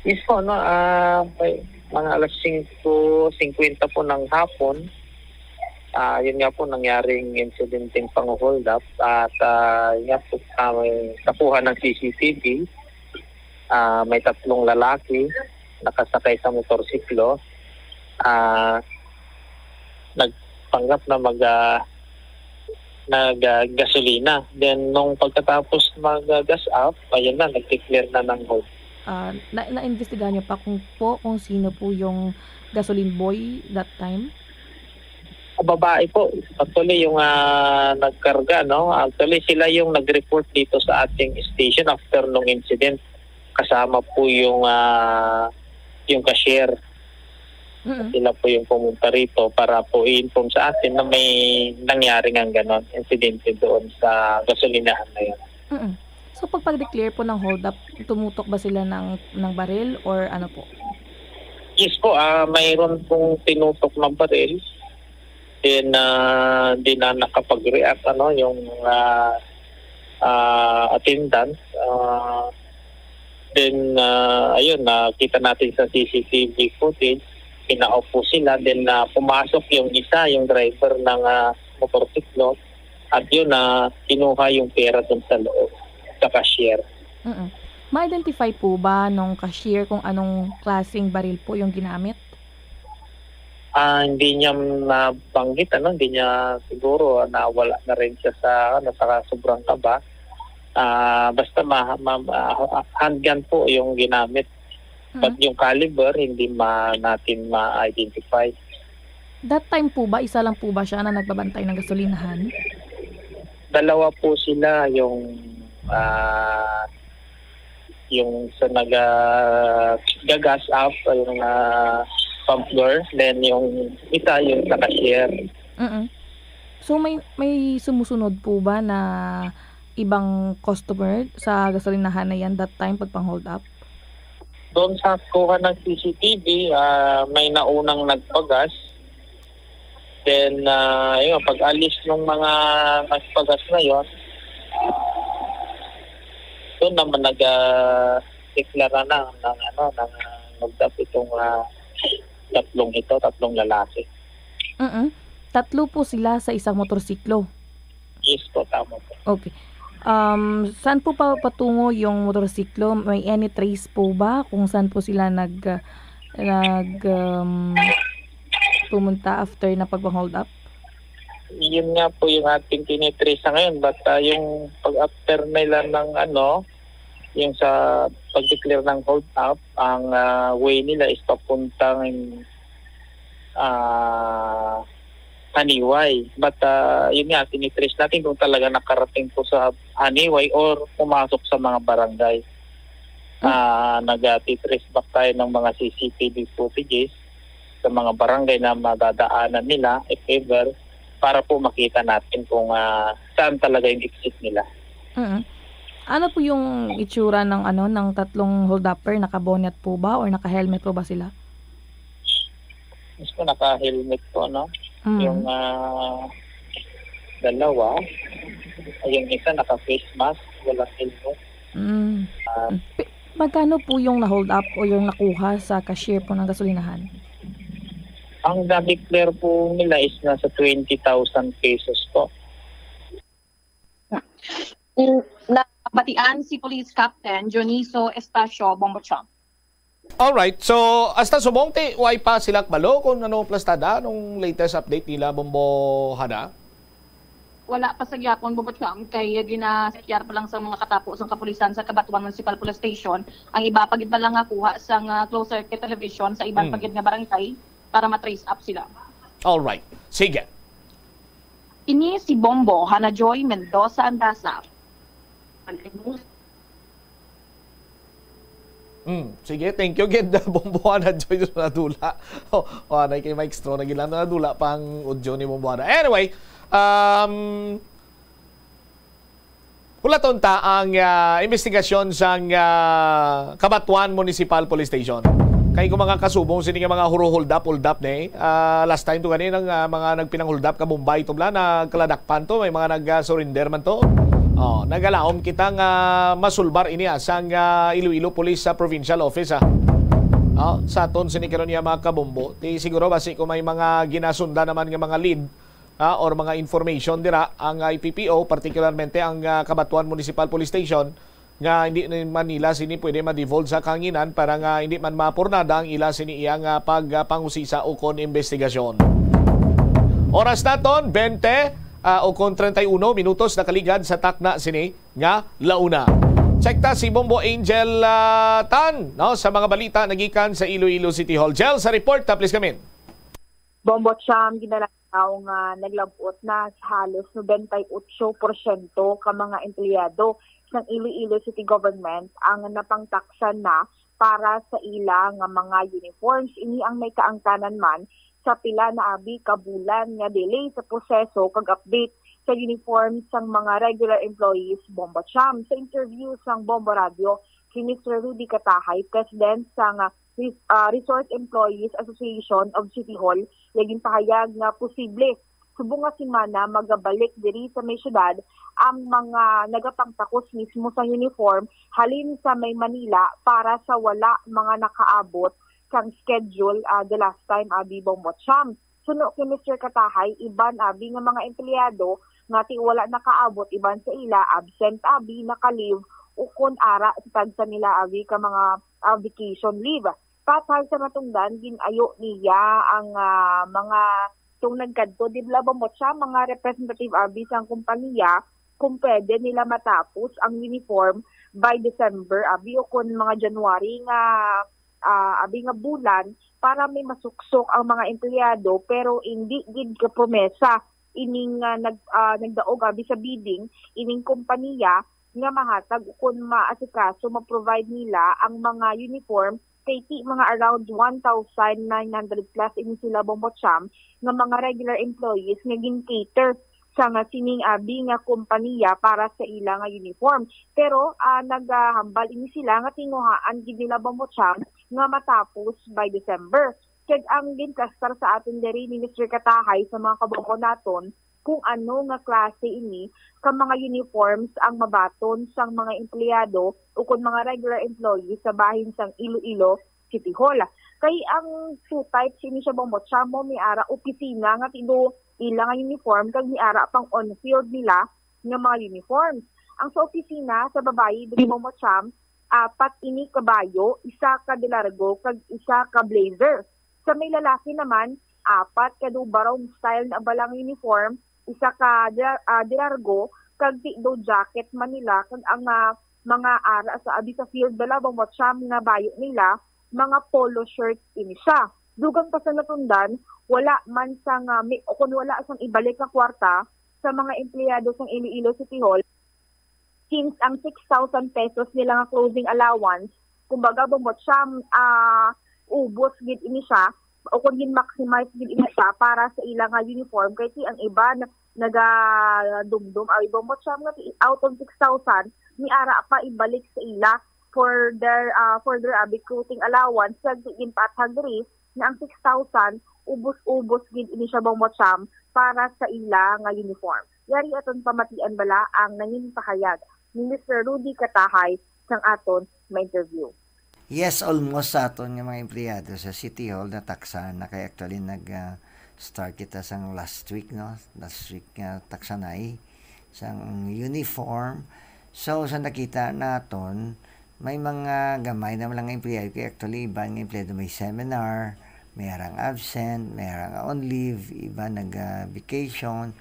Yes po, may mga alas 5:50 po ng hapon. Yun nga po nangyaring incident ng pang-hold up at may nakuha ng CCTV. May 3 lalaki nakasakay sa motorsiklo. Nagpanggap na nag-gasolina. Then nung pagkatapos mag-gas up, ayun na, nag-declare na ng hold. Na-investigahan niyo pa kung sino po yung gasoline boy that time? Babae po. Actually, yung nagkarga, actually, sila yung nag-report dito sa ating station after nung incident. Kasama po yung cashier. Sila po yung pumunta rito para po i-inform sa atin na may nangyaring ang ganon incidente doon sa gasolinahan na yun. So, pag-declare po ng hold up, tumutok ba sila ng baril or ano po? Yes po, mayroon pong tinutok ng baril. Then di na nakapag-react yung attendant. Then ayun, nakita natin sa CCTV footage, pinaupo sila, then pumasok yung isa, yung driver ng motorsiklo, at yun kinuha yung pera dun sa loob sa cashier. Ma-identify po ba nung cashier kung anong klaseng baril po yung ginamit? Hindi niya nabanggit, hindi niya siguro nawala na rin siya sa sobrang kaba. Basta handgun po yung ginamit. But yung caliber, hindi natin ma-identify. That time po ba, isa lang po ba siya na nagbabantay ng gasolinahan? 2 po sila, yung sa nag-gas up, yung pumpler, then yung isa yung sa cashier. So may sumusunod po ba na ibang customer sa gasolinahan na yan that time pag pang-hold up? Doon sa kuha ng CCTV, may naunang nagpagas. Then pag-alis ng mga nagpagas na yon, doon naman nag-deklara na ng mag-up itong 3 lalaki. 3 po sila sa isang motorsiklo? Yes po, tama po. Okay. Saan po patungo yung motorsiklo? May any trace po ba kung saan po sila pumunta after na pag-hold up? Yun nga po yung ating tinitrace sa ngayon. But yung pag-after nila ng yung sa pag-declare ng hold up, ang way nila is papuntang Haniway. But yun nga, tinitrace natin kung talaga nakarating po sa Haniway or pumasok sa mga barangay. Nag-titrace back tayo ng mga CCTV footages sa mga barangay na madadaanan nila, if ever, para po makita natin kung saan talaga yung exit nila. Ano po yung itsura ng ng 3 hold-upper? Naka-bonnet po ba or naka-helmet po ba sila? Mas po naka-helmet po, Yung dalawa. Yung isa naka-face mask, walang helmet. Magkano po yung na-hold up o yung nakuha sa cashier po ng gasolinahan? Ang na-declare po nila is nasa 20,000 pesos po. Nabatian si Police Captain Joniso Estacio Bombocham. Alright, so hasta sumonte, way pa sila balo kung ano plastada nung latest update nila Bombo Hada? Wala pa sa gyapon Bombocham kay ginasakyar pa lang sa mga katapos ng kapulisan sa Cabanatuan Municipal Police Station. Ang iba pagid pa lang nakuha sa closed circuit television sa ibang pagid nga barangay para ma-trace up sila. Alright, sige. Ini si Bombo Hana Joy Mendoza Andasa. Sige, thank you again. Bomboana Joy na nadula. Anay kay Mike Straw na gilang na nadula pang audio ni Bomboana. Anyway, hulaton ta ang investigasyon sa Cabanatuan Municipal Police Station. Kay kung mga kasubong sini nga mga hold up ni last time to ganin ang mga nagpinang hold up ka Mumbai to bla nagkaladakpan to, may mga nag-surrender man to. Nagalaom kitang masulbar ini sang Iloilo Police Provincial Office sa aton sinikaron niya mga kabombo. Di siguro basi kung may mga ginasunda naman nga mga lead or mga information dira ang IPPO, particularmente ang Cabanatuan Municipal Police Station, nga hindi man nila sini pwede ma-devolve sa kanginan para nga hindi man mapurnada ang ila sini iyang pagpangusisa o kon investigasyon. Oras naton 20 o kon 31 minutos nakaligad sa takna sini nga launa. Check ta si Bombo Angel Tan no, sa mga balita nagikan sa Iloilo City Hall. Jel, sa report ta please come in. Bombo Cham, ginalakaw nga naglabot na sa halos 98% ka mga empleyado ng Iloilo City Government ang napangtaksan na para sa ila nga mga uniforms. Ini ang may kaangtanan man sa pila na abi kabulan nga delay sa proseso kag update sa uniform sang mga regular employees Bombo Cham. Sa interview sang Bombo Radio, si Mr. Rudy Katahay, President sang Resort Employees Association of City Hall, laging pahayag na posible subong nga semana magabalik diri sa may syudad ang mga nagapangtakos mismo sa uniform halin sa may Manila para sa wala mga nakaabot sang schedule the last time abi Bombo Cham. Suno kay Mr. Katahay, iban abi nga mga empleyado nga ti wala nakaabot, iban sa ila absent abi naka-leave o kun ara sa tagsa nila abi ka mga vacation leave. Patay sa matungdan ginayo niya ang mga tung nagkadto di Bombo Cham, mga representative abi sang kumpanya kung pwede nila matapos ang uniform by December abi o kun mga January nga abi nga bulan para may masuksok ang mga empleyado, pero hindi gid ka promesa ining nagdaog abi sa bidding ining kumpanya nga mahatag kun maasikaso ma-provide nila ang mga uniform kay mga around 1,900 plus ini sila Bombo Cham nga mga regular employees nga gin-cater sa nga sining abi nga kumpanya para sa ila nga uniform. Pero naghambal ini sila nga tinguhaan gid nila Bombo Cham nga matapos by December. Kag ang ginkastar sa atin diri ni Mr. Katahay sa mga kabombo naton kung ano nga klase ini ka mga uniforms ang mabaton sang mga empleyado o kung mga regular employees sa bahin sang Iloilo City Hall. Kay ang two types ini siya Bombo Cham mo miara opisina nga tido ilang nga uniform kag miara pang on-field nila nga mga uniforms. Ang sa opisina sa babayi diri Bombo Cham, 4 ini kabayo, isa ka de largo kag isa ka blazer. Sa may lalaki naman, 4 kadu barong style na balang uniform, isa ka de largo kag di do jacket man nila kag ang mga ara sa abi sa field dala Bombo Cham nga bayo nila mga polo shirt ini siya. Dugang pa sa natundan, wala man sang kung wala sang ibalik na kwarta sa mga empleyado sang Iloilo City Hall, since ang 6,000 pesos nila nga closing allowance, kumbaga Bombo Cham ubos gid ini siya o kung gin-maximize gid ini siya para sa ilang uniform kay ang iba nagadumdum ay Bombo Cham nga out of 6,000 ni ara pa ibalik sa ila for their clothing allowance kag ginpatag diri na ang 6,000 ubos-ubos gid ini siya Bombo Cham para sa ila nga uniform. yari aton pamatian bala ang nanging pahayag ni Mr. Rudy Katahay sang aton ma-interview. Yes, almost sa aton nga mga empleyado sa City Hall na taksan na kaya actually nag-start kita sang last week, no? Last week nga taksanay sang uniform. So sa nakita naton may mga gamay na mga empleyado kaya actually iba ng empleyado may seminar, may harang absent, may harang on leave, iba nag-vacation.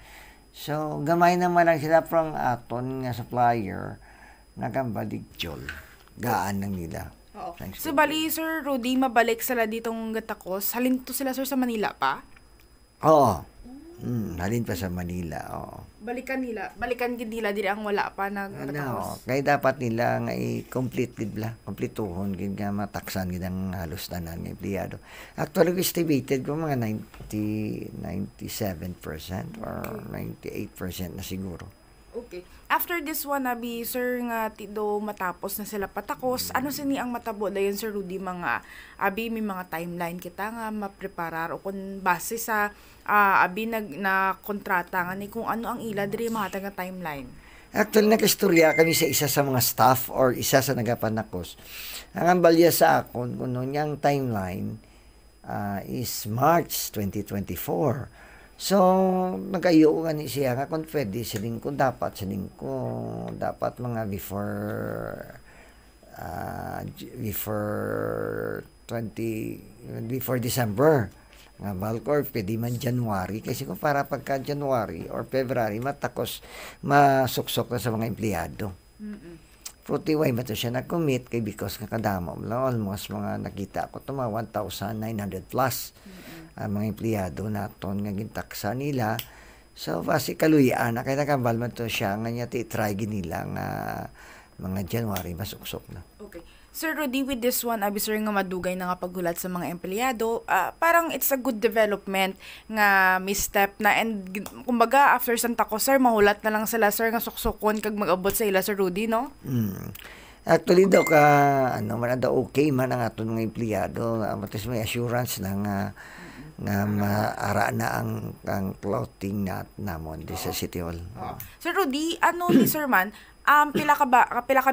So gamay naman lang sila from aton nga supplier nagambaligjol gaan lang nila. Oo. So bali Sir Rudy, mabalik sila ditong Gatakos. Halin to sila sir sa Manila pa? Oo. Halin pa sa Manila. Oo. Balikan gid nila diri ang wala pa na No, Gatakos. kaya dapat nila nga i-complete gid bla, kompletuhon gid nga mataksan gid ang halos tanan nga empleyado. Actually estimated ko mga 97% or 98% na siguro. Okay. After this one, abi, sir, nga tido matapos na sila patakos, ano sini ang matabo dayon Sir Rudy mga, abi, may mga timeline kita nga mapreparar o kung base sa, abi, na kontrata nga ni kung ano ang ila diri mga taga timeline? Actually, nakistorya kami sa isa sa mga staff or isa sa nagapanakos. Ang ambalya sa akon, kung niyang timeline is March 2024. So, nag-ayo nga ni siya nga kung pwede siling ko dapat mga before December nga balkor pwede man January kasi kung para pagka January or February matakos masuksok na sa mga empleyado. Fruity way mato siya na-commit kay because nga kadamo almost mga nakita ko to mga 1,900 plus ang mga empleyado naton nga gintaksa nila. So basically na kay nakambal man to siya nga niya try nila nga mga January masuksok na. Okay. Sir Rudy, with this one, abi sir nga madugay na nga paghulat sa mga empleyado, parang it's a good development nga misstep na and kumbaga after Santa Cruz sir mahulat na lang sila sir nga suksokon kag mag-abot sa ila Sir Rudy, no? Actually daw man daw okay man ang aton mga empleyado, matis may assurance na nga maara na ang clothing namon di sa City Hall. Sir Rudy, ano ni Sir Man, pila ka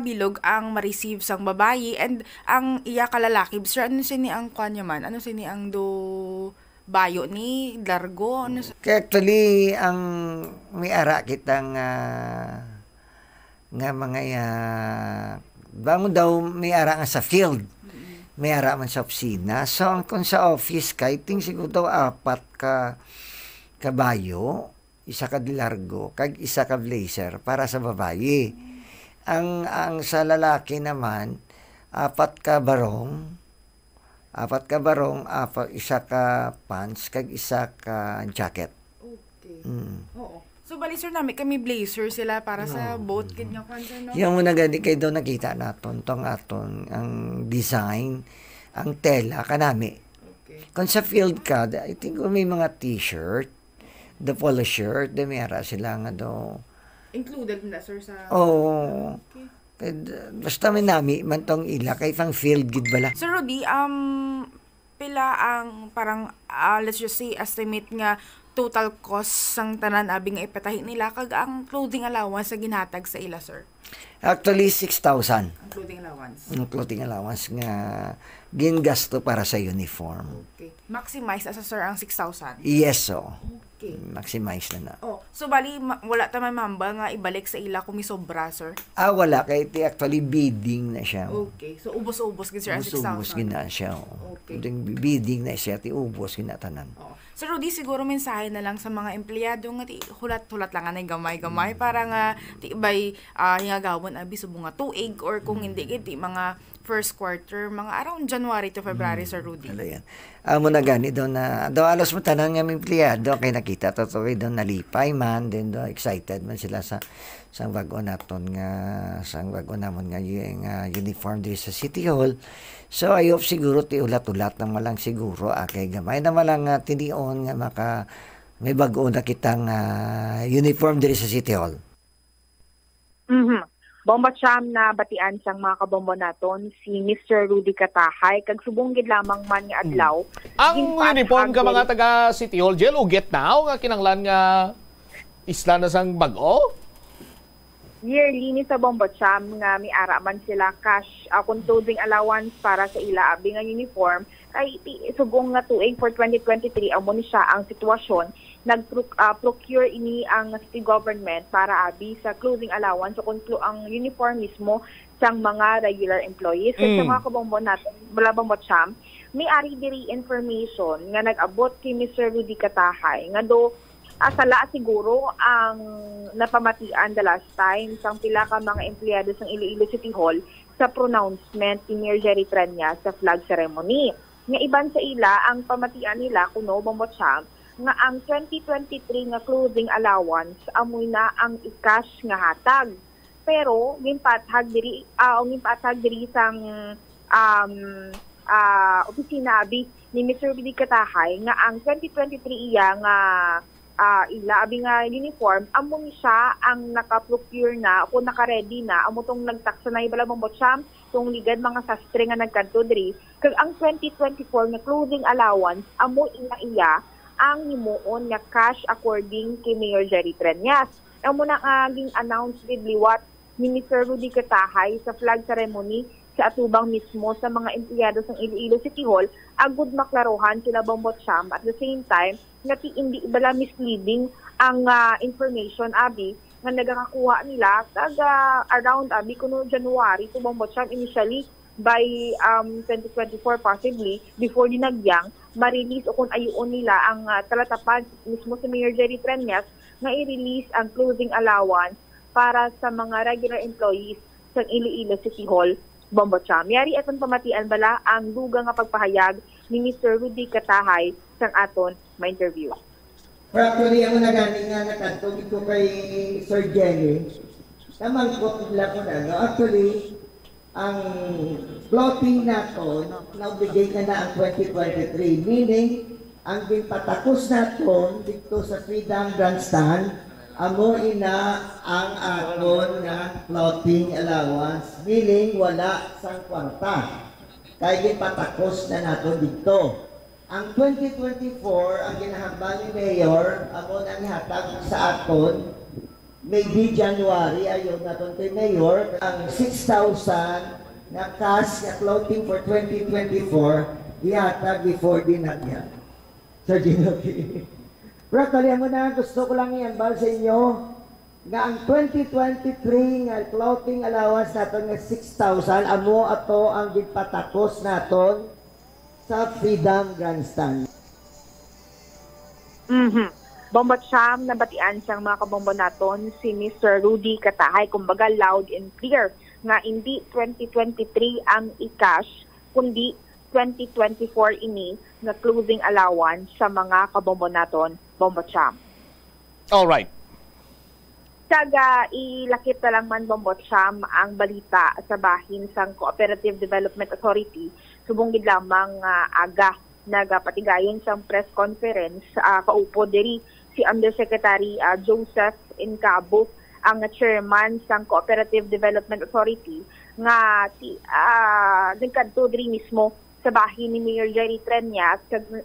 bilog ang ma-receive sang babayi and ang iya ka lalaki, sir, ano sini ang kanya man? Ano sini ang do bayo ni largo? Ano Kaya actually ang may ara kitang nga mga bangon daw may ara nga sa field. May ara man sa opisina. So, kung sa office, kahit siguro daw 4 ka bayo, isa ka dilargo, kag isa ka blazer para sa babae. Ang sa lalaki naman, 4 ka barong, isa ka pants, kag isa ka jacket. Okay. Oo. So, bali sir namin, kami blazer sila para sa boat, kanya kwanza, no? Yung muna gani kayo doon nakita naton, tong aton, ang design, ang tela, kanami. Okay. Kung sa field ka, I think may mga t-shirt, the polo shirt, may ara sila nga do. Included na sir sa... Oo. Okay. Basta may nami, man tong ila, kay pang field gid bala. Sir Rudy, pila ang parang, let's just say, estimate nga, total cost sang tanan abing ipatahi nila kag ang clothing allowance sa ginhatag sa ila sir? Actually 6,000. Ang clothing allowance. Ang clothing allowance nga gingasto para sa uniform. Okay. Maximize asa sir ang 6,000? Yes, so. Okay. Maximize na. Oh, so bali wala ta man mambal nga ibalik sa ila kung may sobra sir? Wala kay actually bidding na siya. Okay. So ubos-ubos gid sir ang 6,000. Ubos gid na siya. Okay. Bidding na siya ti ubos gid na tanan. Oh. Sir Rudy, siguro mensahe na lang sa mga empleyado nga ti hulat-hulat lang anay gamay-gamay para nga ti bay hingagawon abi subong nga tuig or kung hindi gid mga first quarter, mga around January to February, Sir Rudy. Ano yan? Amo na gani doon na, daw alos mo tanan nga mga empleyado, kay nakita to doon nalipay man, then do excited man sila sa bago naton nga, sang bago namon nga yung uniform dito sa City Hall. So, I hope siguro ti ulat-ulat na malang siguro, kay gamay na malang tinion nga may bago na kitang uniform dito sa City Hall. Bomba siyam na batian sang mga kabombo naton si Mr. Rudy Katahay kag subong gid lamang man nga adlaw. Ang uniform ka mga taga City Hall jail uget now nga kinanglan nga isla na sang bag-o? Yearly ni sa Bombocham nga may ara man sila cash kung clothing allowance para sa ila abi nga uniform kay subong nga tuig for 2023 amo ni siya ang sitwasyon nag-procure ini ang city government para abi sa clothing allowance so kung ang uniform mismo sang mga regular employees kay sa mga kabombon natin mula Bombocham may ari diri information nga nag-abot kay Mr. Rudy Katahay nga do asala siguro ang napamatian the last time sang pila ka mga empleyado sang Iloilo City Hall sa pronouncement ni Mayor Jerry Treñas sa flag ceremony. Nga iban sa ila ang pamatian nila kuno Bombocham nga ang 2023 nga clothing allowance amoy na ang i-cash nga hatag. Pero gimpatag diri sang opisina abi ni Mr. Rudy Katahay nga ang 2023 iya nga ila abi nga uniform amo ni siya ang naka-procure na o naka-ready na amo tong nagtaksa na ibala Bombocham tong ligad mga sastre nga nagkanto diri kag ang 2024 nga clothing allowance amo iya ang himuon nga cash according kay Mayor Jerry Treñas. Amo na aging announced with liwat ni Mr. Rudy Katahay sa flag ceremony sa atubang mismo sa mga empleyado ng Iloilo City Hall agud maklarohan sila Bombocham at the same time nga hindi bala misleading ang information abi nga nagakakuha nila taga around abi kuno January to Bombocham initially by 2024 possibly before dinagyang ma-release o kung ayuon nila ang talatapad mismo sa Mayor Jerry Treñas nga i-release ang clothing allowance para sa mga regular employees sa Iloilo City Hall Bombocham. Yari atong pamatian bala ang dugang nga pagpahayag ni Mr. Rudy Katahay sang aton ma-interview. Actually, ang nagani nga nakanto dito kay Sir Jenny, tamang ko nila ko na. Actually, ang floating nato, naubigay na ang 2023, meaning ang ginpatakos nato dito sa Freedom Grandstand, amo ina ang aton nga floating allowance, meaning wala sang kwarta. Kaya gipatakos na nato dito. Ang 2024, ang ginahambal ni Mayor, amo nang ihatag sa aton, maybe January, ayon naton kay Mayor, ang 6,000 na cash na floating for 2024, ihatag before dinagyan. Sir Ginoki. Pero kaliya mo na, gusto ko lang i-ambal sa inyo nga ang 2023 nga clothing allowance natin nga 6,000, amo ato ang gipatakos naton sa Freedom Grandstand. Bombocham, nabatian siyang mga kabombo naton si Mr. Rudy Katahay, kumbaga loud and clear nga hindi 2023 ang i-cash, kundi 2024 ini na clothing allowance sa mga kabombo naton, Bombocham. All right. Kaga ilakip na lang man Bombocham ang balita sa bahin sang Cooperative Development Authority. Subong gid lamang aga nagapatigayon sang press conference kaupo diri si Undersecretary Joseph Incabo, ang chairman sang Cooperative Development Authority nga nagkadto diri mismo sa bahin ni Mayor Jerry Treñas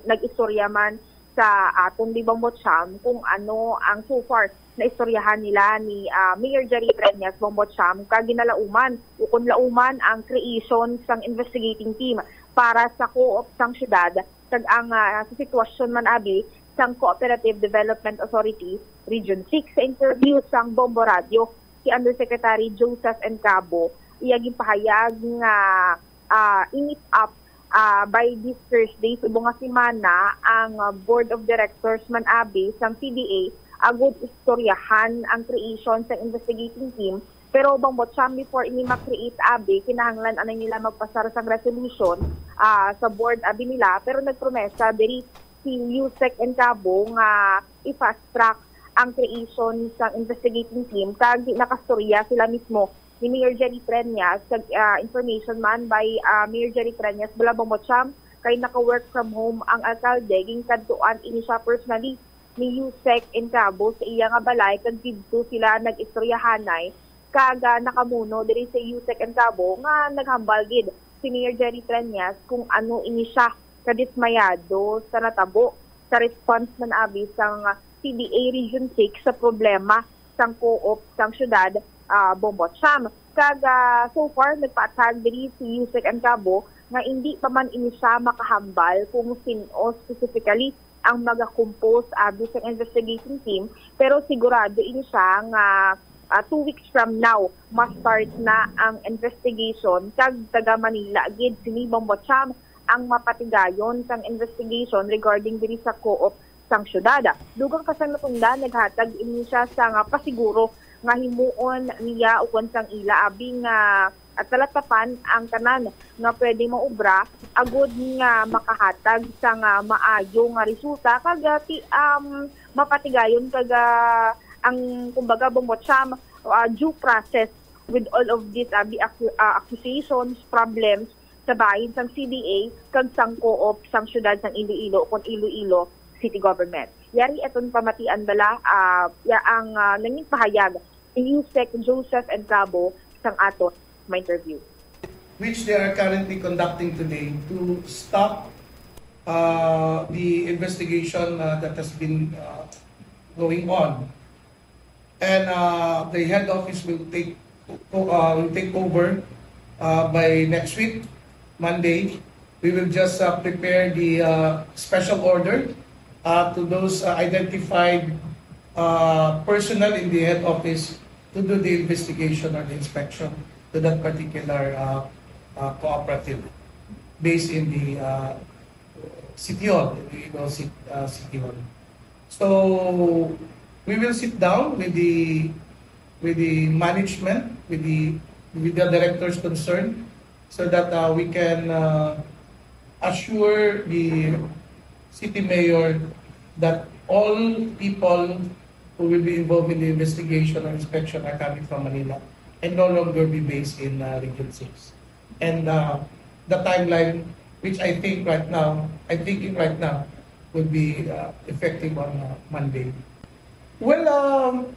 nag-istorya man sa aton di Bombocham kung ano ang so far na istoryahan nila ni Mayor Jerry Treñas Bombocham kag ginalauman o kung lauman ang creation sang investigating team para sa co-op sang syudad kag ang sa sitwasyon man abi sang Cooperative Development Authority Region 6. Sa interview sang Bombo Radio, si Undersecretary Joseph Incabo iyaging pahayag nga init up by this Thursday, subong nga semana, ang Board of Directors man abi sang PDA agud istoryahan ang creation sa investigating team. Pero Bombocham, before ini ma-create abi, kinahanglan anay nila magpasar sang resolution sa board abi nila. Pero nagpromesa diri si Yusek Incabo nga i-fast track ang creation sa investigating team kag nakastorya sila mismo ni Mayor Jerry Treñas kag information man by Mayor Jerry Treñas bala Bombocham kay naka-work from home ang alkalde ging kadtuan ini siya personally ni Yusek Incabo sa iya nga balay kag didto sila nag-istoryahanay kag nakamuno diri sa Yusek Incabo nga naghambal gid si Mayor Jerry Treñas kung ano ini siya kadismayado sa natabo sa response man abi sang CDA Region 6 sa problema sang co-op sang syudad Bombocham. So far, nagpaatag diri si Yusek Ancabo nga hindi pa man ini siya makahambal kung sino specifically ang magakompose sa investigation team, pero sigurado ini siya nga 2 weeks from now ma-start na ang investigation kag taga Manila gid sini Bombocham ang mapatigayon sang investigation regarding diri sa co-op sang syudad. Dugang kasang natungdan naghatag ini siya sa nga pasiguro nga himuon niya ukon sang ila abing at talatapan ang tanan nga pwede maubra agud nga makahatag sa nga maayo nga resulta kag mapatigayon kag ang kumbaga Bombocham due process with all of these accusations, problems sa bahin sang CDA kag sang co-op sang syudad sang Iloilo kon Iloilo City Government. Yari aton pamatian bala ang nanging pahayag ni Yusek Joseph Ancabo sang aton ma-interview. Which they are currently conducting today to stop the investigation that has been going on. And the head office will take over by next week, Monday. We will just prepare the special order to those identified personnel in the head office to do the investigation or the inspection to that particular cooperative based in the City Hall, City Hall. So we will sit down with the management, with the directors concerned, so that we can assure the city mayor that all people who will be involved in the investigation or inspection are coming from Manila and no longer be based in Region 6. And the timeline, which I'm thinking right now, will be effective on Monday. Well,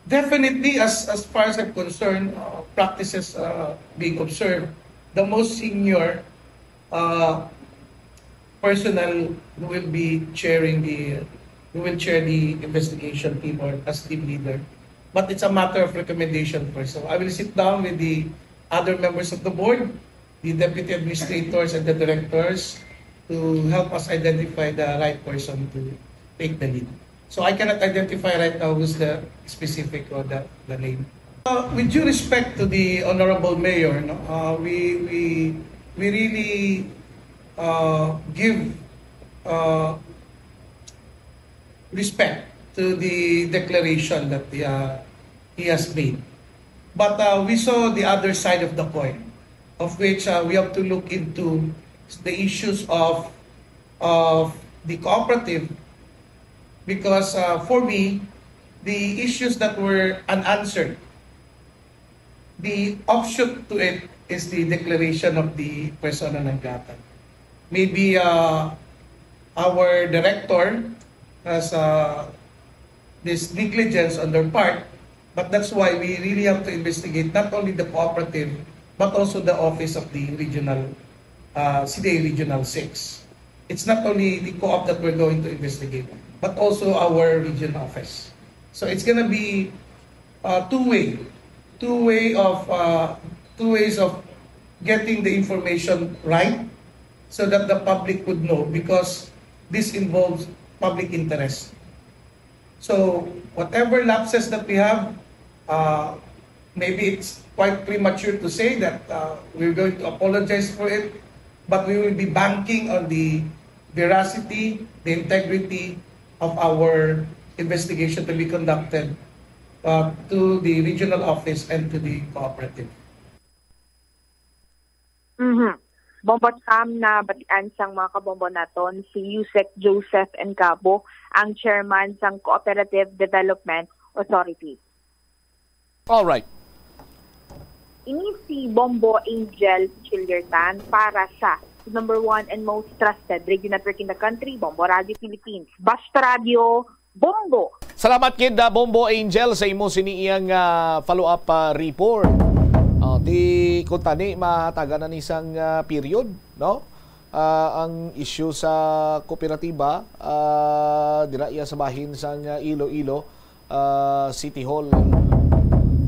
definitely, as far as I'm concerned, practices being observed, the most senior personnel who will chair the investigation team or as team leader. But it's a matter of recommendation first. So I will sit down with the other members of the board, the deputy administrators and the directors to help us identify the right person to take the lead. So I cannot identify right now who's the specific or the name. With due respect to the Honorable Mayor, we really give respect to the declaration that he has made. But we saw the other side of the coin, of which we have to look into the issues of the cooperative, because for me, the issues that were unanswered, the offshoot to it is the declaration of the persona non grata. Maybe our director has this negligence on their part, but that's why we really have to investigate not only the cooperative, but also the office of the regional, CDA Regional 6. It's not only the co-op that we're going to investigate, but also our region office. So it's going to be two ways of getting the information right, so that the public would know, because this involves public interest. So whatever lapses that we have, maybe it's quite premature to say that we're going to apologize for it, but we will be banking on the veracity, the integrity of our investigation to be conducted to the regional office and to the cooperative. Bombocham na batian sang mga kabombo naton si Yusek Joseph Ancabo, ang chairman sang Cooperative Development Authority. All right. Ini si Bombo Angel Childertan para sa number 1 and most trusted radio network in the country, Bombo Radio Philippines. Basta Radio Bombo. Salamat kid Bombo Angel sa imo siniiyang follow-up report. Di kung tani mahatagan na isang period, no? ang issue sa kooperatiba dira iya sa bahin sa Iloilo City Hall.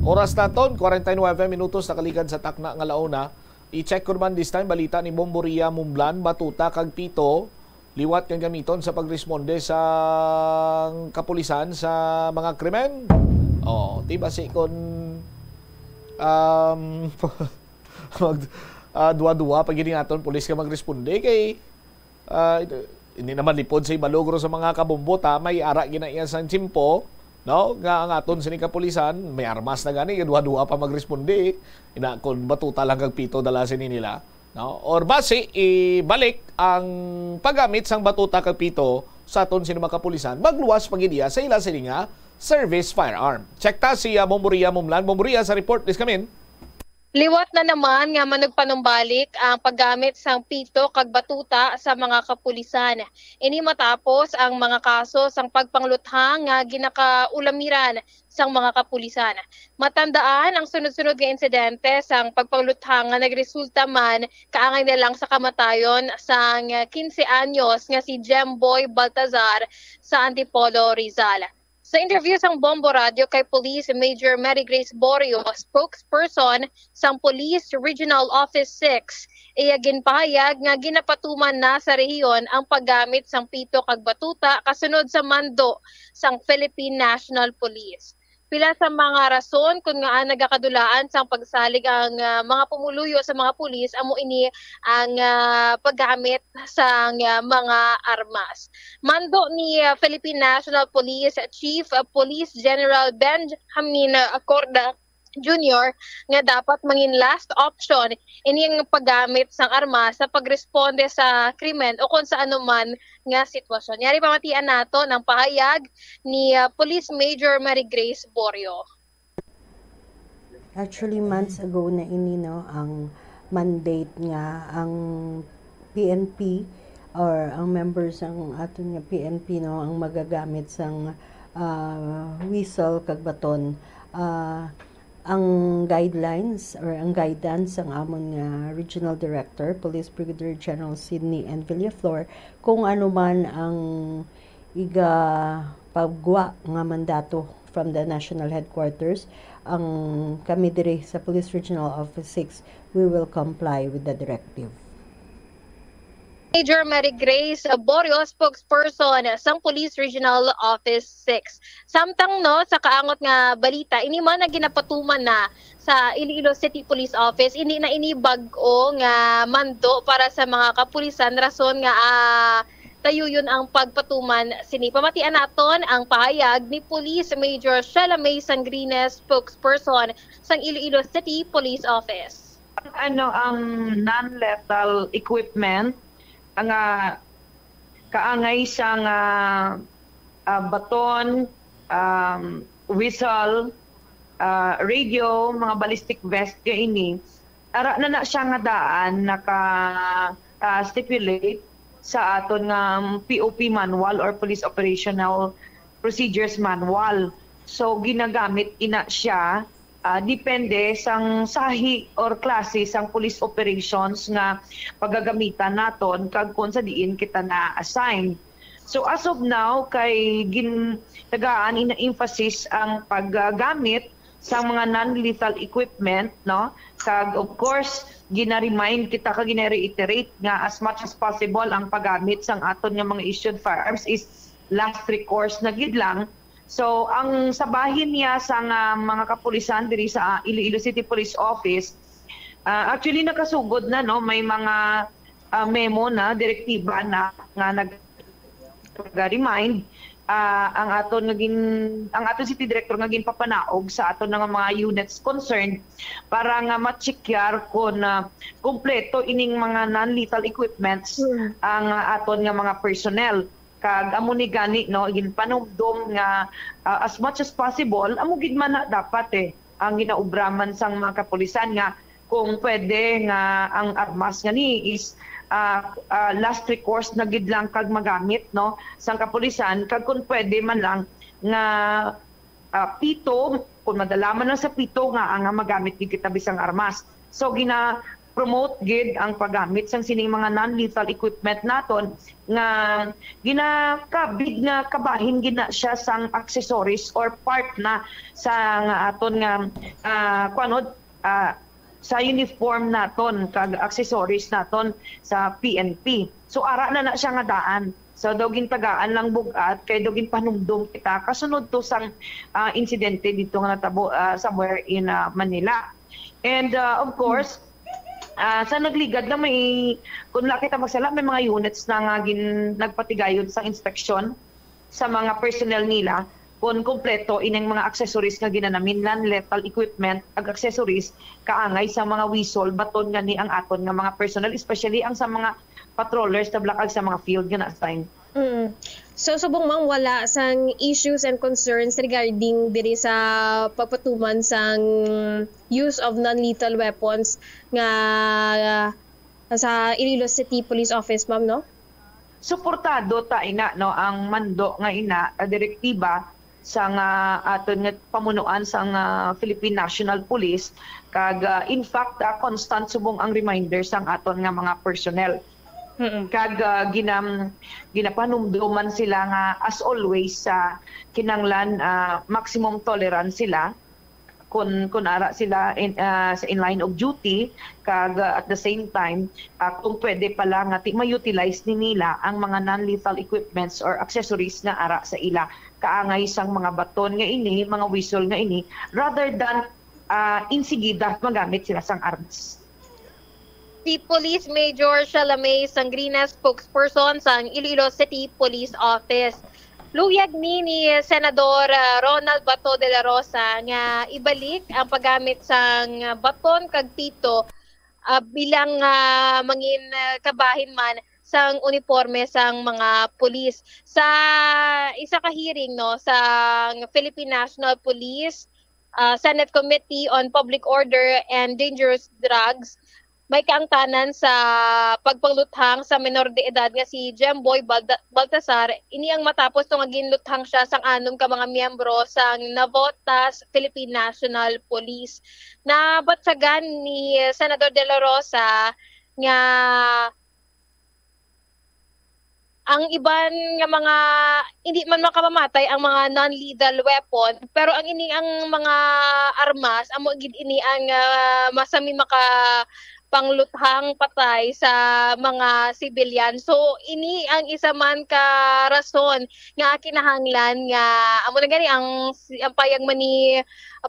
Oras naton 49 minutos nakalikad sa takna nga launa. I-check ko man this time balita ni Bomboria Mumblan, Batuta kag Pito liwat nga gamiton sa pagresponde sa kapulisan sa mga krimen. Tiba si kon duwa-duwa pag aton pulis ka magresponde kay hindi naman lipod sa ibalogro sa mga kabumbota, may ara ginaiya sa tsimpo, no? Nga ang aton sa kapulisan, may armas na gani, duwa-duwa pa magresponde. Ina kon Batuta lang kag Pito dala sini nila, no? Or base ibalik ang paggamit sang Batuta kag Pito sa aton sa mga kapulisan, magluwas pagidiya sa ila sini nga service firearm. Check ta si Bomboria Mumlan. Bomboria sa report, please come in. Liwat na naman nga managpanumbalik ang paggamit sang pito kag batuta sa mga kapulisan. Ini matapos ang mga kaso sang pagpangluthang nga ginakaulamiran sang mga kapulisan. Matandaan ang sunod-sunod nga insidente sang pagpangluthang nga nagresulta man kaangay na lang sa kamatayon sang 15 anyos nga si Jemboy Baltazar sa Antipolo, Rizal. Sa interview sang Bombo Radio kay Police Major Mary Grace Borio, spokesperson sang Police Regional Office 6, iya ginpahayag nga ginapatuman na sa rehiyon ang paggamit sang pito kag batuta kasunod sa mando sang Philippine National Police. Pila sa mga rason kung nga nagakadulaan sang pagsalig ang mga pumuluyo sa mga pulis amo ini ang paggamit sang mga armas. Mando ni Philippine National Police Chief Police General Benjamin Acorda Jr. nga dapat mangin last option ini ang paggamit sang armas sa pagresponde sa krimen o kung sa anuman nga sitwasyon. Yari pamatian nato ng pahayag ni Police Major Mary Grace Borio. Actually, months ago na ini ang mandate nga ang PNP or ang members ng aton nga PNP ang magagamit sang whistle kag baton. Ang guidelines or ang guidance ang amon nga Regional Director, Police Brigadier General Sidney N. Villaflor, kung ano man ang pagwa nga mandato from the National Headquarters, ang kami diri sa Police Regional Office 6, we will comply with the directive. Major Mary Grace Borio, spokesperson sang Police Regional Office 6. Samtang sa kaangot nga balita, ini man na ginapatuman na sa Iloilo City Police Office, hindi na ini bag-o nga mando para sa mga kapulisan, rason nga tayo yun ang pagpatuman sini. Pamatian naton ang pahayag ni Police Major Sheila May Sangrines, spokesperson sang Iloilo City Police Office. Ang non-lethal equipment ang kaangay sang baton, whistle, radio, mga ballistic vest ini, ara na siya nga daan naka-stipulate sa aton nga POP manual or Police Operational Procedures Manual. So ginagamit ina siya depende sang sahi or klase sang police operations nga pagagamitan naton kag kung sa diin kita na-assign. So as of now, kay tagaan ina-emphasis ang paggamit sa mga non-lethal equipment, no? Kag of course, gina-remind kita kag gina-reiterate nga as much as possible ang paggamit sang aton nga mga issued firearms is last recourse na gid lang. So, ang sabahin niya sa mga kapulisan diri sa Iloilo City Police Office, actually nakasugod na, no? May mga memo na, direktiba na nga nag-remind ang aton City Director nga ginpapanaog sa aton nga mga units concerned para nga ma-checkar kung kompleto ining mga non-lethal equipments ang aton nga mga personnel. Kag amo ni gani ginpanumdum nga as much as possible amo gid man na dapat ang ginaubraman sang mga kapulisan nga kung pwede nga ang armas nga ni is last recourse na gid lang kag magamit sang kapulisan kag kung pwede man lang nga pito kung madala man lang sa pito nga ang magamit gid kita bisang armas. So promote gid ang paggamit sang sining mga non-lethal equipment naton nga ginakabig nga kabahin gina siya sang accessories or part na sa nga aton nga sa uniform naton kag accessories naton sa PNP. So ara na siya nga daan. So dogin tagaan lang bugat kay dogin panumdum kita kasunod to sang insidente dito nga natabo somewhere in Manila. And of course, sa nagligad na kung nakita magsala, may mga units na nga nagpatigayod sa inspeksyon sa mga personnel nila kung kompleto inang mga accessories nga ginanamin non-lethal equipment ag accessories kaangay sa mga whistle, baton nga ni ang aton nga mga personnel, especially ang sa mga patrollers na blakag sa mga field nga na-assign. So subong mang wala sang issues and concerns regarding diri sa pagpatuman sang use of non-lethal weapons nga sa Iloilo City Police Office, ma'am, no? Suportado ta ina no ang mando nga ina direktiba sa nga aton nga pamunuan sa Philippine National Police kag in fact constant subong ang reminder sang aton nga mga personnel. Kag ginapanumduman sila nga as always sa kinanglan maximum tolerance sila kung ara sila in line of duty kag at the same time kung pwede pala nga ma-utilize ni nila ang mga non-lethal equipments or accessories na ara sa ila kaangay sang mga baton nga ini, mga whistle nga ini rather than insigida magamit sila sang arms. Si Police Major Shalamay Sangrina, spokesperson sa Iloilo City Police Office. Luyag ni Senador Ronald Bato de la Rosa nga ibalik ang paggamit sang baton kag pito bilang mangin kabahin man sang uniforme sang mga pulis. Sa isa ka hearing no sang Philippine National Police Senate Committee on Public Order and Dangerous Drugs, may kaangtanan sa pagpangluthang sa menor de edad nga si Jemboy Baltasar. Ini ang matapos nga ginluthang siya sang anom ka mga miyembro sang Navotas Philippine National Police. Nabatsagan ni Senador De La Rosa nga ang iban nga mga hindi man makapamatay ang mga non-lethal weapon, pero ang ini ang mga armas amo gid ini ang masami maka pangluthang patay sa mga civilian. So ini ang isa man ka rason nga kinahanglan nga amo na gani ang payag man ni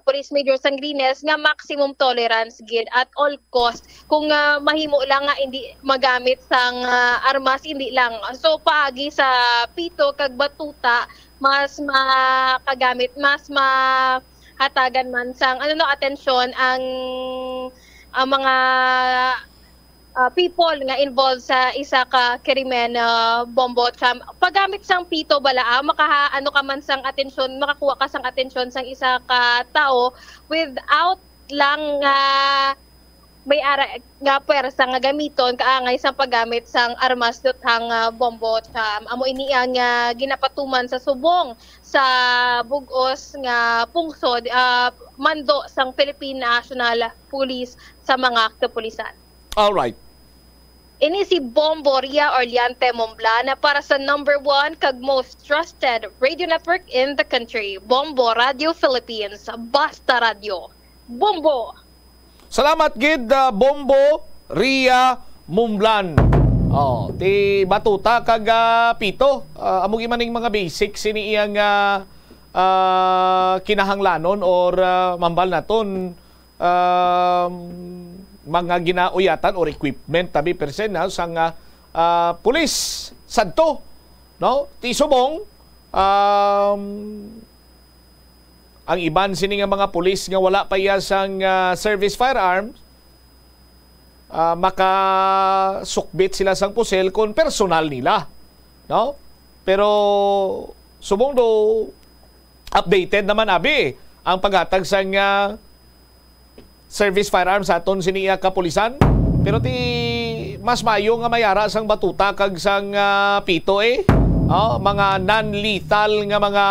Police Major Sangrines nga maximum tolerance gid at all cost. Kung mahimo lang nga hindi magamit sang armas, hindi lang. So paagi sa pito kag batuta mas makagamit, mas mahatagan man sang atensyon ang mga people nga involved sa isa ka krimen bombo cham. Paggamit sang pito bala ka man sang atensyon, makakuha ka sang atensyon sang isa ka tao without lang may ara nga pwersa nga gamiton kaangay sa paggamit sang armas luthang bombo cham. Amo ini ang ginapatuman sa subong sa bugos nga pungsod mando sang Philippine National Police sa mga kapulisan. All right. Ini si Bombo Ria Orliante Momblana para sa number 1 kag most trusted radio network in the country, Bombo Radio Philippines, Basta Radio. Bombo! Salamat gid Bombo Ria Mumblan. Ti batuta kag pito. Amo gimaning mga basics ini iyang kinahanglanon or mambal naton mga ginauyatan or equipment tabi persen sang pulis sadto no ti subong ang iban sini nga mga pulis nga wala pa iya sang service firearms makasukbit sila sang pusel kon personal nila no pero subong do updated naman abi ang paghatag sang service firearms aton siniya kapulisan pero ti mas mayo nga mayara sang batuta kag sang pito mga non-lethal nga mga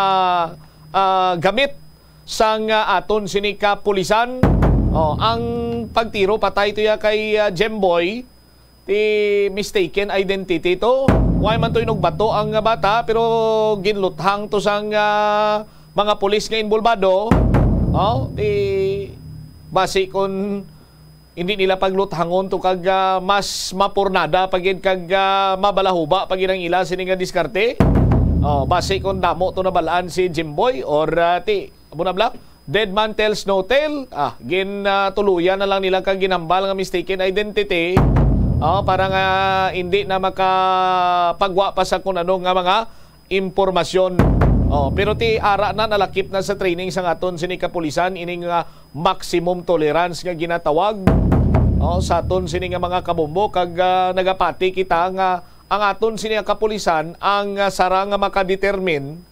gamit sang aton sini kapulisan Ang pagtiro patay to ya kay Jemboy, ti mistaken identity to. Why man to inugbato ang bata pero ginluthang to sang mga pulis nga involvado. Ti base kon hindi nila pagluthangon to kag mas mapurnada pagid kag mabalahuba pagid ang ila sini nga diskarte. Base kon damo to nabalaan si Jimboy or ti amo na bla dead man tells no tale. Tuluyan na lang nila kag ginambal nga mistaken identity. Para nga hindi na makapagwa pa sa kung ano nga mga impormasyon. Pero ti ara na nalakip na sa training sa aton sini kapulisan ining maximum tolerance nga ginatawag. Sa aton sini nga mga kabombo kag nagapati kita nga ang aton sini nga kapulisan ang sarang nga makadetermine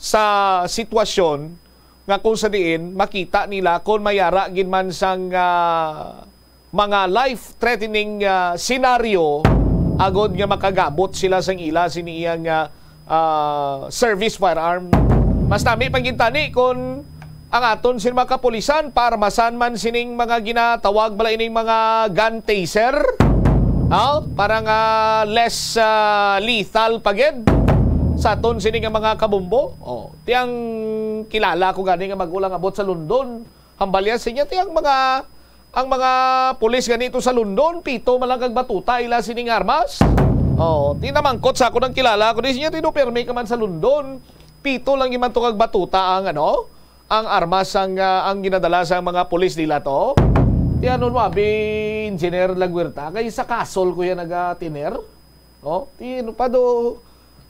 sa sitwasyon nga kung sa diin makita nila kung mayara gid man sang mga life-threatening scenario agod nga makagabot sila sang ila sini iyang service firearm. Mas nami pagintani kung ang aton sin mga kapulisan parmasan man sining mga ginatawag bala ining mga gun taser. Parang less lethal pagid sa aton sining mga kabombo. Tiyang kilala ko gani nga magulang abot sa London. Hambalya sinya tiyang ang mga pulis ganito sa London, 7 man lang kag batuta ila sining armas. Tinamangkot sa ako ng kilala ko di siya tinupermi ka man sa London. 7 lang iman to kag batuta ang ang armas ang ginadala sa mga pulis nila to. Ti ano abi Engineer Laguerta kay sa kasol ko yan nagatiner. Ti ano pa do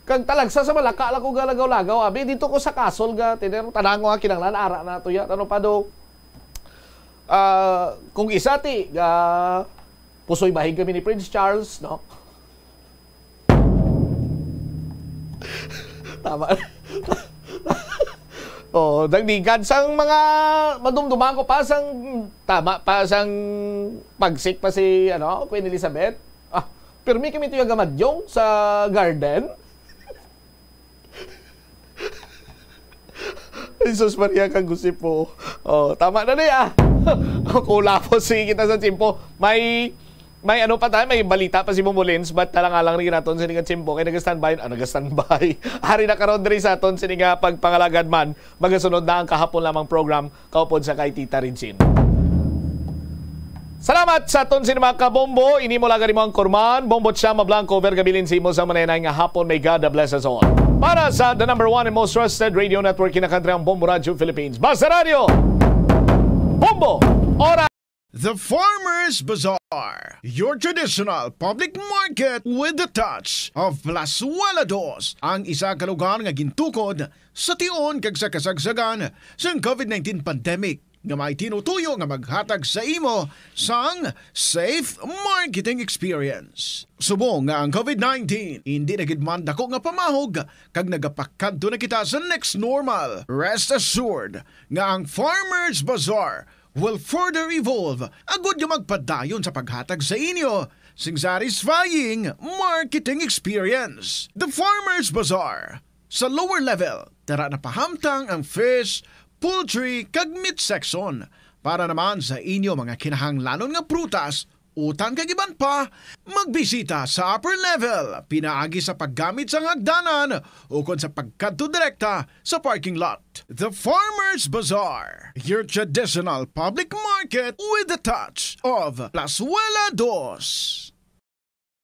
kag talagsa sa Malaka la ko galagaw-lagaw abi dito ko sa kasol ga tiner tanango kinanglan ara na to ya ano pa do kung isa ti pusoy bahig kami ni Prince Charles tama. Dagdigan sang mga madumduman ko pa sang tama pa sang pagsik pa si Queen Elizabeth. Pirmi kami ito yung gamadyong sa garden. Jesus Maria kang gusip po. Tama na niya. Kula po si kita sa Chimpo. May ano pa tayo, may balita pa si Mumulins, but talang-alang rin natin sa nga Chimpo. Kaya nag-standby. Hari na karon rin sa aton sa nga pagpangalagad man. Magasunod na ang kahapon lamang program kaupod sa kay Tita Rinsin. Salamat sa aton sa mga kabombo. Ini mo lagari mo ang kurman. Bombot siya, mablanco, vergabilin si mo sa manenay nga hapon. May God bless us all. Para sa the number 1 and most trusted radio network in the country, ang Bombo Radio Philippines. Basta Radio! Bombo! Ora! The Farmers Bazaar, your traditional public market with the touch of Plazuela Dos, ang isa ka lugar nga gintukod sa tion kag sa kasagsagan sa COVID-19 pandemic nga may tinutuyo nga maghatag sa imo sang safe marketing experience. Subong nga ang COVID-19 hindi na gid man dako nga pamahog kag nagapakadto na kita sa next normal. Rest assured nga ang Farmers Bazaar will further evolve agud yung magpadayon sa paghatag sa inyo sing satisfying marketing experience. The Farmers Bazaar. Sa lower level, tara na pahamtang ang fish, poultry, kag meat section para naman sa inyo mga kinahanglanon nga prutas, utang kag iban pa, magbisita sa upper level, pinaagi sa paggamit sa hagdanan o kon sa pagkadto direkta sa parking lot. The Farmers Bazaar, your traditional public market with the touch of Plazuela Dos.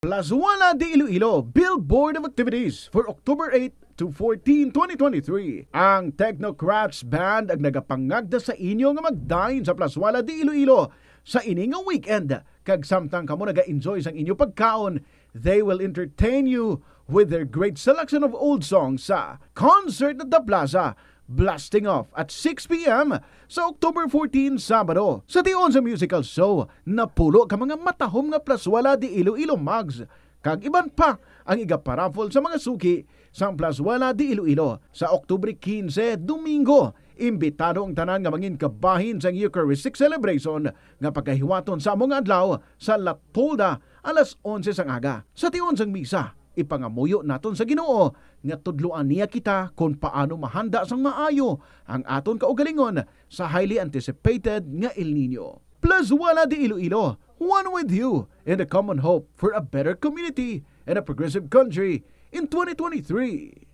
Plazuela de Iloilo Billboard of Activities for October 8 to 14, 2023. Ang Technocrats Band ang nagapangagda sa inyo nga magdayon sa Plazuela de Iloilo sa ining nga weekend. Kag samtang kamo naga-enjoy sang inyo pagkaon, they will entertain you with their great selection of old songs sa Concert at the Plaza, blasting off at 6 p.m. sa October 14, Sabado. Sa tion sa musical show, napulo ka mga matahom nga Plazuela de Iloilo mugs, kag iban pa ang igaparaffle sa mga suki sa Plazuela de Iloilo sa October 15, Domingo. Imbitado ang tanan nga mangin kabahin sa Eucharistic celebration nga pagkahiwaton sa among adlaw sa La Tolda alas 11 sang aga. Sa tion sang misa, ipangamuyo naton sa Ginoo nga tudloan niya kita kung paano mahanda sang maayo ang aton kaugalingon sa highly anticipated nga El Nino. Plus wala di Iloilo, one with you in the common hope for a better community and a progressive country in 2023.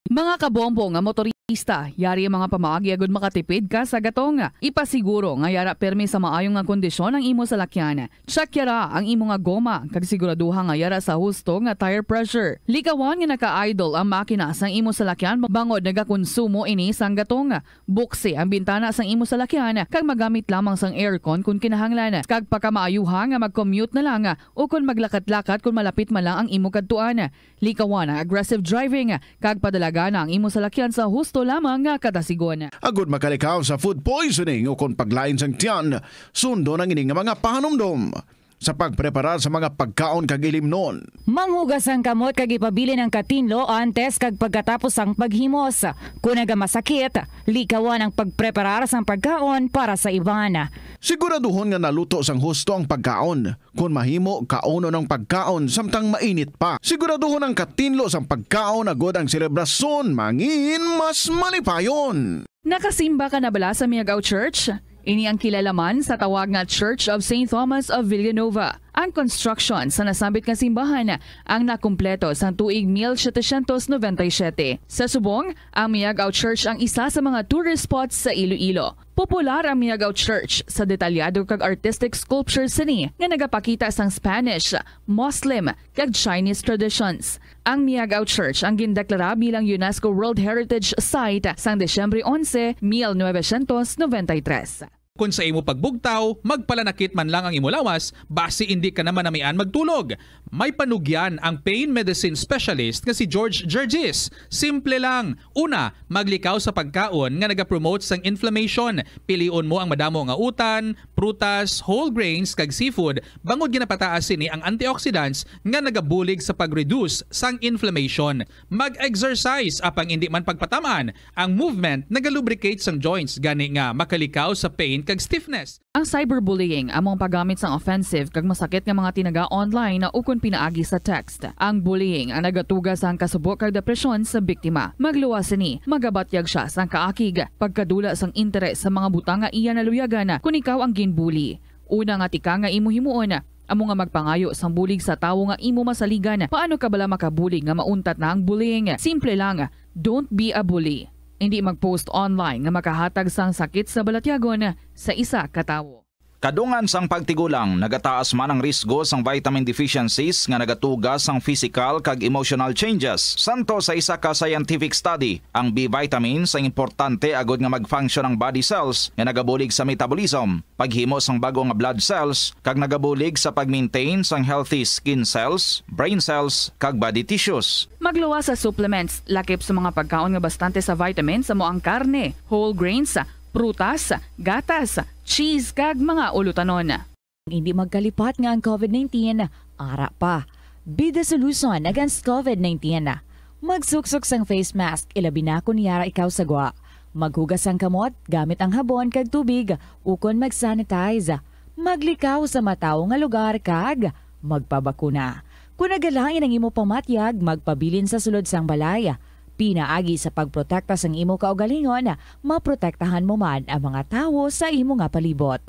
Mga kabombo nga motorista, yari ang mga pamaagi agud makatipid ka sa gatong. Ipasiguro nga yara permi sa maayong nga kondisyon ang imo salakyan. Check yara ang imo nga goma kag siguraduha nga yara sa husto nga tire pressure. Likawan nga naka-idle ang makina sang imo salakyan bangod nagakonsumo ini sang gatong. Buksi ang bintana sang imo salakyan kag magamit lamang sang aircon kung kinahanglan. Kag pagkamaayuha nga mag-commute na lang o kung maglakat-lakat kung malapit man lang ang imo kadtuan. Likawan ang aggressive driving kag padala na ang imo salakyan sa husto lamang nga kadasigon. Agud makalikaw sa food poisoning o kung paglain sang tiyan, sundo ng ining mga pahanumdom sa pagpreparar sa mga pagkaon kag ilimnon. Manghugas ang kamot kag ipabili ng katinlo antes kag pagkatapos ang paghimos. Kung nagamasakit, likawan ang pagpreparar sang pagkaon para sa iban. Siguraduhon nga naluto sang husto ang pagkaon. Kung mahimo, kauno ng pagkaon samtang mainit pa. Siguraduhon ang katinlo sang pagkaon agud ang selebrasyon mangin mas malipayon. Nakasimba ka na bala sa Miagao Church? Ini ang kilalaman sa tawag nga Church of St. Thomas of Villanova. Ang construction sa nasambit nga simbahan ang nakumpleto sa tuig 1797. Sa subong, ang Miagao Church ang isa sa mga tourist spots sa Iloilo. Popular ang Miagao Church sa detalyado kag artistic sculptures sini nga nagapakita sang Spanish, Muslim kag Chinese traditions. Ang Miagao Church ang gindeklara bilang UNESCO World Heritage Site sang Desyembre 11, 1993. Kung sa imo pagbugtaw, magpalanakit man lang ang imo lawas, base hindi ka naman namian magtulog. May panugyan ang pain medicine specialist nga si George Gergis. Simple lang. Una, maglikaw sa pagkaon nga nagapromote sang inflammation. Pilion mo ang madamo nga utan, prutas, whole grains kag seafood. Bangod ginapataas sini ang antioxidants nga nagabulig sa pag-reduce sang inflammation. Mag-exercise apang hindi man pagpatamaan. Ang movement nagalubricate sang joints gani nga makalikaw sa pain kag stiffness. Ang cyberbullying among paggamit sang offensive kag masakit nga mga tinaga online na ukon pinaagi sa text. Ang bullying ang nagatuga sang kasubok kag depresyon sa biktima. Magluwas ni, magabatyag siya sang kaakig, pagkadula sang interes sa mga butang nga iya naluyagan kung ikaw ang ginbully. Una nga tika nga imo himuon, amo nga magpangayo sang bulig sa tawo nga imo masaligan. Paano ka bala makabulig nga mauntat na ang bullying? Simple lang, don't be a bully. Hindi mag-post online nga makahatag sang sakit sa balatyagon sa isa ka tawo. Kadungan sang pagtigulang, nagataas man ang risgo sang vitamin deficiencies nga nagatuga sang physical kag emotional changes. Santo sa isa ka scientific study, ang B vitamins ang importante agud nga mag-function ang body cells nga nagabulig sa metabolism, paghimo sang bago nga blood cells kag nagabulig sa pag-maintain sang healthy skin cells, brain cells kag body tissues. Magluwas sa supplements, lakip sa mga pagkaon nga bastante sa vitamins sa moang karne, whole grains, prutas, gatas, cheese kag mga ulutanon. Hindi magkalipat nga ang COVID-19, ara pa. Be the solution against COVID-19. Magsuksok sang face mask, ilabi na kung yara ikaw sagwa. Maghugas ang kamot, gamit ang habon kag tubig, ukon mag-sanitize. Maglikaw sa mataw nga lugar kag magpabakuna. Kung nagalangin ang imo pamatyag, magpabilin sa sulod sang balay. Pinaagi sa pagprotekta sang imo kaugalingon, maprotektahan mo man ang mga tawo sa imo nga palibot.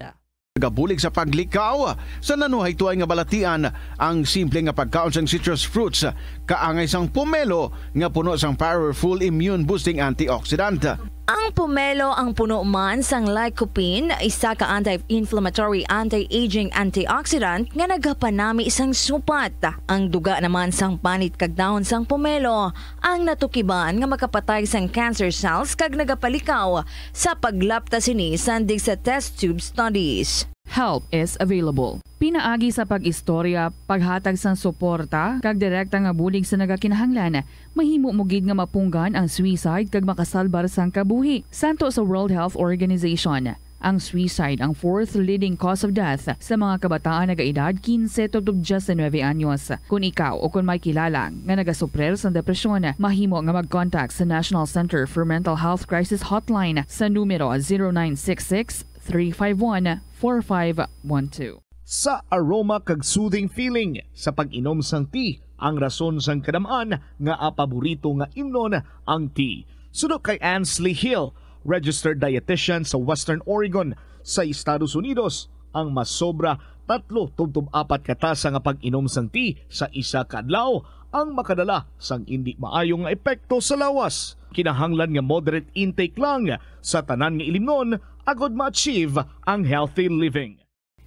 Gabulig sa paglikaw sa nanuhay tuay nga balatian ang simple nga pagkaon sang citrus fruits kaangay sang pomelo nga puno sang powerful immune boosting antioxidant. Ang pomelo ang puno man sang lycopene, isa ka anti-inflammatory, anti-aging antioxidant nga nagapanami isang supat. Ang duga naman sang panit kag dahon sang pomelo ang natukiban nga makapatay sang cancer cells kag nagapalikaw sa paglapta sini sandig sa test tube studies. Help is available. Pinaagi sa pag-istorya, paghatag sang suporta, kag direkta nga bulig sa nagakinahanglan, mahimo mo gid nga mapunggan ang suicide kag makasalbar sang kabuhi. Santo sa World Health Organization, ang suicide ang fourth leading cause of death sa mga kabataan nagaedad 15 to 19 anyos. Kung ikaw o kung may kilala nga nagasuprer sa depresyon, mahimo nga mag-contact sa National Center for Mental Health Crisis Hotline sa numero 0966-351-4512. Sa aroma kag soothing feeling sa pag-inom sang tea ang rason sang kadamaan nga paborito nga imnon ang tea. Sunod kay Ansley Hill, registered dietitian sa Western Oregon sa Estados Unidos, ang mas sobra 3-4 katasa nga pag-inom sang tea sa isa ka adlaw ang makadala sang hindi maayong nga epekto sa lawas. Kinahanglan nga moderate intake lang sa tanan nga ilimnon agod ma-achieve ang healthy living.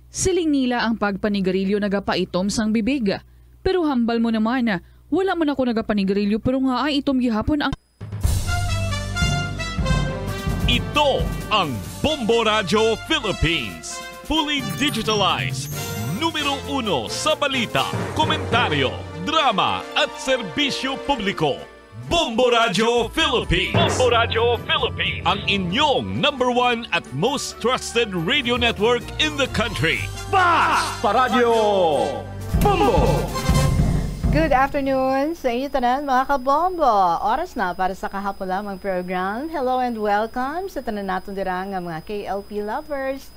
Siling nila ang pagpanigarilyo nagapaitom sang bibig. Pero hambal mo naman, wala man ako nagapanigarilyo pero nga ay itom gihapon ang... Ito ang Bombo Radio Philippines. Fully digitalized. Numero 1 sa balita, komentaryo, drama at serbisyo publiko. Bombo Radio Philippines. Bombo Radio Philippines. Ang inyong #1 at most trusted radio network in the country. Basta Radio Bombo! Good afternoon sa inyo tanan mga kabombo. Oras na para sa kahapon lamang program. Hello and welcome sa tanan naton dira nga mga KLP lovers.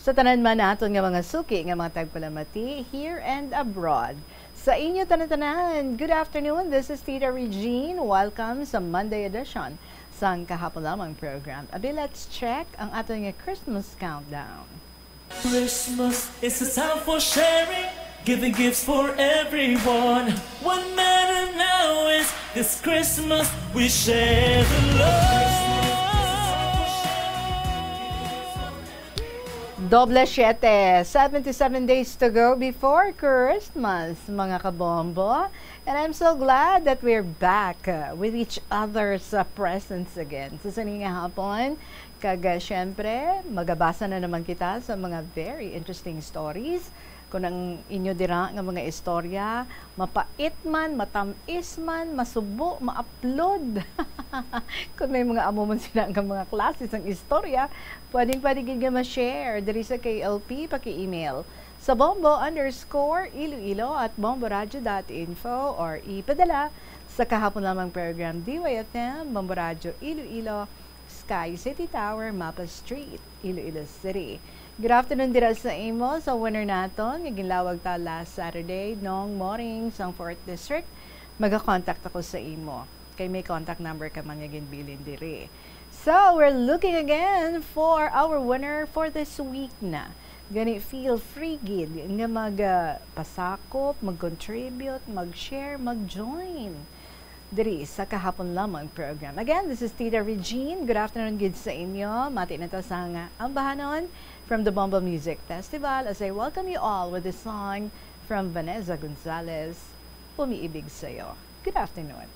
Sa tanan man naton nga mga suki nga mga tagpalamati here and abroad. Sa inyo tanan-tanan, good afternoon. This is Tita Regine. Welcome sa Monday edition sang kahapon lamang program. Abi, let's check ang ating Christmas countdown. Christmas is a time for sharing, giving gifts for everyone. What matters now is this Christmas we share the love. Doble 7, 77 days to go before Christmas, mga kabombo. And I'm so glad that we're back with each other's presents again. Sa saning hapon, syempre, magabasa na naman kita sa mga very interesting stories. Kung ang inyo dira nga mga istorya, mapait man, matamis man, masubo, ma-upload. Kung may mga amo man sila nga mga klase ng istorya, pwedeng nga ma-share diri sa KLP, paki-email sa bombo_iloilo@bomboradio.info or ipadala sa kahapon lamang program DYFM, Bombo Radio Iloilo, Sky City Tower, Mapa Street, Iloilo City. Good afternoon dira sa imo sa winner naton nga ginlawag ta last Saturday nong morning sa 4th District. Maga-contact ako sa imo kay may contact number ka man nga ginbilin diri. So, we're looking again for our winner for this week na. Gani feel free gid nga magpasakop, mag-contribute, mag-share, mag-join diri sa kahapon lamang program. Again, this is Tita Regine. Good afternoon gid sa inyo. Mati na ta sa ambahanon from the Bombo Music Festival as I welcome you all with a song from Vanessa Gonzalez, Umiibig Sa'yo. Good afternoon.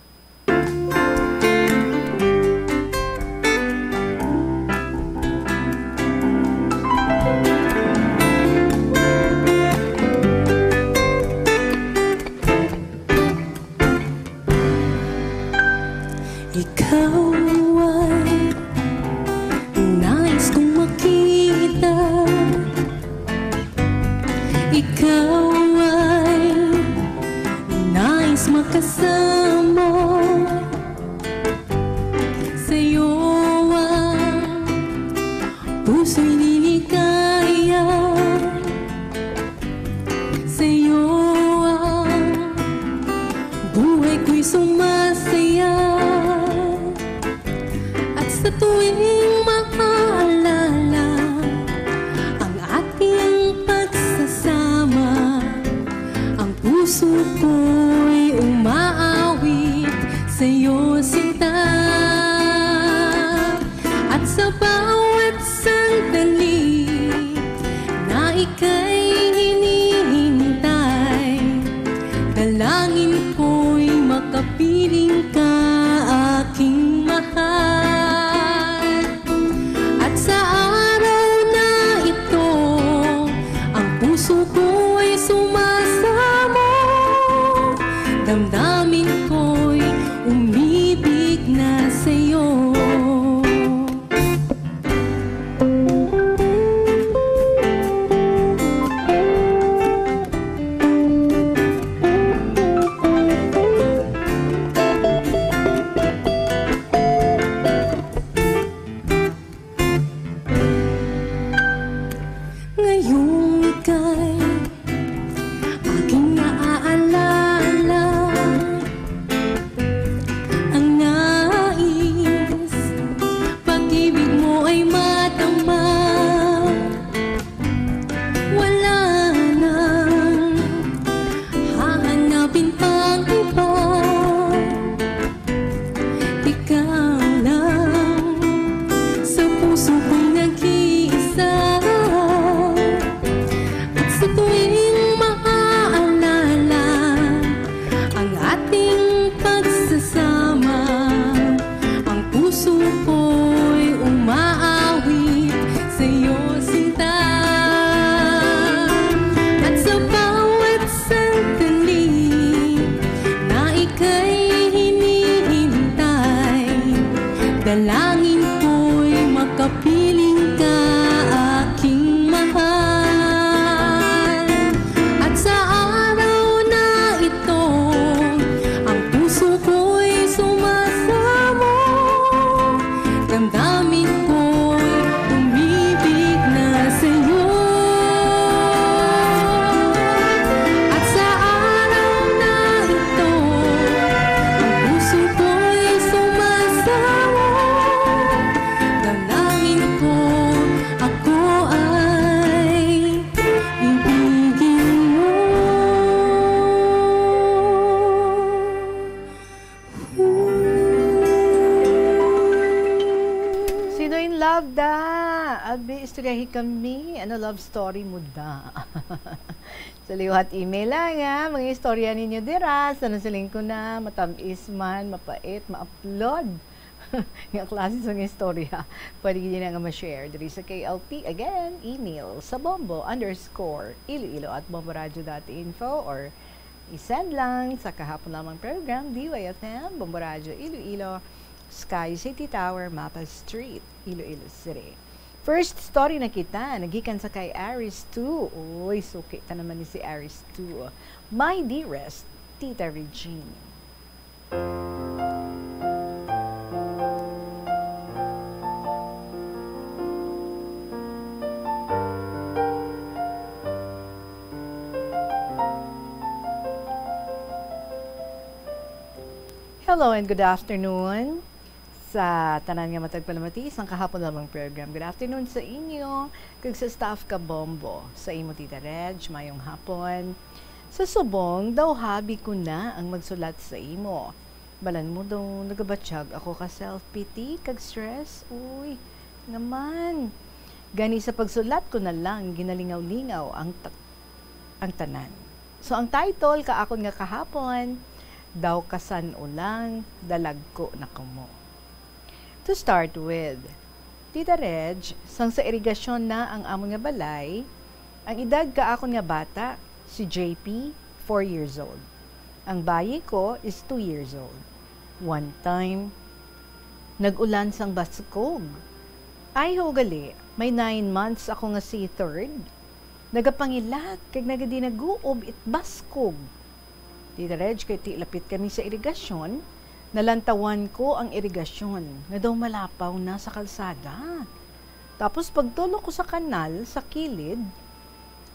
Ikaw ay nais kong makita. Ikaw ay nais makasama. Sa'yo ang puso'y niligaya. Sa'yo ang buhay ko'y sumasaya. Sa tuwing makaalala ang ating pagsasama, ang puso ko'y umaawit sa'yo, sinta. At sa bawat sandali na ika'y hinihintay, dalangin ko'y makapiling ka, aking mahal. Puso ko'y sumasamo, damdamin ko'y umibig na sa'yo. Ngayong ika'y aking naaalala, biyahe kami. Ano love story mo da? Sa liwat email lang ha. Mga istorya ninyo dira. Sana siling ko na. Matamis man, mapait, ma-upload. Yung klase sa istorya. Pwede din nga ma-share. Diri sa KLP. Again, email sa bombo_iloilo@bomboradio.info or isend lang sa kahapon lamang program DYFM, Bombo Radio Iloilo, Sky City Tower, Mapa Street, Iloilo City. First story na kita, nagikan sa kay Aris 2. Uy, suki ta naman ni si Aris 2. My dearest, Tita Regine. Hello and good afternoon sa tanan nga matag palamati isang kahapon lamang program. Good afternoon sa inyo, kag sa staff ka Bombo, sa imo Tita Reg, mayong hapon. Sa subong, daw habi ko na ang magsulat sa imo. Balan mo daw nagabatsyag ako ka self-pity, kag stress. Uy, naman. Gani sa pagsulat ko na lang, ginalingaw-lingaw ang tanan. So ang title kaakon nga kahapon, daw kasan ulang, dalag ko na kumo. To start with, Tita Reg, sang sa irigasyon na ang amon nga balay, ang edad kaakon nga bata, si JP, 4 years old. Ang bayi ko is 2 years old. One time, nag-ulan sang baskog. Ay ho gali, may 9 months ako nga si third. Nagapangilat, kag nagadi naguob it baskog. Tita Reg, kay lapit kami sa irigasyon, nalantawan ko ang irigasyon na daw malapaw na sa kalsada. Tapos pagtulok ko sa kanal, sa kilid,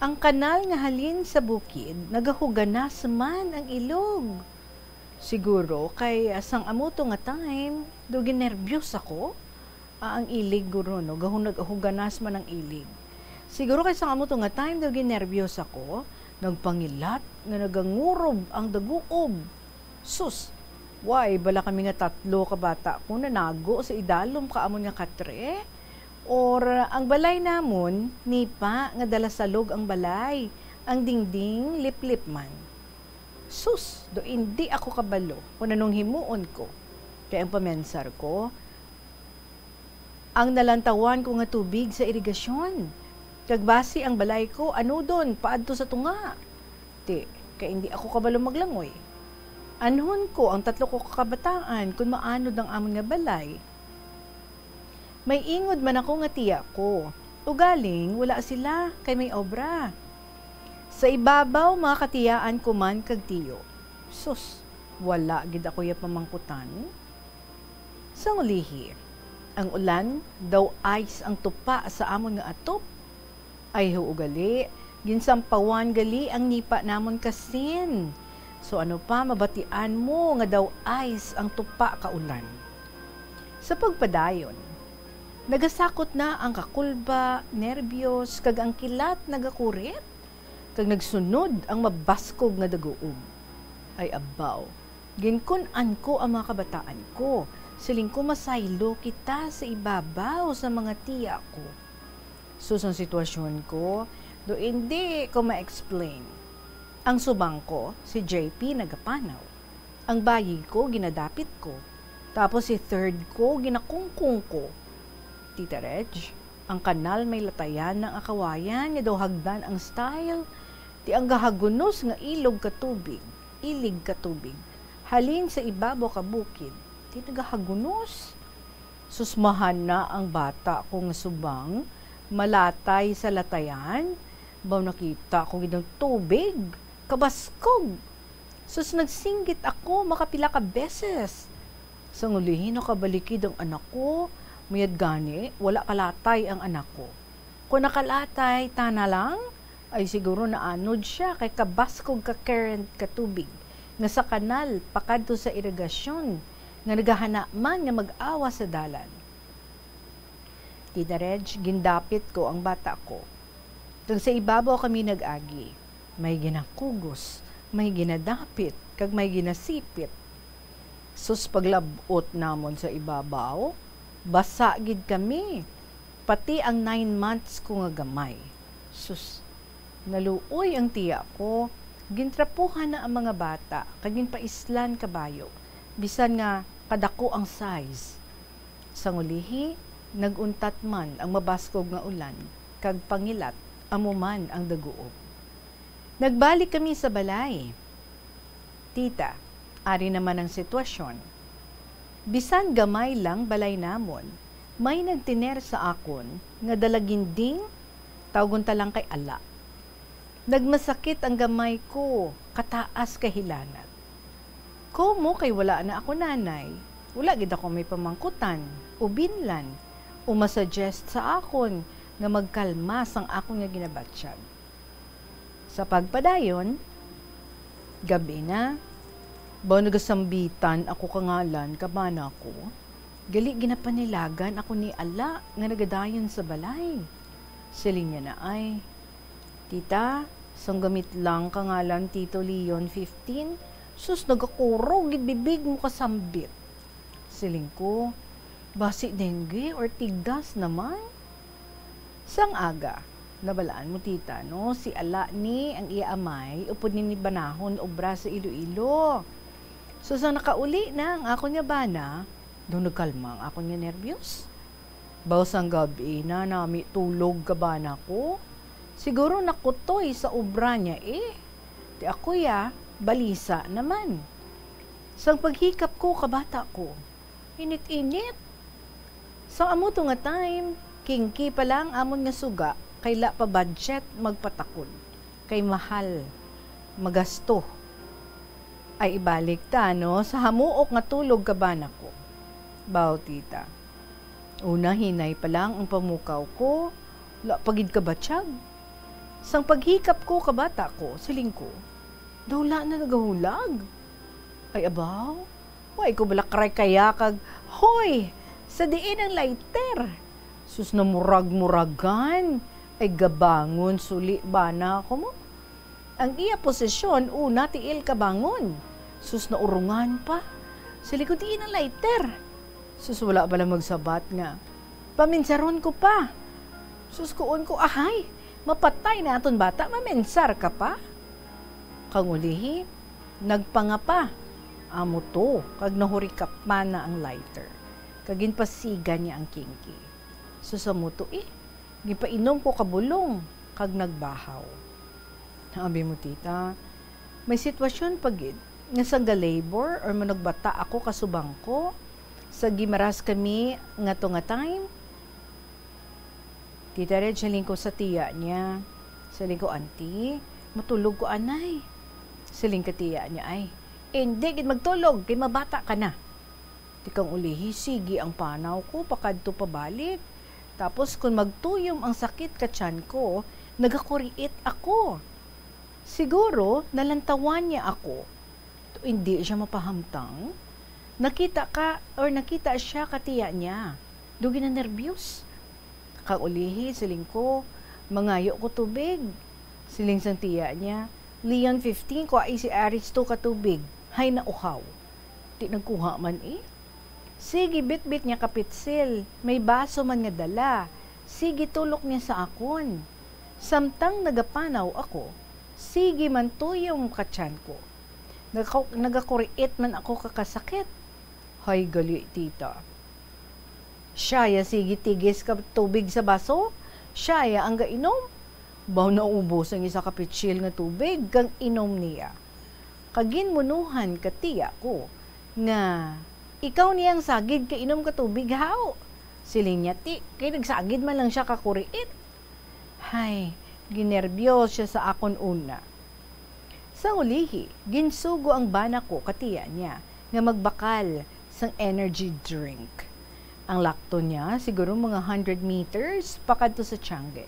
ang kanal nga halin sa bukid, nagahuganas man ang ilog. Siguro, kay asang amuto nga time, do ginervyos ako, ang ilig guro, no? Nagahuganas man ang ilig. Siguro kay sang amuto nga time, do ginervyos ako, nagpangilat, nga nagangurob ang daguob. Sus, why, bala kami nga 3 ka bata kung nanago sa idalom kaamon nga katre? Or ang balay namon, nipa nga dala sa log ang balay, ang dingding lip-lip man. Sus, do hindi ako kabalo kung anong himuon ko. Kaya ang pamensar ko, ang nalantawan ko nga tubig sa irigasyon. Kagbasi ang balay ko, ano doon, paadto sa tunga. Kaya hindi ako kabalo maglangoy. Anhon ko ang 3 ko kakabataan kung maanod ang amon nga balay. May ingod man ako nga tiya ko. Ugaling, wala sila kay may obra. Sa ibabaw, mga katiyaan ko man kag tiyo. Sus, wala gid ako ya pamangkutan. Sang ulihi, ang ulan daw ice ang tupa sa amon nga atop. Ay ugali, ginsampawan gali ang nipa namon kasin. So ano pa, mabatian mo nga daw ice ang tupa kaulan. Sa pagpadayon, nagasakot na ang kakulba, nerbiyos, kag ang kilat nagakurit, kag nagsunod ang mabaskog nga daguog. Ay abaw, ginkunan ko ang mga kabataan ko, siling ko masaylo kita sa ibabaw sa mga tiya ko. Susang sitwasyon ko, do hindi ko ma-explain. Ang subang ko, si JP nagapanaw. Ang bayi ko, ginadapit ko. Tapos si third ko, ginakungkung ko. Tita Reg, ang kanal may latayan ng akawayan, nga daw hagdan ang style. Ti ang gahagunos nga ilog katubig, ilig katubig. Halin sa ibabaw ka bukid, ti nagahagunos. Susmahan na ang bata ko nga subang, malatay sa latayan, baw nakita ko gidang tubig. Kabaskog. Sus nagsinggit ako makapila ka beses. Sa ngulihin nakabalikid ang anak ko, mayad gani, wala kalatay ang anak ko. Kung nakalatay, tana lang, ay siguro naanod siya kay kabaskog ka current katubig nga sa kanal pakadto sa irigasyon nga nagahana man nga mag-awa sa dalan. Tita Reg, gindapit ko ang bata ko. Kag sa ibabaw kami nag-agi. May ginakugos, may ginadapit, kag may ginasipit. Sus paglabot namon sa ibabaw, basa gid kami. pati ang 9 months ko nga gamay. Sus, naluoy ang tiya ko, gintrapuhan na ang mga bata, kaging paislan kabayo, bisan nga kadako ang size. Sa ngulihi, naguntat man ang mabaskog nga ulan, kag pangilat, amuman ang daguob. Nagbalik kami sa balay. Tita, ari naman ang sitwasyon. Bisan gamay lang balay namon, may nagtiner sa akon nga dalaginding tawgon ta lang kay ala. Nagmasakit ang gamay ko, kataas kahilanat. Komo kay wala na ako nanay, wala gid ako may pamangkutan, ubinlan, o masuggest sa akon nga magkalma sang akong nga ginabatsyag. Sa pagpadayon, gabi na, ba nagasambitan ako kangalan kabana ko, gali ginapanilagan ako ni ala nga nagadayon sa balay. Siling niya na ay, Tita, sang gamit lang kangalan Tito Leon 15, sus nagakuro, gidbibig mo kasambit. Siling ko, basi dengue or tigdas naman? Sang aga, nabalaan mo tita, no? Si ala ni ang iamay, upod ni banahon obra sa Iloilo. So sang nakauli na ang ako niya bana, doon nagkalma ang ako niya nervyos. Baw sang gabi na nami tulog ka bana ko. Siguro nakutoy sa obra niya eh. Di ako ya, balisa naman. Sang paghikap ko kabata ko, init-init. Sang amo to nga time, kingki pa lang amon nga suga, kay la pa budget magpatakon. Kay mahal, magasto. Ay ibalik ta, no? Sa hamuok nga tulog kabana ko. Baw, tita. Una, hinay pa lang ang pamukaw ko. La, pagid ka batsyag. Sang paghikap ko kabata ko, siling ko, dawla na nagahulag. Ay abaw, way ko balakray kaya kag, hoy, sa diin ang lighter. Sus na murag-muragan, ay gabangon, suli bana ko mo. Ang iya posisyon, una tiil kabangon. Sus na urungan pa. Sili ko diin ang lighter. Sus wala pala magsabat nga. Paminsaron ko pa. Sus kuon ko, ahay, mapatay na aton bata, mamensar ka pa. Kangulihi, nagpangapa. Amo to, kag nahurikap man na ang lighter. Kagin pasiga niya ang kinki. Susamo to gipainom ko kabulong, kag nagbahaw. Sabi mo tita, may sitwasyon pagid, nga sa labor or managbata ako kasubang ko, sa gimaras kami nga to nga time. Tita Red, saling ko sa tiya niya. Saling ko, auntie, matulog ko anay. Saling ka tiya niya ay, hindi, gid magtulog, kay mabata ka na. Tikang ulihi, sige ang panaw ko, pakadto pabalik. Tapos kung magtuyom ang sakit ka tiyan ko, nagakuriit ako. Siguro, nalantawan niya ako. Hindi siya mapahamtang. Nakita siya katiya niya. Dugi na nervyos. Kaulihi, siling ko, mangayo ko tubig. Siling sang tiya niya, Leon 15 ko ay si Aris to katubig. Hay na uhaw. Di nagkuha man Sige, bit-bit niya kapitsil. May baso man nga dala. Sige, tulok niya sa akon. Samtang nagapanaw ako, sige man tuyong katyan ko. Nagakuriit man ako kakasakit. Hay, gali, tita. Siya sige tigis ka tubig sa baso. Siya ang gainom. Baw na ubos ang isa kapitsil nga tubig kang inom niya. Kagin munuhan katiya ko nga ikaw niyang sagid ka inom ka tubig hao. Siling niya ti, kay nagsagid man lang siya kakuriit. Hay, ginerbiyos siya sa akon una. Sa ulihi, ginsugo ang bana ko katiya niya nga magbakal sang energy drink. Ang lakto niya, siguro mga 100 meters, pakadto sa Tiangge.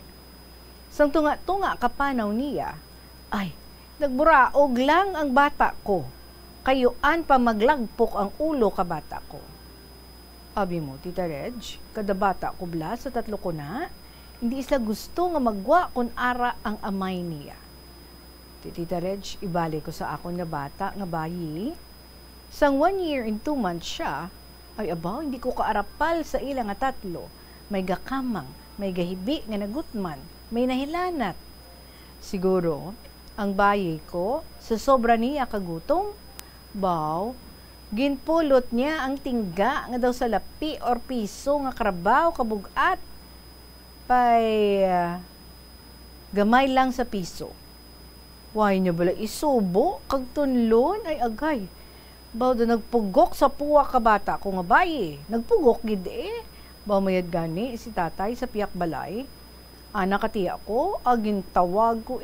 Sang tunga-tunga kapanaw niya, ay, nagburaog lang ang bata ko. Kayuan pa maglagpok ang ulo ka bata ko. Abi mo, Tita Reg, kada bata ko bla sa 3 ko na, hindi isa gusto nga magwa kun ara ang amay niya. Tita Reg, ibalik ko sa akon nga bata nga bayi. Sang 1 year and 2 months siya, ay abaw, hindi ko kaarapal sa ilang 3. May gakamang may gahibi nga nagutman, may nahilanat. Siguro, ang bayi ko, sa sobra niya kagutong, baw, ginpulot niya ang tingga nga daw sa lapi or piso nga karabaw kabugat. Pay, gamay lang sa piso. Why niya bala isubo, kag tunlon, ay agay. Baw da nagpugok sa puwa ka bata ko nga bayi. Nagpugok gid Baw mayad gani si tatay sa piyak balay. Anak katiya ko, aging tawag ko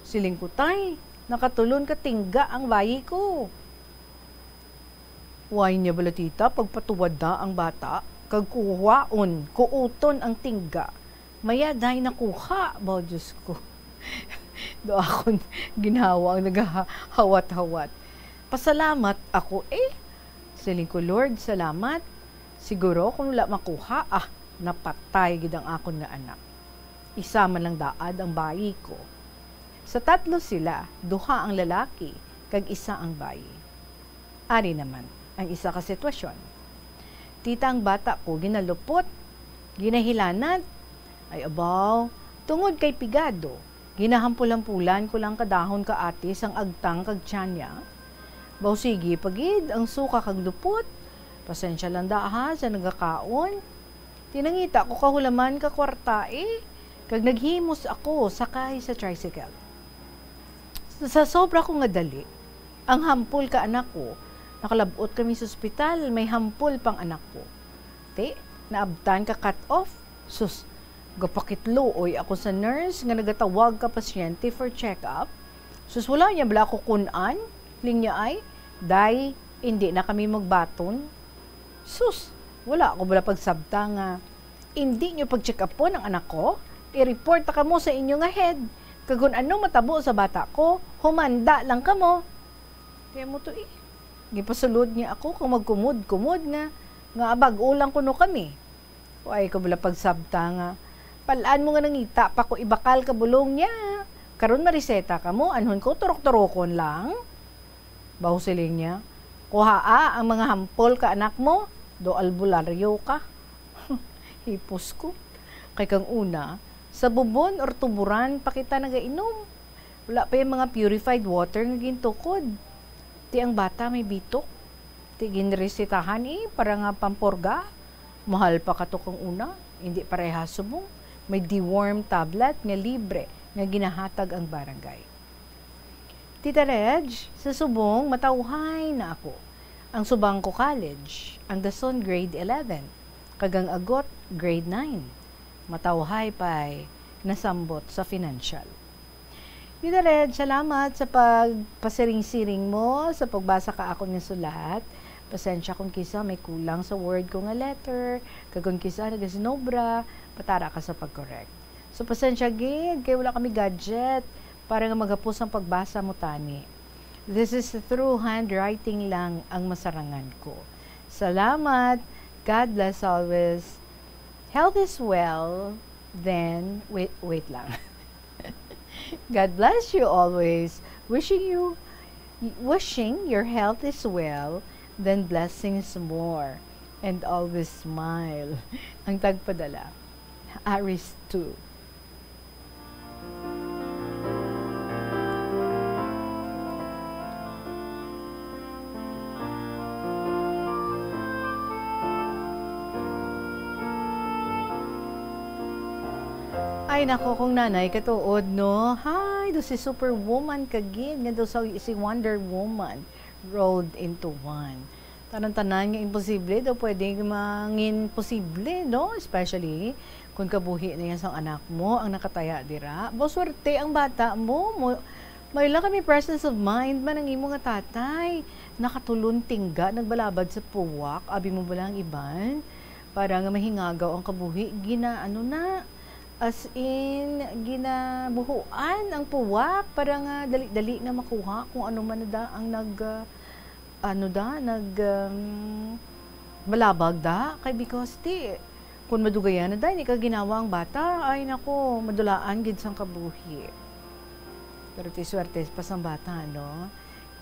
Siling ko tay, nakatulon ka tingga ang bayi ko. Why niya bala tita, pagpatuwad na ang bata, kag kuwaon, kuuton ang tingga. Maya dahi nakuha, baw Diyos ko. Do akong ginawa ang naghahawat-hawat. Pasalamat ako Siling ko, Lord, salamat. Siguro kung wala makuha, napatay gid ang akon nga anak. Isa man lang daad ang bayi ko. Sa 3 sila, 2 ang lalaki, kag 1 ang bayi. Ari naman ang isa ka sitwasyon. Tita, ang bata ko ginalupot, ginahilanat. Ay abaw, tungod kay pigado, ginahampulan-pulan ko lang kadahon ka atis ang agtang kag tiyan. Baw sige, pagid ang suka kag lupot. Pasensya lang ha sa nagakaon. Tinangita ko kahulaman ka kwarta kag naghimos ako sakay sa tricycle. Sa sobra ko nga dali, ang hampol ka anak ko, nakalabot kami sa ospital, may hampol pang anak ko. Naabtan ka cut off, sus, gapakitluoy ako sa nurse nga nagatawag ka pasyente for check-up. Sus, wala niya bala ko kunan, linya ay, day, hindi na kami magbaton. Sus, wala ako bala pagsabta nga, hindi nyo pag-check up po ng anak ko, i-report ka mo sa inyo nga head. Kagun ano matabo sa bata ko, humanda lang ka mo. Kaya mo to gipasulod niya ako kung magkumod-kumod nga abag ulang kuno kami. O ay ko bala pagsabta nga, palaan mo nga nangita pa ko ibakal ka bulong niya. Karon mariseta ka mo, anhon ko turok-turokon lang. Baho siling niya, kuhaa ang mga hampol ka anak mo, do albularyo ka. Hipos ko. Kay kang una, sa bubon or tuburan pa kita nagainom. Wala pa yung mga purified water nga gintukod. Ti ang bata may bitok. Ti ginresitahan para nga pampurga. Mahal pa kato kang una, hindi parehas mo. May deworm tablet nga libre nga ginahatag ang barangay. Tita Reg, sa subong matauhay na ako. Ang subang ko college, ang dason grade 11, kagang agot grade 9. Matauhay pa'y nasambot sa financial. Tita Reg, salamat sa pagpasiring-siring mo, sa pagbasa ka ako ng sulat. Pasensya kung kisa may kulang sa word ko nga letter, kagun kisa nagasinobra, patara ka sa pag-correct. So pasensya gid, kaya wala kami gadget para nga maghapos ang pagbasa mo tani. This is through handwriting lang ang masarangan ko. Salamat. God bless always. Health is well, then, wait lang. God bless you always. Wishing your health is well, then blessings more. And always smile. Ang tagpadala. Aris 2. Ay nako kung nanay katuod no. Hi, do si Superwoman kagin nga do si Wonder Woman rolled into one. Tanan-tanan nga imposible daw pwedeng mangin posible no, especially kung kabuhi na yan sa anak mo ang nakataya dira. Bo swerte ang bata mo. May lang kami presence of mind man ang imo nga tatay. Nakatulon tingga nagbalabad sa puwak, abi mo ba lang iban para nga mahingagaw ang kabuhi gina ano na. As in, ginabuhuan ang puwak para nga dali-dali na makuha kung ano man na ang malabag da. Kay because kung madugayan na da, hindi ka ginawa ang bata, ay nako, madulaan gid sang kabuhi. Pero ti swerte pa sang bata, no?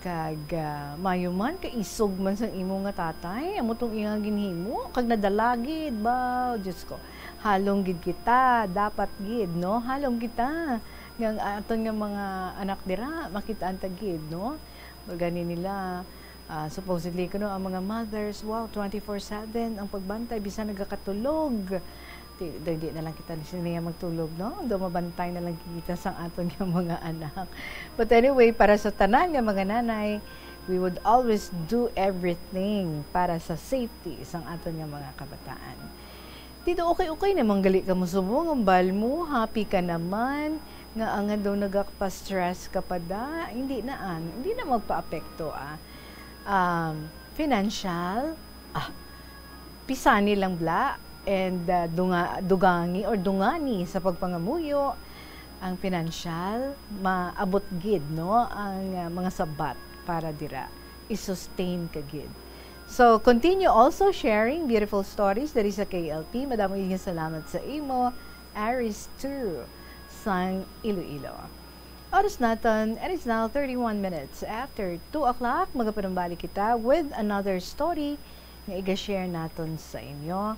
Kag mayo man, kaisog man sang imo nga tatay, amo tong iyang ginhimo, kag nadalagid ba, Diyos ko. halong gid kita, dapat gid, no? Halong kita. Ng aton nga mga anak dira, makita ang tagid, no? Gani nila, supposedly, kuno ang mga mothers, wow, 24/7 ang pagbantay, bisan nagakatulog. Di na lang kita niya magtulog, no? Mabantay na lang kita sa aton nga mga anak. But anyway, para sa tanan nga mga nanay, we would always do everything para sa safety sang aton nga mga kabataan. Dito okay naman gali ka mo subong ang bal mo, happy ka naman, nga ang daw nagpa-stress ka pa da, hindi na magpa-apekto financial, pisani lang bla, and dugani or dungani sa pagpangamuyo, ang financial, maabot gid, no, ang mga sabat para dira, i-sustain ka gid. So, continue also sharing beautiful stories dari sa KLP. Madamo yung salamat sa imo, Aris 2, sang Iloilo. Oras natin, and it's now 31 minutes after 2 o'clock. Magapanambali kita with another story na i-share natin sa inyo.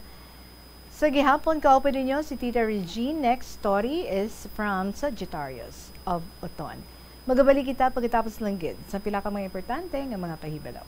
Sa gihapon, kaopen ninyo si Tita Regine. Next story is from Sagittarius of Oton. Magabalik kita pagkatapos langgid sa pila ka mga importante ng mga pahibalaw.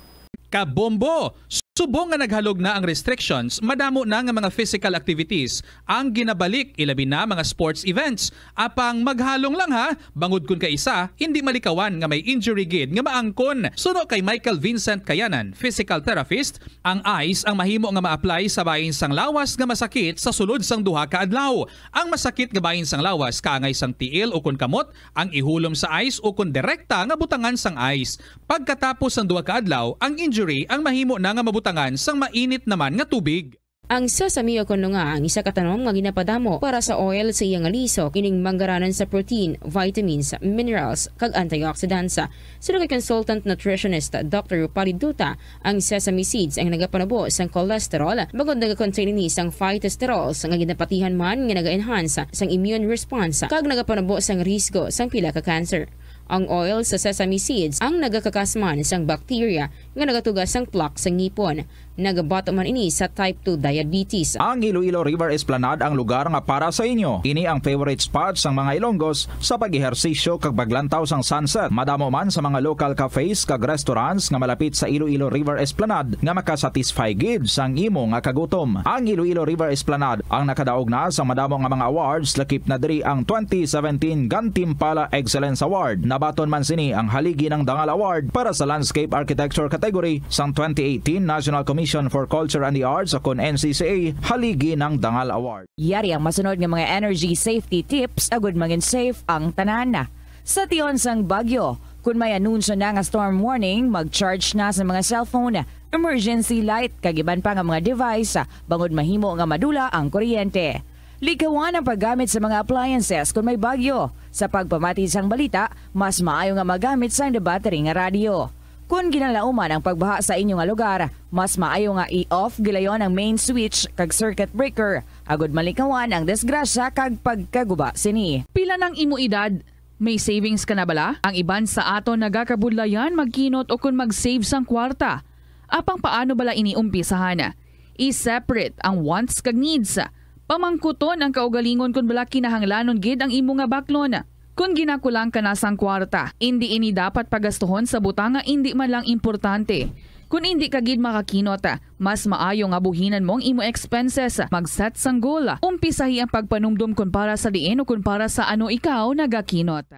Kabombo! Subong nga naghalog na ang restrictions, madamo na nga mga physical activities ang ginabalik, ilabi na mga sports events. Apang maghalong lang ha, bangod kun ka isa, hindi malikawan nga may injury gid nga maangkon. Suno kay Michael Vincent Kayanan, physical therapist, ang ice ang mahimo nga ma-apply sa bahin sang lawas nga masakit sa sulod sang duha ka adlaw. Ang masakit nga bahin sang lawas kaangay sang tiil o kun kamot, ang ihulom sa ice o kun direkta nga butangan sang ice. Pagkatapos sang duha ka adlaw, ang injury ang mahimo na nga mabutangan sang mainit naman nga tubig. Ang sesame o kuno nga ang isa ka tanom nga ginapadamo para sa oil sa iyang liso kining manggaranan sa protein, vitamins, minerals kag antioxidants. Sino kay consultant nutritionist Dr. Rupali Duta, ang sesame seeds ang nagapanabo sang cholesterol bagod nagakontain ni sang phytosterols nga ginapatihan man nga naga-enhance sang immune response kag nagapanabo sang risgo sang pila ka cancer. Ang oil sa sesame seeds ang nagakakasman sang bacteria nga nagatugas sang plaque sa ngipon. Nagabato man ini sa type 2 diabetes. Ang Iloilo River Esplanade ang lugar nga para sa inyo. Ini ang favorite spot sang mga Ilonggos sa pag-ehersisyo kag paglantaw sang sunset. Madamo man sa mga local cafes kag restaurants nga malapit sa Iloilo River Esplanade nga makasatisfy gid sang imo nga kagutom. Ang Iloilo River Esplanade ang nakadaog na sa madamo nga mga awards, lakip na diri ang 2017 Gantimpala Excellence Award. Nabaton man sini ang haligi ng Dangal Award para sa Landscape Architecture category sang 2018 National Commission for Culture and the Arts o kon NCCA haligi ng Dangal Award. Yari ang masunod nga mga energy safety tips agud maging safe ang tanan. Sa tion sang bagyo, kung may anunsyo na nga storm warning, mag-charge na sa mga cellphone, emergency light kag iban pa nga mga device bangod mahimo nga madula ang kuryente. Likawan ang paggamit sa mga appliances kung may bagyo. Sa pagpamati sang balita, mas maayo nga magamit sang debattery nga radio. Kung ginalauman ang pagbaha sa inyong nga lugar, mas maayo nga i-off gilayon ang main switch kag circuit breaker. Agud malikawan ang disgrasya kag pagkaguba sini. Pila ng imo edad? May savings ka na bala? Ang iban sa ato nagakabudlayan magkinot o kung mag-save sang kwarta. Apang paano bala iniumpisahan? I-separate ang wants kag needs. Pamangkuton ang kaugalingon kung bala kinahanglanon gid ang imo nga baklon. Kung ginakulang ka na sang kwarta, hindi ini dapat pagastuhon sa butang nga hindi man lang importante. Kung hindi ka gid makakinot, mas maayo nga buhinan mo ang imo expenses. Mag-set sang goal. Umpisahi ang pagpanumdum kung para sa diin o kung para sa ano ikaw nagakinot.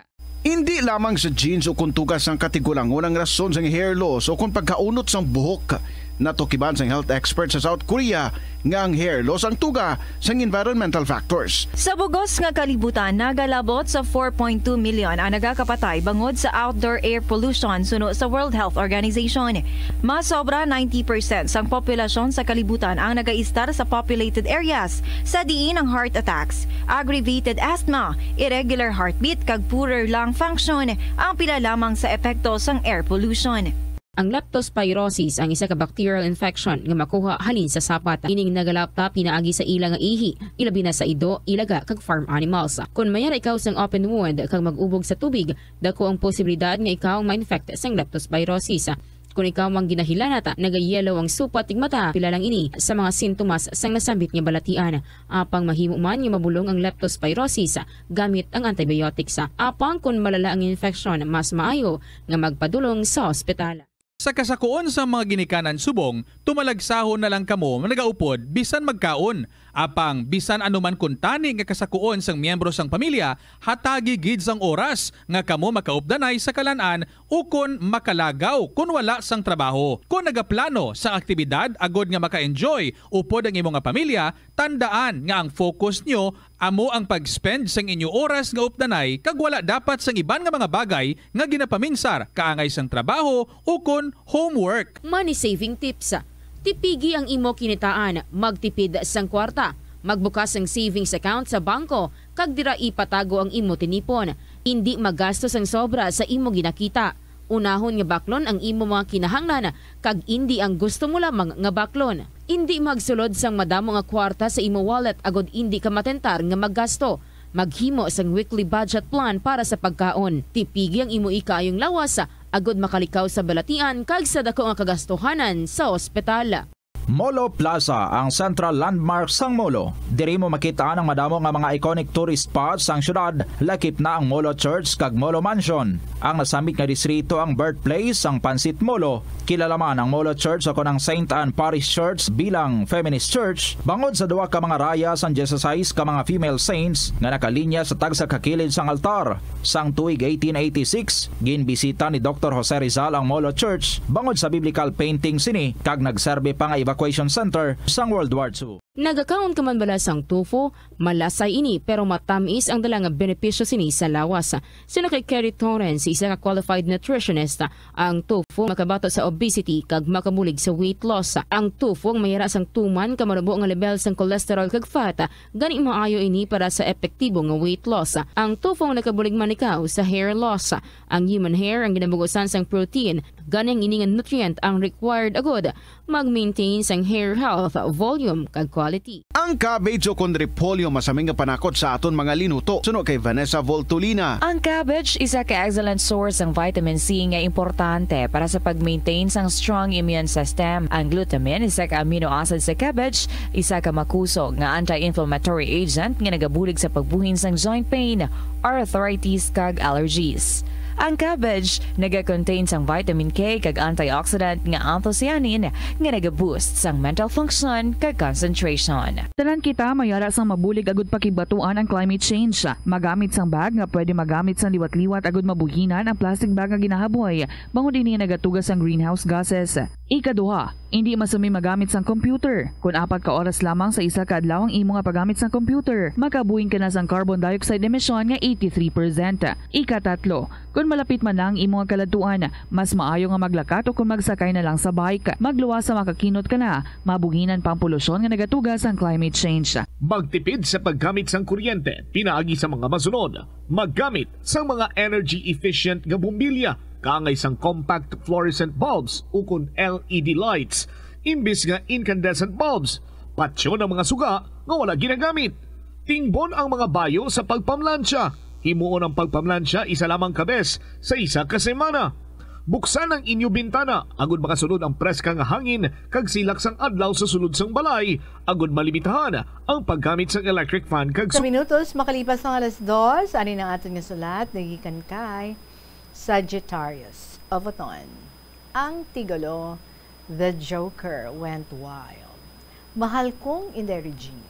Hindi lamang sa jeans o kung tugas ang katigulangon ang rason sang hair loss o kung pagkaunot sang buhok. Natukiban sang health expert sa South Korea nga ang hair loss ang tuga sang environmental factors. Sa bugos nga kalibutan, nagalabot sa 4.2 million ang nagakapatay bangod sa outdoor air pollution suno sa World Health Organization. Mas sobra 90% sang populasyon sa kalibutan ang nagaistar sa populated areas, sa diin ang heart attacks, aggravated asthma, irregular heartbeat kag poorer lung function ang pila lamang sa epekto sang air pollution. Ang leptospirosis ang isa ka bacterial infection nga makuha halin sa sapat. Ining nagalapta pinaagi sa ila nga ihi, ilabi na sa ido, ilaga kag farm animals. Kung mayara ikaw sang open wound kag mag-ubog sa tubig, dako ang posibilidad nga ikaw ma-infect sang leptospirosis. Kung ikaw ang ginahilanata, nagayelo ang supat tig mata, pila lang ini sa mga sintomas sang nasambit nga balatian. Apang mahimo man nga mabulong ang leptospirosis gamit ang antibiotics. Apang kung malala ang infeksyon, mas maayo nga magpadulong sa ospital. Sa kasakuon sa mga ginikanan subong, tumalagsahon na lang kamo nagaupod bisan magkaon. Apang bisan anuman kun tani nga kasakuon sang miyembro sang pamilya, hatagi gid sang oras nga kamo makaupdanay sa kalan-an o kun makalagaw kun wala sang trabaho. Kung nagaplano sa aktibidad agod nga maka-enjoy upod ang imong pamilya, tandaan nga ang focus nyo amo ang pag-spend sang inyo oras nga updanay kag wala dapat sang iban nga mga bagay nga ginapaminsar kaangay sang trabaho o kun homework. Money saving tips. Tipigi ang imo kinitaan, magtipid sang kwarta, magbukas ng savings account sa bangko, kag dira ipatago ang imo tinipon. Hindi magastos ang sobra sa imo ginakita. Unahon nga baklon ang imo mga kinahanglan, kag hindi ang gusto mo lamang nga baklon. Hindi magsulod sang madamo nga kwarta sa imo wallet agod hindi ka matentar nga maggasto. Maghimo sang weekly budget plan para sa pagkaon. Tipigi ang imo ikaayong lawas agod makalikaw sa balatian kag sa dako nga kagastuhanan sa ospital. Molo Plaza ang central landmark sang Molo. Diri mo makita ang madamo nga mga iconic tourist spots sang syudad, lakip na ang Molo Church kag Molo Mansion. Ang nasamit nga distrito ang birthplace sang Pansit Molo. Kilala man ang Molo Church ako ng St. Anne Parish Church bilang feminist church, bangod sa duwa ka mga raya sang 16 ka mga female saints nga nakalinya sa tagsa kakilid sang altar. Sang tuig 1886, ginbisita ni Dr. Jose Rizal ang Molo Church bangod sa biblical painting sini kag nagserbe pa nga evacuation center sang World War II. Nagakaon ka man bala sang tofu, malasay ini pero matamis ang dalang benepisyo sini sa lawas. Sino kay Kerry Torrens, isa ka qualified nutritionist, ang tofu makabato sa obesity kag makabulig sa weight loss. Ang tofu ang mayara sang tuman ka marubo nga level sang cholesterol kag fat, gani maayo ini para sa epektibo nga weight loss. Ang tofu ang nakabulig man ikaw sa hair loss. Ang human hair ang ginabugusan sang protein, gani ang ini nga nutrient ang required agod mag-maintain sang hair health, volume kag quality. Ang cabbage o kon repolyo masaming nga panakot sa aton mga linuto. Suno kay Vanessa Voltolina. Ang cabbage isa ka excellent source ng vitamin C nga importante para sa pag-maintain sang strong immune system. Ang glutamine isa ka amino acid sa cabbage, isa ka makusog nga anti-inflammatory agent nga nagabulig sa pagbuhin sang joint pain, arthritis kag allergies. Ang cabbage naga-contain sang vitamin K kag antioxidant nga anthocyanin nga naga-boost sang mental function kag concentration. Tanan kita mayara sang mabulig agud pakibatuan ang climate change. Magamit sang bag nga pwede magamit sang liwat-liwat agud mabuhinan ang plastic bag nga ginahaboy bangod dinhi nagatugas sang greenhouse gases. Ikaduha, hindi masumi magamit sang computer. Kung 4 ka oras lamang sa isa ka adlaw ang imo nga paggamit sang computer, makabuhing ka na sang carbon dioxide emission nga 83%. Ikatatlo, kung malapit man lang imo nga kaladuan, mas maayo nga maglakat o kung magsakay na lang sa bike. Magluwas sa makakinot ka na, mabuhinan pang polusyon nga nagatugas ang climate change. Magtipid sa paggamit sang kuryente, pinaagi sa mga masunod. Maggamit sa mga energy efficient nga bumbilya, kaangay sang compact fluorescent bulbs ukon LED lights, imbis nga incandescent bulbs. Patsyo ng mga suga nga wala ginagamit. Tingbon ang mga bayo sa pagpamlansya. Himuon ang pagpamlansya isa lamang kabes sa isa ka semana. Buksan ang inyo bintana agud makasunod ang preska nga hangin kag silak sang adlaw sa sulod sang balay agud malimitahan ang paggamit sang electric fan kag sa minutos makalipas ng alas 2 ani na aton nga sulat nagikan kay Sagittarius of Oton. Ang tigulo, The Joker Went Wild. Mahal kong Inday Regine.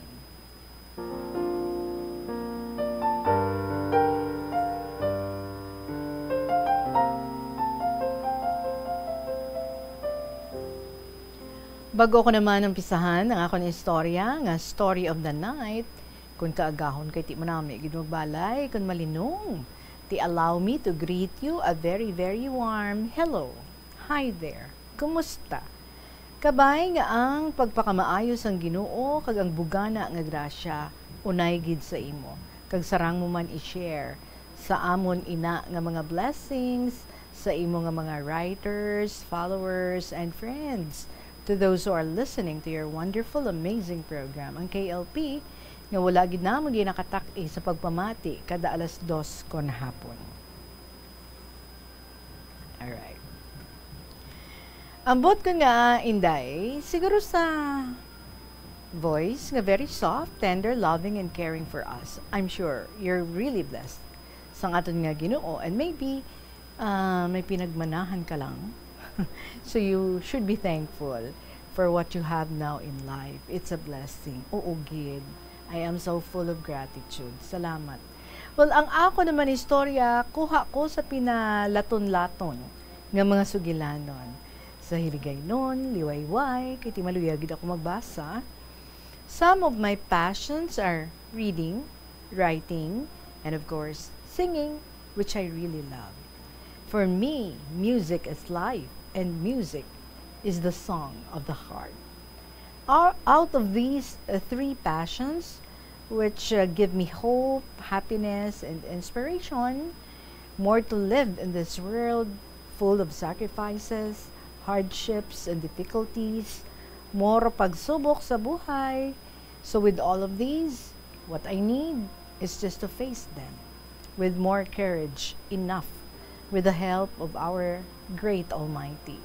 Bago ko naman umpisahan ang akong istorya, nga story of the night, kung kaagahon kay ti manami ginugbalay, kung malinong, ti allow me to greet you a very, very warm hello. Hi there. Kumusta? Kabay nga ang pagpakamaayos ang Ginoo kag ang bugana nga grasya unay gid sa imo. Kag sarang mo man i-share sa amon ina nga mga blessings sa imo nga mga writers, followers, and friends. To those who are listening to your wonderful, amazing program, ang KLP, nga wala gid namon di nakatak-i sa pagpamati kada alas 2 kon hapon. Alright. Ambot ko nga, Inday, siguro sa voice nga very soft, tender, loving, and caring for us. I'm sure you're really blessed sa aton nga Ginoo, and maybe may pinagmanahan ka lang. So you should be thankful for what you have now in life. It's a blessing. Oo, gid. I am so full of gratitude. Salamat. Well, ang ako naman istorya, kuha ko sa pinalaton-laton ng mga sugilanon. Sa hiligay nun, liwayway, kay timaluyagid ako magbasa. Some of my passions are reading, writing, and of course, singing, which I really love. For me, music is life, and music is the song of the heart. Out of these three passions, which give me hope, happiness, and inspiration, more to live in this world full of sacrifices, hardships, and difficulties, more pagsubok sa buhay. So with all of these, what I need is just to face them with more courage, enough, with the help of our great Almighty.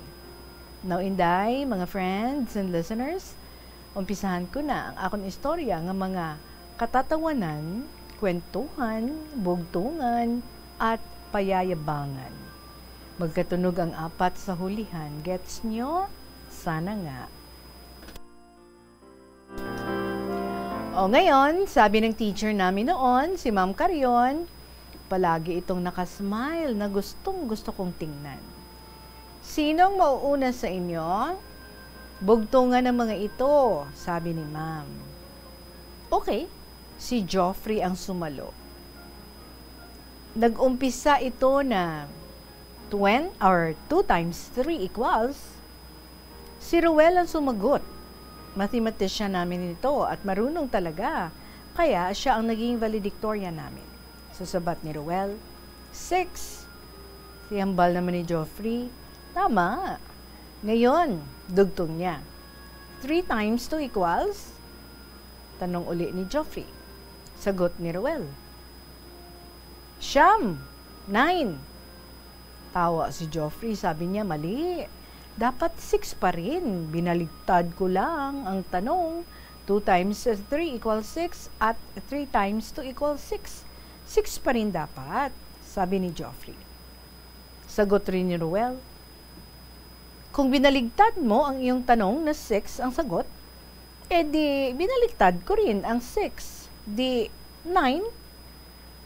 Now, Inday, mga friends and listeners, umpisahan ko na ang akong istorya ng mga katatawanan, kwentuhan, bugtungan, at payayabangan. Magkatunog ang apat sa hulihan. Gets nyo? Sana nga. O ngayon, sabi ng teacher namin noon, si Ma'am Carion, palagi itong nakasmile na gustong-gusto kong tingnan. Sinong mauuna sa inyo? Bugtungan ng mga ito, sabi ni Ma'am. Okay, si Joffrey ang sumalo. Nag-umpisa ito na 2 times 3 equals. Si Ruel ang sumagot. Mathematician namin ito at marunong talaga. Kaya siya ang naging valedictorian namin. Sasabat ni Ruel, 6. Si hambal naman ni Joffrey, tama. Ngayon, dugtong niya. 3 times 2 equals? Tanong uli ni Joffrey. Sagot ni Ruel. 9. Tawa si Joffrey, sabi niya, mali. Dapat 6 pa rin. Binaligtad ko lang ang tanong. 2 times 3 equals 6 at 3 times 2 equals 6. 6 pa rin dapat, sabi ni Joffrey. Sagot rin ni Ruel. Kung binaligtad mo ang iyong tanong na 6 ang sagot, di binaligtad ko rin ang 6. Di 9.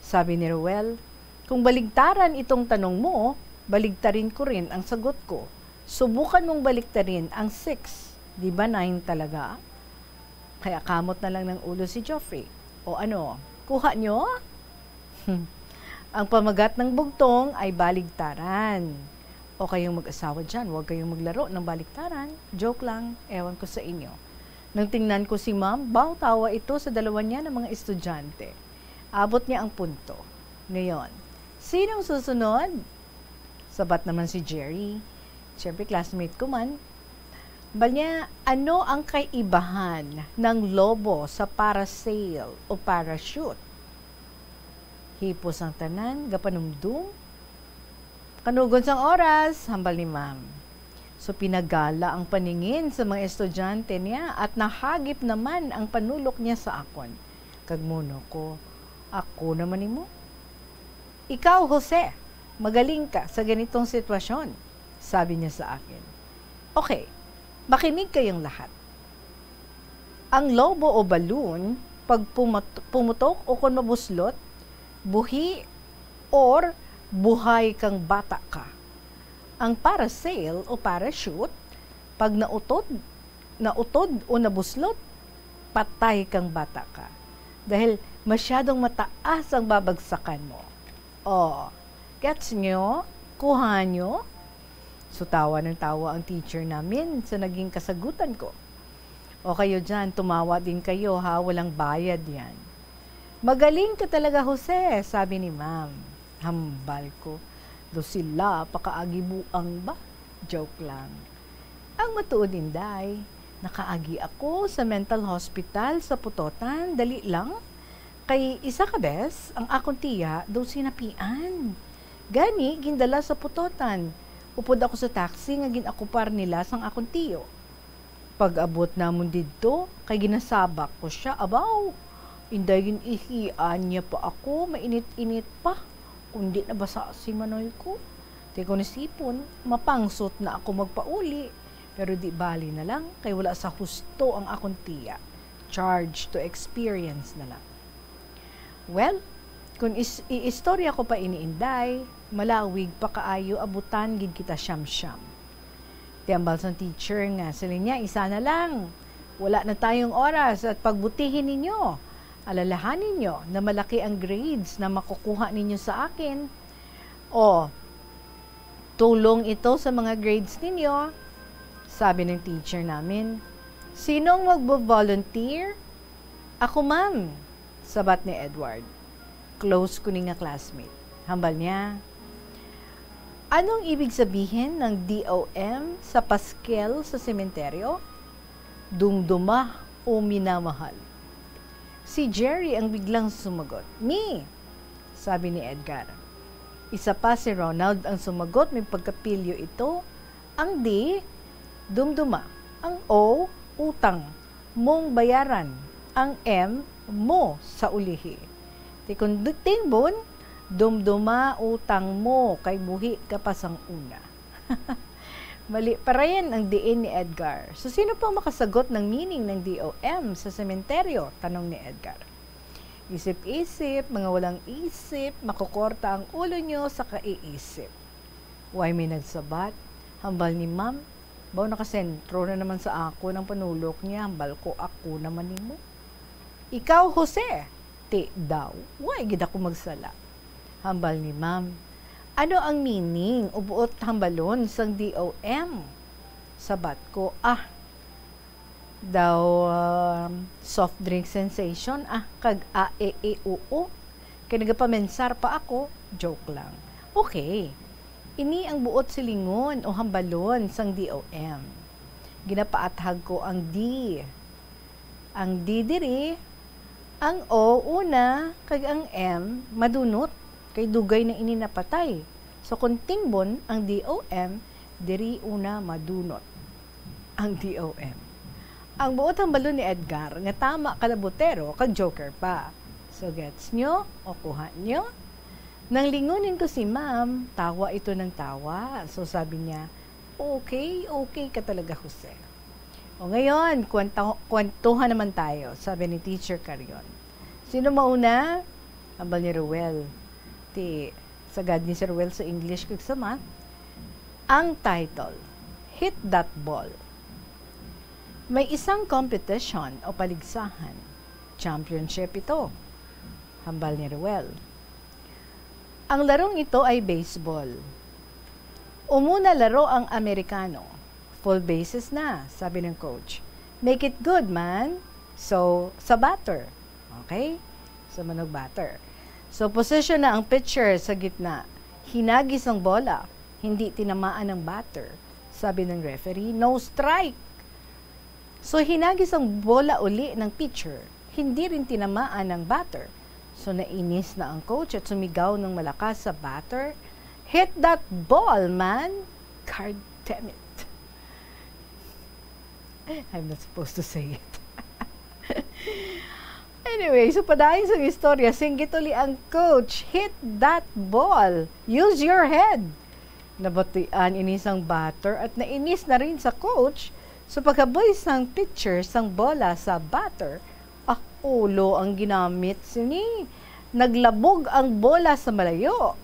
Sabi ni Ruel, kung baligtaran itong tanong mo, baligtarin ko rin ang sagot ko. Subukan mong baligtarin ang 6. Di ba 9 talaga? Kaya kamot na lang ng ulo si Joffrey. O ano, kuha nyo? Ang pamagat ng bugtong ay baligtaran. O kayong mag-asawa dyan, huwag kayong maglaro ng baligtaran. Joke lang, ewan ko sa inyo. Nang tingnan ko si Ma'am, tawa ito sa dalawa niya ng mga estudyante. Abot niya ang punto. Ngayon, sinong susunod? Sabat naman si Jerry. Siyempre, classmate ko man. Balnya, ano ang kaibahan ng lobo sa parasail o parachute? Hipos ang tanan, gapanumdum. Kanugon sang oras, hambal ni Ma'am. So pinagala ang paningin sa mga estudyante niya at nahagip naman ang panulok niya sa akon. Kagmuno ko, ako naman ni mo. Ikaw, Jose, magaling ka sa ganitong sitwasyon, sabi niya sa akin. Okay, makinig kayong lahat. Ang lobo o balloon, pag pumutok o kung mabuslot, buhi or buhay kang bata ka. Ang parasail o parachute, pag nautod o nabuslot, patay kang bata ka. Dahil masyadong mataas ang babagsakan mo. Oh, gets nyo? Kuha nyo? So tawa ng tawa ang teacher namin sa naging kasagutan ko. O kayo dyan, tumawa din kayo ha, walang bayad yan. Magaling ka talaga, Jose, sabi ni Ma'am. Hambal ko. Do sila, pakaagibuang ba? Joke lang. Ang matuod Inday, nakaagi ako sa mental hospital sa Putotan, dali lang. Kay isa ka bes, ang akong tiya, daw sinapian. Gani, gindala sa Putotan. Upod ako sa taxi nga ginakupar nila sang akong tiyo. Pag-abot namon didto, kay ginasabak ko siya, abaw. Inday ihian niya pa ako, mainit-init pa. Kundi nabasa si Manoy ko. Di ko nasipon, mapangsot na ako magpauli. Pero di bali na lang, kay wala sa husto ang akong tiya. Charge to experience na lang. Well, kung istorya ko pa iniinday, malawig pa kaayo abutan gid kita siyam-siyam. Tiambal sa teacher nga, sila niya, isa na lang. Wala na tayong oras at pagbutihin ninyo. Alalahanin nyo na malaki ang grades na makukuha ninyo sa akin. O, tulong ito sa mga grades ninyo. Sabi ng teacher namin, sinong magbo-volunteer? Ako, ma'am. Sabat ni Edward. Close ko ni nga classmate. Hambal niya, anong ibig sabihin ng DOM sa paskel sa sementeryo? Dumduma o minamahal? Si Jerry ang biglang sumagot. Me, sabi ni Edgar. Isa pa si Ronald ang sumagot, may pagkapilyo ito. Ang D, dumduma. Ang O, utang. Mong bayaran. Ang M, mo sa ulihi. Tikunding bon, dumduma utang mo kay buhi ka pa sang una. Mali pa rin ang diin ni Edgar. So, sino pa makasagot ng meaning ng DOM sa sementeryo? Tanong ni Edgar. Isip-isip, mga walang isip, makukorta ang ulo nyo sa kaiisip. Why may nagsabat? Hambal ni ma'am, baw nakasentro na naman sa ako ng panulok niya, hambal ko ako naman ni mo. Ikaw, Jose, ti daw, why gid ako magsala? Hambal ni ma'am, ano ang meaning o buot hambalon sang DOM? Sabat ko, daw soft drink sensation, kag a-e-e-o-o. Kaya nagapamensar pa ako, joke lang. Okay, ini ang buot silingon o hambalon sang DOM. Ginapaathag ko ang D. Ang D diri, ang O una, kag ang M madunot. Kay dugay na ini napatay. So, kung tingbon, ang DOM, diri una madunot. Ang DOM. Ang buot ang balon ni Edgar, nga tama kalabotero, kag joker pa. So, gets nyo? O kuha nyo? Nang lingunin ko si ma'am, tawa ito ng tawa. So, sabi niya, okay ka talaga, Jose. O ngayon, kwentuhan naman tayo, sabi ni Teacher Carion. Sino mauna? Ambal ni Ruel. Sagad ni Sir Will sa English kag sa math. Ang title, Hit That Ball. May isang competition o paligsahan. Championship ito. Hambal ni Ruel. Ang larong ito ay baseball. Umuna laro ang Amerikano. Full bases na, sabi ng coach. Make it good, man. So, sa batter. Okay? So, manog batter. So, position na ang pitcher sa gitna. Hinagis ang bola. Hindi tinamaan ng batter. Sabi ng referee, no strike. So, hinagis ang bola uli ng pitcher. Hindi rin tinamaan ng batter. So, nainis na ang coach at sumigaw ng malakas sa batter. Hit that ball, man! God damn it. I'm not supposed to say it. Anyway, so padayon sa istorya, singgit uli ang coach, hit that ball. Use your head. Nabatian inisang batter at nainis na rin sa coach. So pagkaboy sang pitcher sang bola sa batter, ulo ang ginamit sini. Naglabog ang bola sa malayo.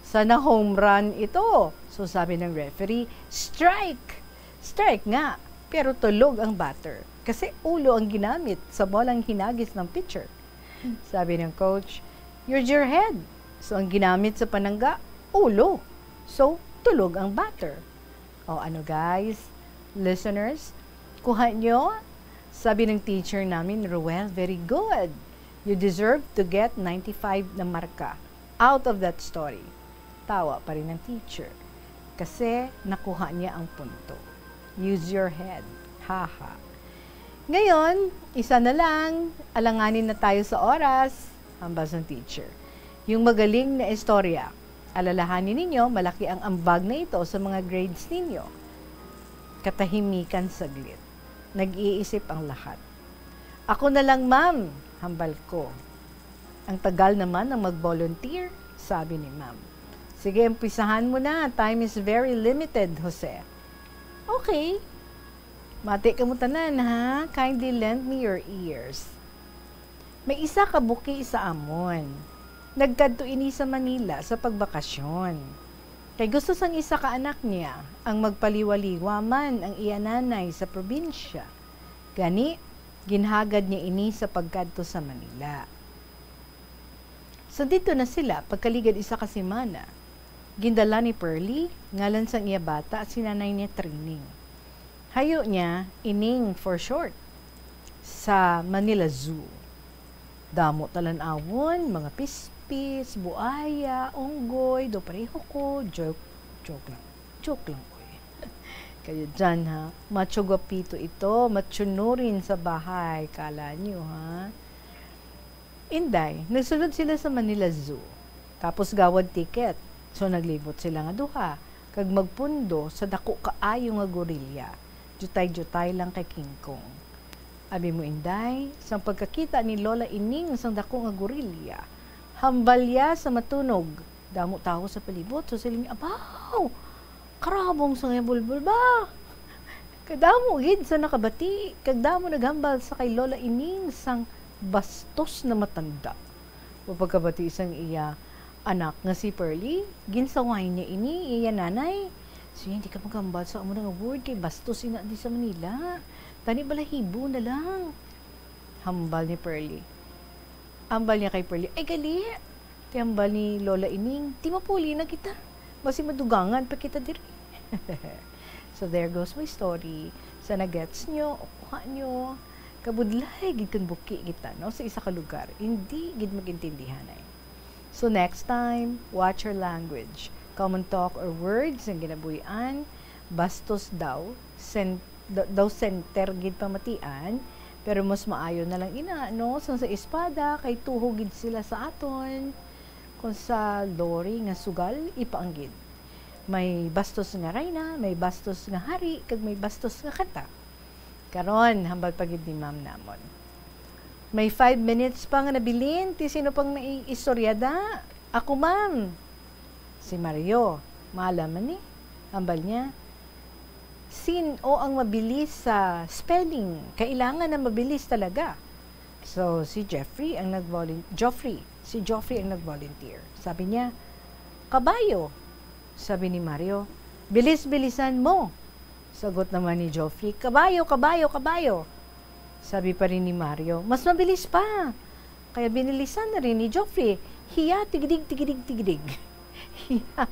Sana home run ito. So sabi ng referee, strike. Strike nga, pero tulog ang batter. Kasi ulo ang ginamit sa bolang hinagis ng pitcher. Sabi ng coach, use your head. So, ang ginamit sa panangga, ulo. So, tulog ang batter. O ano guys, listeners, kuha nyo. Sabi ng teacher namin, Ruel, very good. You deserve to get 95 na marka out of that story. Tawa pa rin ng teacher. Kasi nakuha niya ang punto. Use your head. Haha. Ngayon, isa na lang, alanganin na tayo sa oras, hambas ng teacher. Yung magaling na istorya, Alalahanin ninyo, malaki ang ambag na ito sa mga grades ninyo. Katahimikan saglit. Nag-iisip ang lahat. Ako na lang, ma'am, hambal ko. Ang tagal naman ng mag-volunteer, sabi ni ma'am. Sige, umpisahan mo na. Time is very limited, Jose. Okay. Mati ka mo tanan, ha? Kindly lend me your ears. May isa ka buki sa amon. Nagkadto ini sa Manila sa pagbakasyon. Kay gusto sang isa ka anak niya, ang magpaliwaliwa man ang iya nanay sa probinsya. Gani, ginhagad niya ini sa pagkadto sa Manila. So dito na sila, pagkaligad isa ka semana. Gindala ni Pearly, ngalan sang iya bata at sinanay niya training. Hayo niya, ining for short, sa Manila Zoo. Damo talan-awon, mga pispis, buaya, unggoy, do pareho ko, joke lang ko eh. Kayo dyan ha, macho gwapito ito, matsunurin sa bahay, kala nyo ha. Inday, nagsunod sila sa Manila Zoo, tapos gawad ticket. So naglibot sila nga duha, kag magpundo sa dako kaayo nga gorilya. Jutay-jutay lang kay King Kong. Abi mo inday, sang pagkakita ni Lola Ining sang dako nga gorilya, hambalya sa matunog. Damo tao sa palibot, so siling, abaw! Karabong sa nga bulbul ba? Kadamo gid sa nakabati, kagdamo naghambal sa kay Lola Ining sang bastos na matanda. O pagkabati sang iya, anak nga si Pearly, ginsaway niya ini, iya nanay. So hindi ka magambal sa amo nga word kay bastos ina di sa Manila. Tani balahibo na lang. Hambal ni Pearly. Ambal niya kay Pearly, ay gali. Tiambal ni Lola Ining, di mapuli na kita. Basi madugangan pa kita diri. So there goes my story. Sana gets nyo, kuha nyo. Kabudlay, gid kan buki kita, no? Sa isa ka lugar. Hindi gid magintindihan ay. So next time, watch your language. Common talk or words ang ginabuhian. Bastos daw. Daw center gid pamatian. Pero mas maayo na lang ina, no? So sa espada, kay tuhog gid sila sa aton. Kung sa lori nga sugal, ipaanggid. May bastos nga rayna, may bastos nga hari, kag may bastos nga kata. Karon, hambal pagid ni ma'am namon. May 5 minutes pa nga nabilin, ti sino pang naiistoryada? Ako, ma'am. Si Mario, malaman ni, hambal niya. Sino ang mabilis sa spelling? Kailangan na mabilis talaga. So, si Joffrey ang nag-volunteer. Sabi niya, kabayo. Sabi ni Mario, bilis-bilisan mo. Sagot naman ni Joffrey, kabayo, kabayo, kabayo. Sabi pa rin ni Mario, mas mabilis pa. Kaya binilisan na rin ni Joffrey, hiya, tigidig, tigidig, tigidig. Hiya,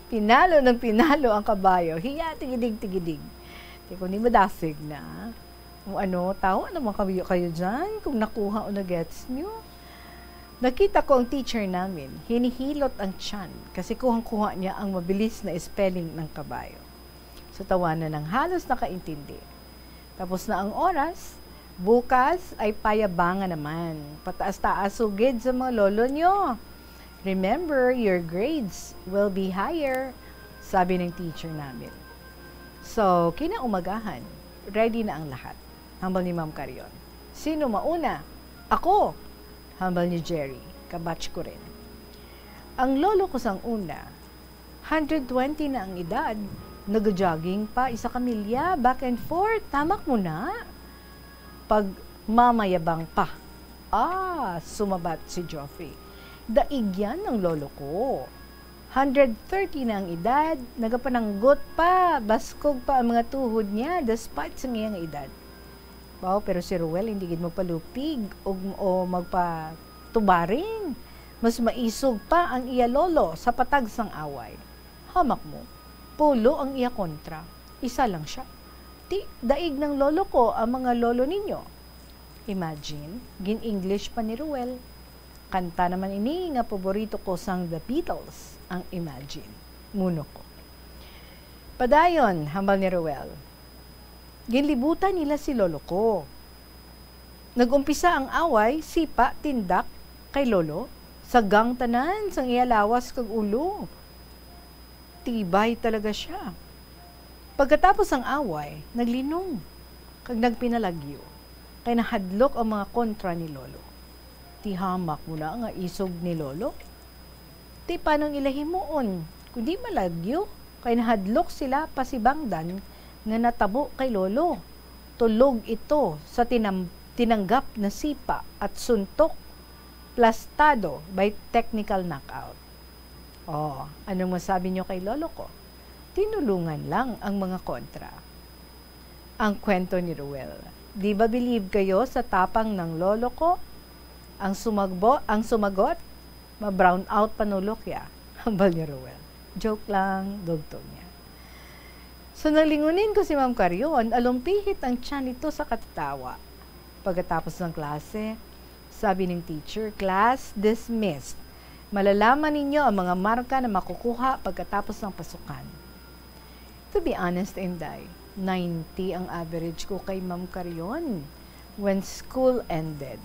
pinalo ng pinalo ang kabayo, hiya, tigidig, tigidig. Kung hindi madasig na, kung ano, tawa naman kayo dyan, kung nakuha o na-gets nyo. Nakita ko ang teacher namin, hinihilot ang tiyan kasi kuhang-kuha niya ang mabilis na spelling ng kabayo. So tawanan ng halos nakaintindi. Tapos na ang oras, bukas ay payabangan naman. Pataas-taas sugid sa mga lolo nyo. Remember, your grades will be higher, sabi ng teacher namin. So, kinaumagahan, ready na ang lahat. Hambal ni Ma'am Carion. Sino mauna? Ako! Hambal ni Jerry. Kabatch ko rin. Ang lolo ko sang una, 120 na ang edad, nag-jogging pa, isa kamilya, back and forth, tamak mo na. Pag mamayabang pa. Sumabat si Joffrey. Daig yan ng lolo ko. 130 na ang edad, nagapananggot pa, baskog pa ang mga tuhod niya, despite sa ngayang edad. Wow, pero si Ruel, hindi gid magpalupig o magpatubaring. Mas maisog pa ang iya lolo sa patag sang away. Hamak mo, pulo ang iya kontra. Isa lang siya. Daig ng lolo ko ang mga lolo ninyo. Imagine, gin-English pa ni Ruel. Kanta naman ini nga paborito ko sang The Beatles, ang Imagine. Muno ko. Padayon, hambal ni Ruel. Ginlibutan nila si lolo ko. Nagumpisa ang away, sipa, tindak, kay lolo, sagang tanan, sang iya lawas kag ulo. tibay talaga siya. Pagkatapos ang away, naglinong, kag nagpinalagyo, kay nahadlok ang mga kontra ni Lolo. Ti hamak mo na nga isog ni Lolo. Ti panong ilahimuon, kundi malagyo, kay nahadlok sila pasibangdan nga natabo kay Lolo. Tulog ito sa tinanggap na sipa at suntok, plastado by technical knockout. Oh, anong masabi nyo kay Lolo ko? Tinulungan lang ang mga kontra. Ang kwento ni Ruel. Di ba believe kayo sa tapang ng Lolo ko? Ang sumagot, ma-brown out panulok ya. Hambal ni Ruel. Joke lang, dugtong niya. So nalingunin ko si Ma'am Carion, alumpihit ang tiyan nito sa katatawa. Pagkatapos ng klase, sabi ng teacher, class dismissed. Malalaman ninyo ang mga marka na makukuha pagkatapos ng pasukan. To be honest, Inday, 90 ang average ko kay Ma'am Carion when school ended.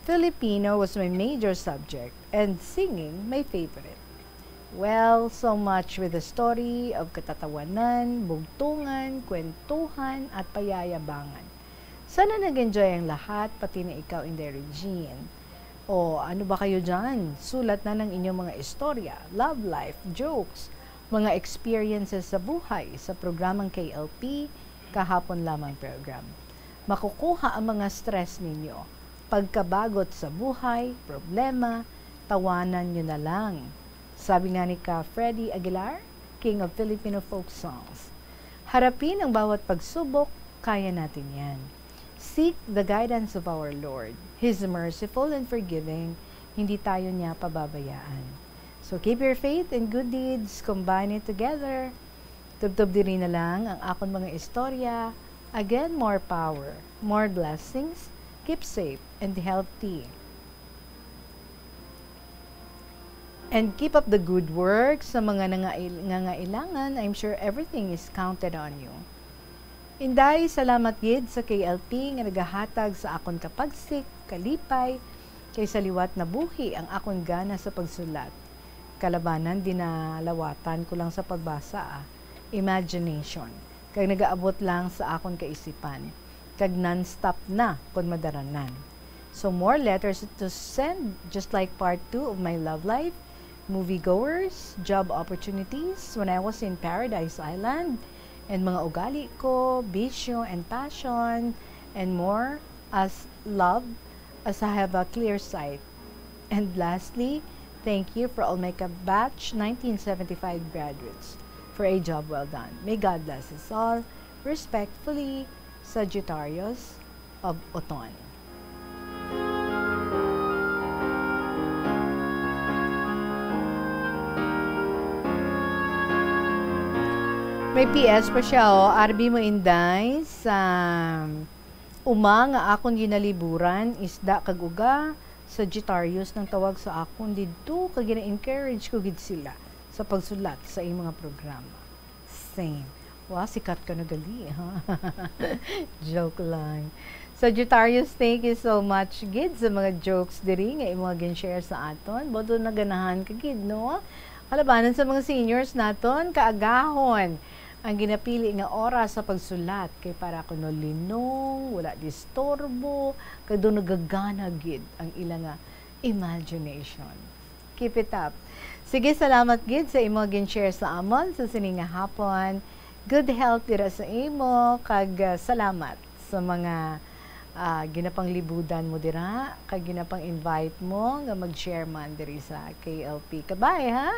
Filipino was my major subject and singing my favorite. Well, so much with the story of katatawanan, bugtungan, kwentuhan, at payayabangan. Sana nag-enjoy ang lahat, pati na ikaw, Inday Regine. O ano ba kayo dyan? Sulat na ng inyong mga istorya, love life, jokes, mga experiences sa buhay sa programang KLP, kahapon lamang program. Makukuha ang mga stress ninyo. Pagkabagot sa buhay, problema, tawanan nyo na lang. Sabi nga ni Ka Freddy Aguilar, King of Filipino Folk Songs. Harapin ang bawat pagsubok, kaya natin yan. Seek the guidance of our Lord. He is merciful and forgiving. Hindi tayo niya pababayaan. So keep your faith and good deeds, combine it together. Tubtob diri na lang ang akong mga istorya. Again, more power, more blessings. Keep safe and healthy. And keep up the good work sa mga nangailangan. I'm sure everything is counted on you. Inday, salamat gid sa KLP nga nagahatag sa akon kapagsik, kalipay, kay sa liwat na buhi ang akon gana sa pagsulat. Kalabanan, dinalawatan ko lang sa pagbasa. Imagination. Kag nagaabot lang sa akon kaisipan. Kag non-stop na kung madaranan. So more letters to send, just like part 2 of my love life, moviegoers, job opportunities when I was in Paradise Island, and mga ugali ko, bisyo and passion, and more as love, as I have a clear sight. And lastly, thank you for all my batch 1975 graduates for a job well done. May God bless us all. Respectfully, Sagittarius of Oton. May PS pa siya, Arbi mo Inday, sa nga akong ginaliburan, isda kaguga, Sagittarius nang tawag sa akon didto kag gina-encourage ko gid sila sa pagsulat sa iyong mga programa. Same. Wow, sikat ka na gali, ha? Joke lang. Sagittarius, thank you so much gid sa mga jokes diri nga imo gin-share sa aton. Bodo na ganahan ka gid, no? Kalabanan sa mga seniors naton, kaagahon ang ginapili nga oras sa pagsulat kay para kuno linong, wala disturbo, kag do nagagana gid ang ilang imagination. Keep it up. Sige, salamat gid sa imo gin-share sa amon sa sining nga hapon. Good health dira sa imo kag salamat sa mga ginapanglibudan mo dira kag ginapang invite mo nga mag-share man diri sa KLP. Kabay ha.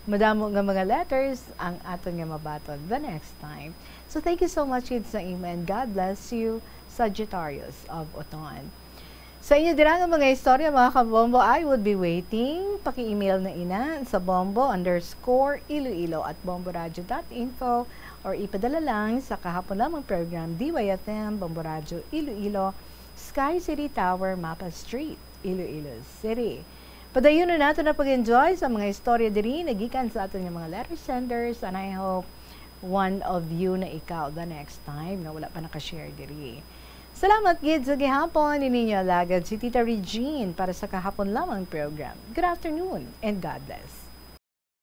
Madamo nga mga letters ang aton nga mabaton the next time. So thank you so much kids sa imo and God bless you, Sagittarius of Oton. Sa inyo dira nga mga istorya mga kabombo, I would be waiting. Paki-email na ina sa bombo_iloilo@bomboradio.info or ipadala lang sa kahapon lamang program DYFM Bombo Radio Iloilo, Sky City Tower, Mapa Street, Iloilo City. Padayon na nato na pag-enjoy sa mga istorya diri nagikan sa aton nga mga letter senders, and I hope one of you na ikaw the next time na wala pa naka-share diri. Salamat gid sa gihapon ninyo alagad si Tita Regine para sa kahapon lamang program. Good afternoon and God bless.